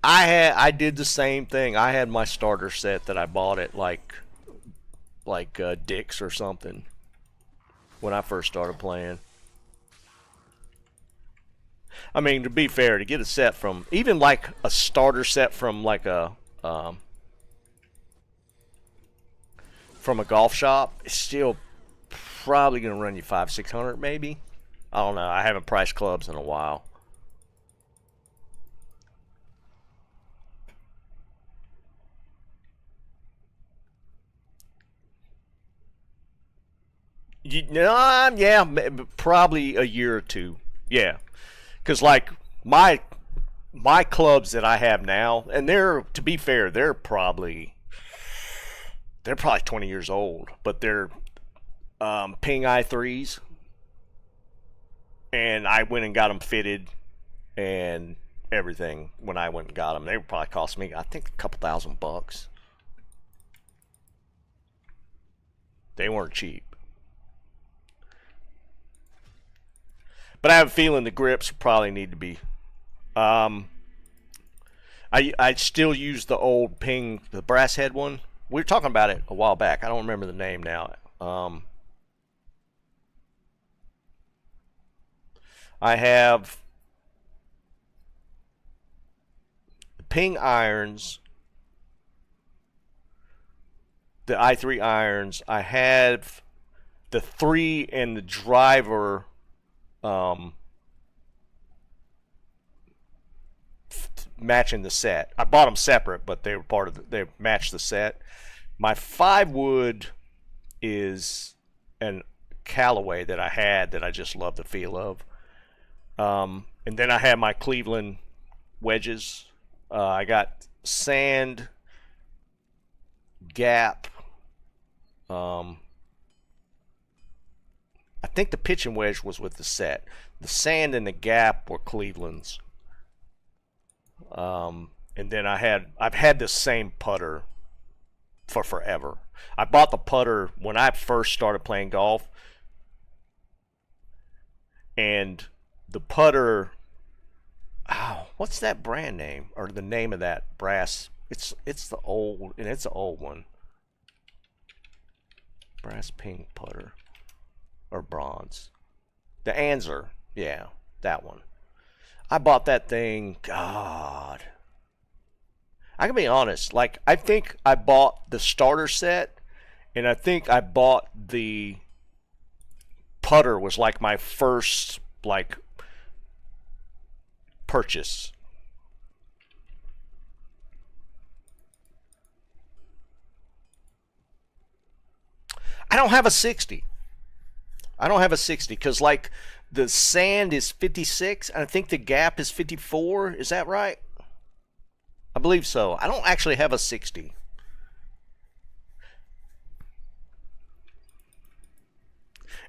I did the same thing. I had my starter set that I bought at like Dick's or something when I first started playing. I mean, to be fair, to get a set from even like a starter set from like a from a golf shop, it's still probably gonna run you $500-600 maybe. I don't know. I haven't priced clubs in a while. Yeah, probably a year or two. Yeah, because like my clubs that I have now, and they're, to be fair, they're probably 20 years old, but they're Ping i3s, and I went and got them fitted and everything when I went and got them. They would probably cost me, I think, a couple $1,000. They weren't cheap. But I have a feeling the grips probably need to be. I still use the old Ping, the brass head one. We were talking about it a while back. I don't remember the name now. I have the Ping irons, the i3 irons. I have the 3 and the driver. Matching the set. I bought them separate, but they were part of they matched the set. My 5 wood is an Callaway that I had that I just love the feel of. And then I have my Cleveland wedges. I got Sand, Gap. I think the pitching wedge was with the set. The Sand and the Gap were Cleveland's. And then I've had the same putter for forever. I bought the putter when I first started playing golf, and the putter, what's that brand name or the name of that brass? It's the old, and it's an old one. Brass Ping putter. Or bronze. The Anser. Yeah, that one. I bought that thing, God. I can be honest, like, I think I bought the starter set, and I think I bought the putter was like my first, like, purchase. I don't have a 60. I don't have a 60 because, like, the Sand is 56 and I think the Gap is 54. Is that right? I believe so. I don't actually have a 60.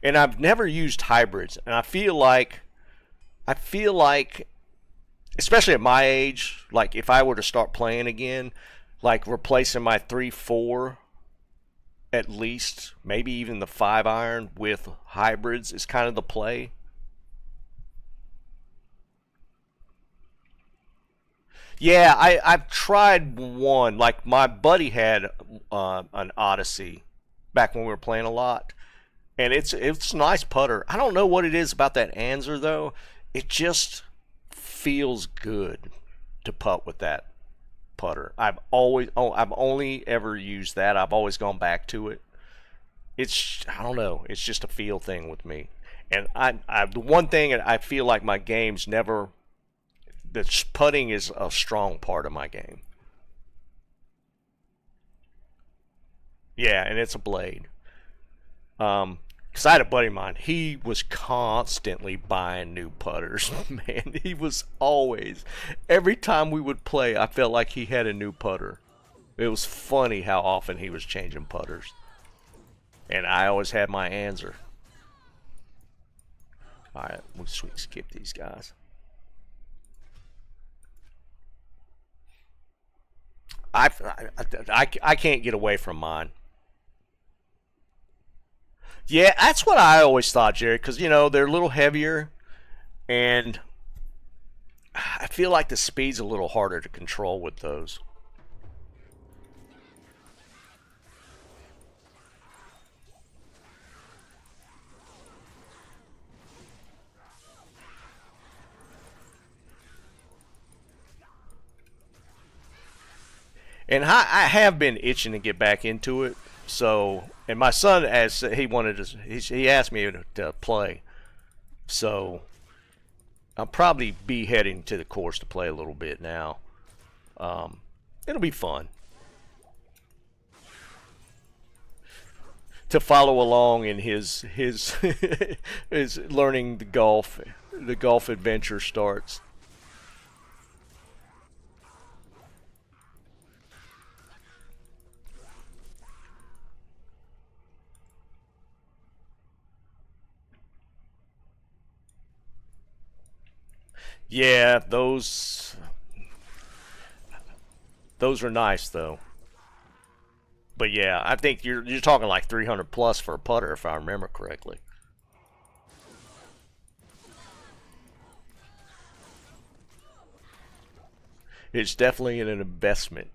And I've never used hybrids, and I feel like especially at my age, like if I were to start playing again, like replacing my 3-4 at least, maybe even the 5-iron with hybrids is kind of the play. Yeah, I've tried one. Like my buddy had an Odyssey back when we were playing a lot, and it's a nice putter. I don't know what it is about that Anser though. It just feels good to putt with that putter. I've only ever used that. I've always gone back to it. I don't know. It's just a feel thing with me. And the one thing I feel like my game's never. The putting is a strong part of my game. Yeah, and it's a blade. Because I had a buddy of mine. He was constantly buying new putters. Man, he was always. Every time we would play, I felt like he had a new putter. It was funny how often he was changing putters. And I always had my Anser. Alright, we'll skip these guys. I can't get away from mine. Yeah, that's what I always thought, Jerry, because, you know, they're a little heavier, and I feel like the speed's a little harder to control with those. And I have been itching to get back into it. So, and my son, as he wanted to, he asked me to play. So, I'll probably be heading to the course to play a little bit now. It'll be fun to follow along in his his learning the golf adventure starts. Yeah, those are nice though. But yeah, I think you're talking like 300 plus for a putter if I remember correctly. It's definitely an investment.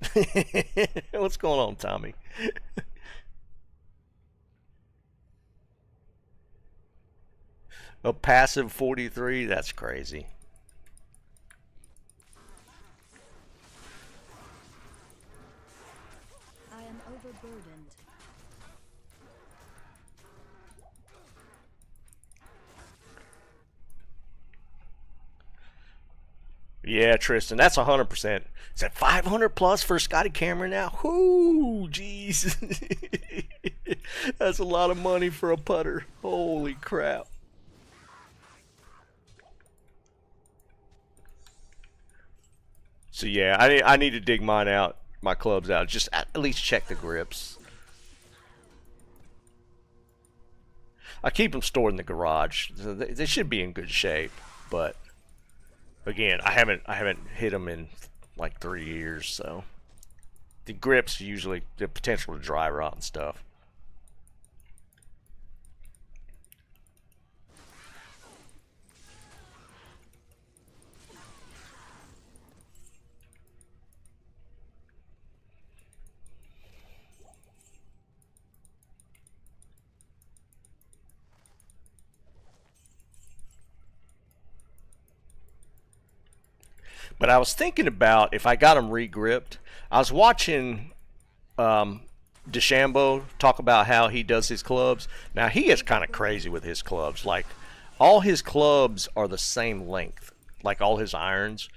What's going on, Tommy? A passive 43? That's crazy. I am overburdened. Yeah, Tristan, that's 100%. Is that 500 plus for Scotty Cameron now? Whoo, jeez. That's a lot of money for a putter. Holy crap. So yeah, I need to dig mine out, my clubs out, just at least check the grips. I keep them stored in the garage. So they should be in good shape, but again, I haven't hit them in like 3 years, so the grips usually the potential to dry rot and stuff. But I was thinking about if I got them re-gripped. I was watching DeChambeau talk about how he does his clubs. Now he is kind of crazy with his clubs. Like all his clubs are the same length, like all his irons.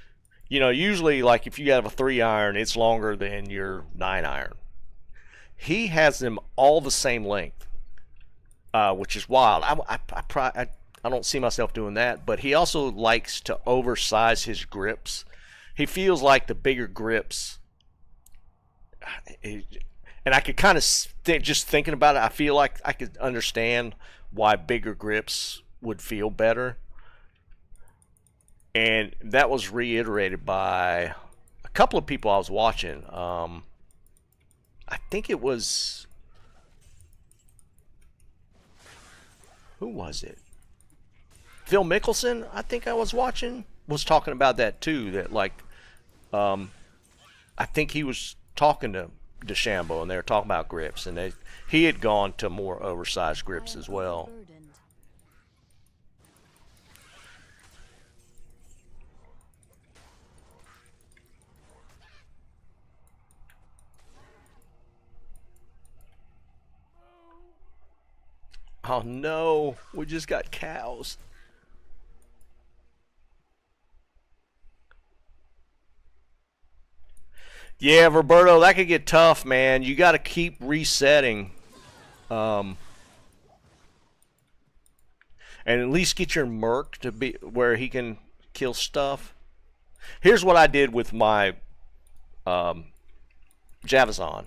You know, usually like if you have a 3-iron, it's longer than your 9-iron. He has them all the same length, which is wild. I don't see myself doing that, but he also likes to oversize his grips. He feels like the bigger grips, and I could kind of just thinking about it, I feel like I could understand why bigger grips would feel better. And that was reiterated by a couple of people I was watching. I think it was, who was it? Phil Mickelson, I think I was watching, was talking about that too. That like, I think he was talking to DeChambeau, and they were talking about grips, and he had gone to more oversized grips as well. Overburdened. Oh no, we just got cows. Yeah, Roberto, that could get tough, man. You got to keep resetting. And at least get your Merc to be where he can kill stuff. Here's what I did with my Javazon.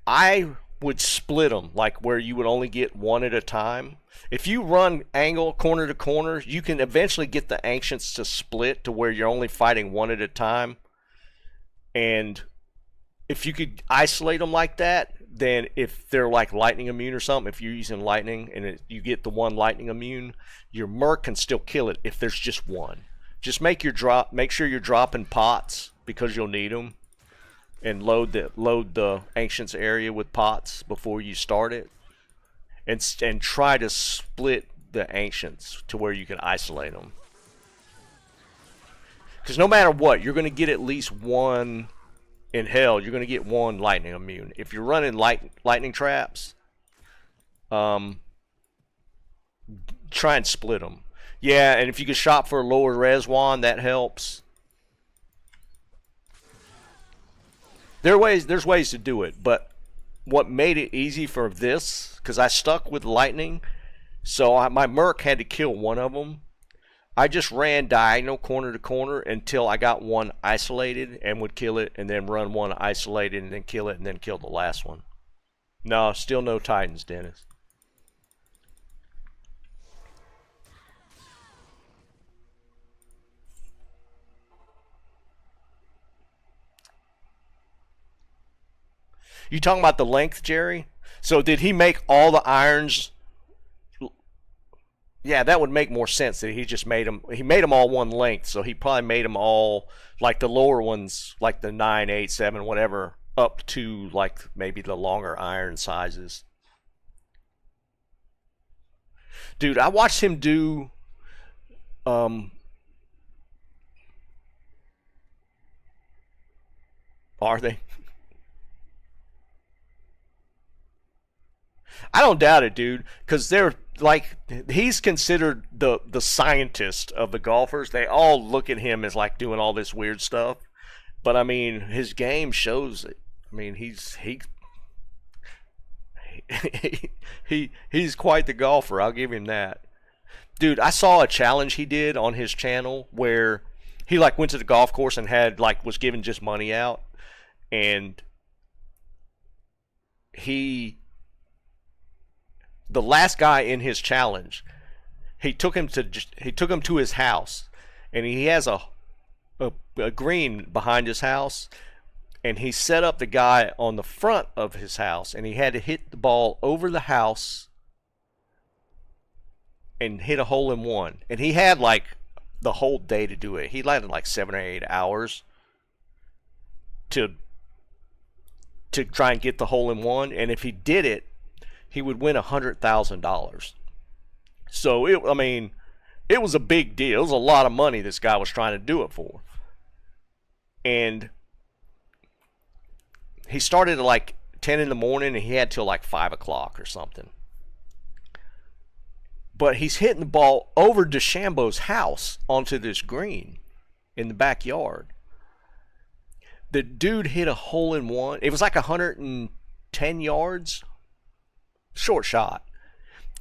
I would split them, like where you would only get one at a time. If you run angle corner to corner, you can eventually get the ancients to split to where you're only fighting one at a time. And if you could isolate them like that, then if they're like lightning immune or something, if you're using lightning and you get the one lightning immune, your merc can still kill it if there's just one. Just make sure you're dropping pots because you'll need them, and load the ancients area with pots before you start it, and try to split the ancients to where you can isolate them. Because no matter what, you're going to get at least one. In hell, you're going to get one lightning immune. If you're running lightning traps, try and split them. Yeah, and if you can shop for a lower res wand, that helps. There's ways to do it, but what made it easy for this, because I stuck with lightning, so my merc had to kill one of them. I just ran diagonal corner to corner until I got one isolated and would kill it, and then run one isolated and then kill it, and then kill the last one. No, still no Titans, Dennis. You talking about the length, Jerry? So did he make all the irons? Yeah, that would make more sense that he just made them. He made them all one length, so he probably made them all like the lower ones, like the 9, 8, 7, whatever, up to like maybe the longer iron sizes. Dude, I watched him do. Are they? I don't doubt it, dude, because they're like, he's considered the scientist of the golfers. They all look at him as like doing all this weird stuff, but I mean, his game shows it. I mean, he's quite the golfer. I'll give him that. Dude, I saw a challenge he did on his channel where he like went to the golf course and had like was giving just money out, and the last guy in his challenge, he took him to his house, and he has a green behind his house, and he set up the guy on the front of his house, and he had to hit the ball over the house and hit a hole in one. And he had like the whole day to do it. He landed like 7 or 8 hours to try and get the hole in one, and if he did it, he would win $100,000. So it was a big deal. It was a lot of money this guy was trying to do it for. And he started at like 10 in the morning, and he had till like 5 o'clock or something. But he's hitting the ball over DeChambeau's house onto this green in the backyard. The dude hit a hole in one. It was like 110 yards. Short shot.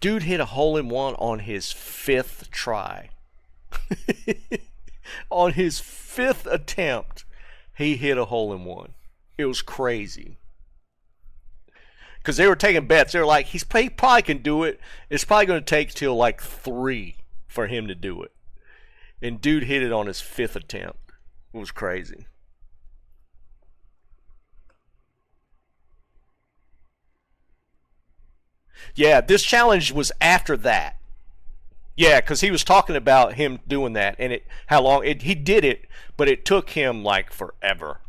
Dude hit a hole in one on his 5th try. On his 5th attempt, he hit a hole in one. It was crazy. Because they were taking bets. They were like, he probably can do it. It's probably going to take till like 3 for him to do it. And dude hit it on his 5th attempt. It was crazy. Yeah, this challenge was after that. Yeah, because he was talking about him doing that, and he did it, but it took him like forever.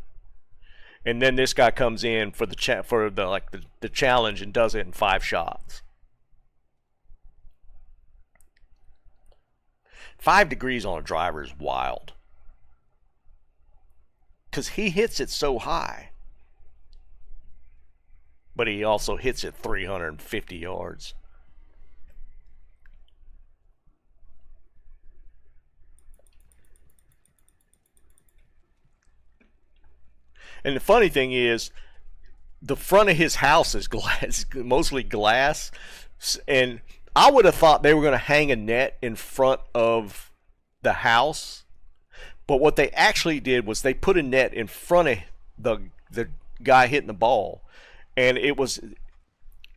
And then this guy comes in for the challenge and does it in 5 shots. 5 degrees on a driver is wild, because he hits it so high. But he also hits it 350 yards. And the funny thing is, the front of his house is glass, mostly glass. And I would have thought they were going to hang a net in front of the house. But what they actually did was they put a net in front of the guy hitting the ball. And it was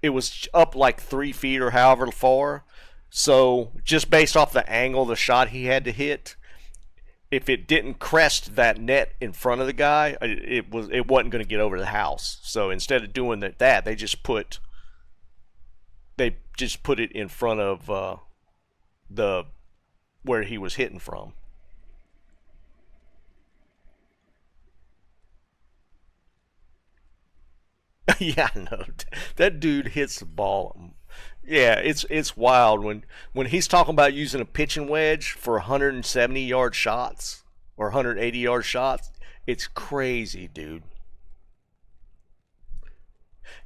it was up like 3 feet or however far. So just based off the angle of the shot he had to hit, if it didn't crest that net in front of the guy, it wasn't going to get over the house. So instead of doing that, they just put it in front of the where he was hitting from. Yeah, I know. That dude hits the ball. Yeah, it's wild when he's talking about using a pitching wedge for 170-yard shots or 180-yard shots. It's crazy, dude.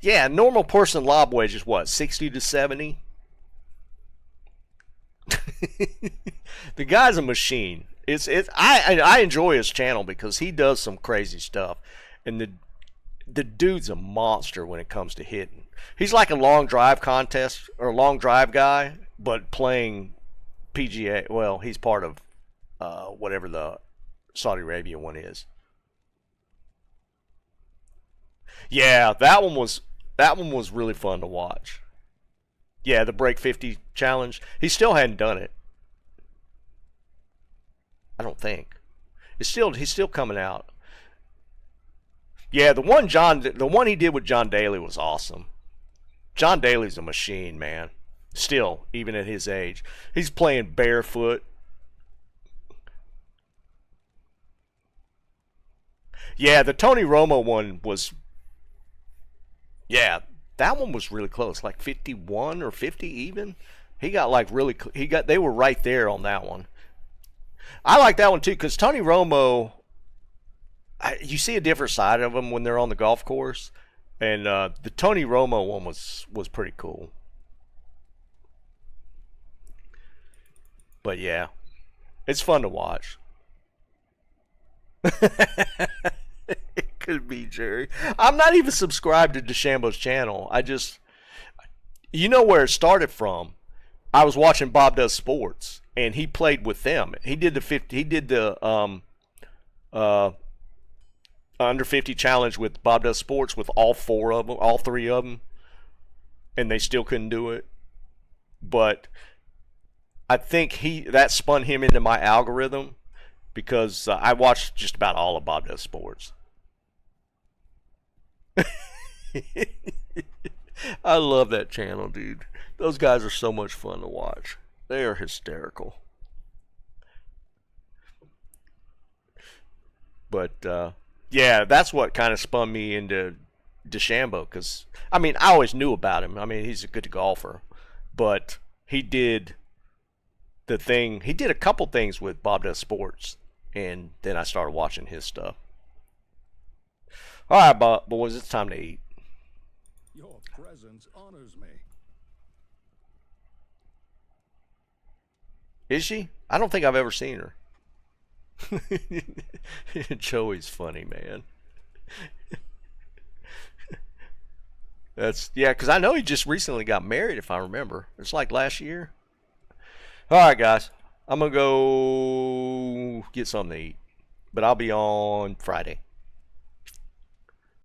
Yeah, normal person lob wedge is what, 60 to 70? The guy's a machine. I enjoy his channel because he does some crazy stuff, and the dude's a monster when it comes to hitting. He's like a long drive contest or long drive guy, but playing PGA. Well, he's part of whatever the Saudi Arabia one is. Yeah, that one was really fun to watch. Yeah, the Break 50 challenge. He still hadn't done it. I don't think. He's still coming out. Yeah, the one he did with John Daly was awesome. John Daly's a machine, man. Still, even at his age. He's playing barefoot. Yeah, the Tony Romo one was... Yeah, that one was really close. Like 51 or 50 even. He got like really... They were right there on that one. I like that one too, because Tony Romo... you see a different side of him when they're on the golf course. And the Tony Romo one was pretty cool. But yeah, it's fun to watch. It could be, Jerry. I'm not even subscribed to DeChambeau's channel. You know where it started from. I was watching Bob Does Sports, and he played with them. He did the under 50 challenge with Bob Does Sports with all three of them, and they still couldn't do it. But I think that spun him into my algorithm because I watched just about all of Bob Does Sports. I love that channel, dude. Those guys are so much fun to watch. They are hysterical. But yeah, that's what kind of spun me into DeChambeau, because I mean, I always knew about him. I mean, he's a good golfer, but he did a couple things with Bob Does Sports, and then I started watching his stuff. All right, boys, it's time to eat. Your presence honors me. Is she? I don't think I've ever seen her. Joey's funny, man. Yeah, because I know he just recently got married, if I remember. It's like last year. All right, guys. I'm going to go get something to eat. But I'll be on Friday.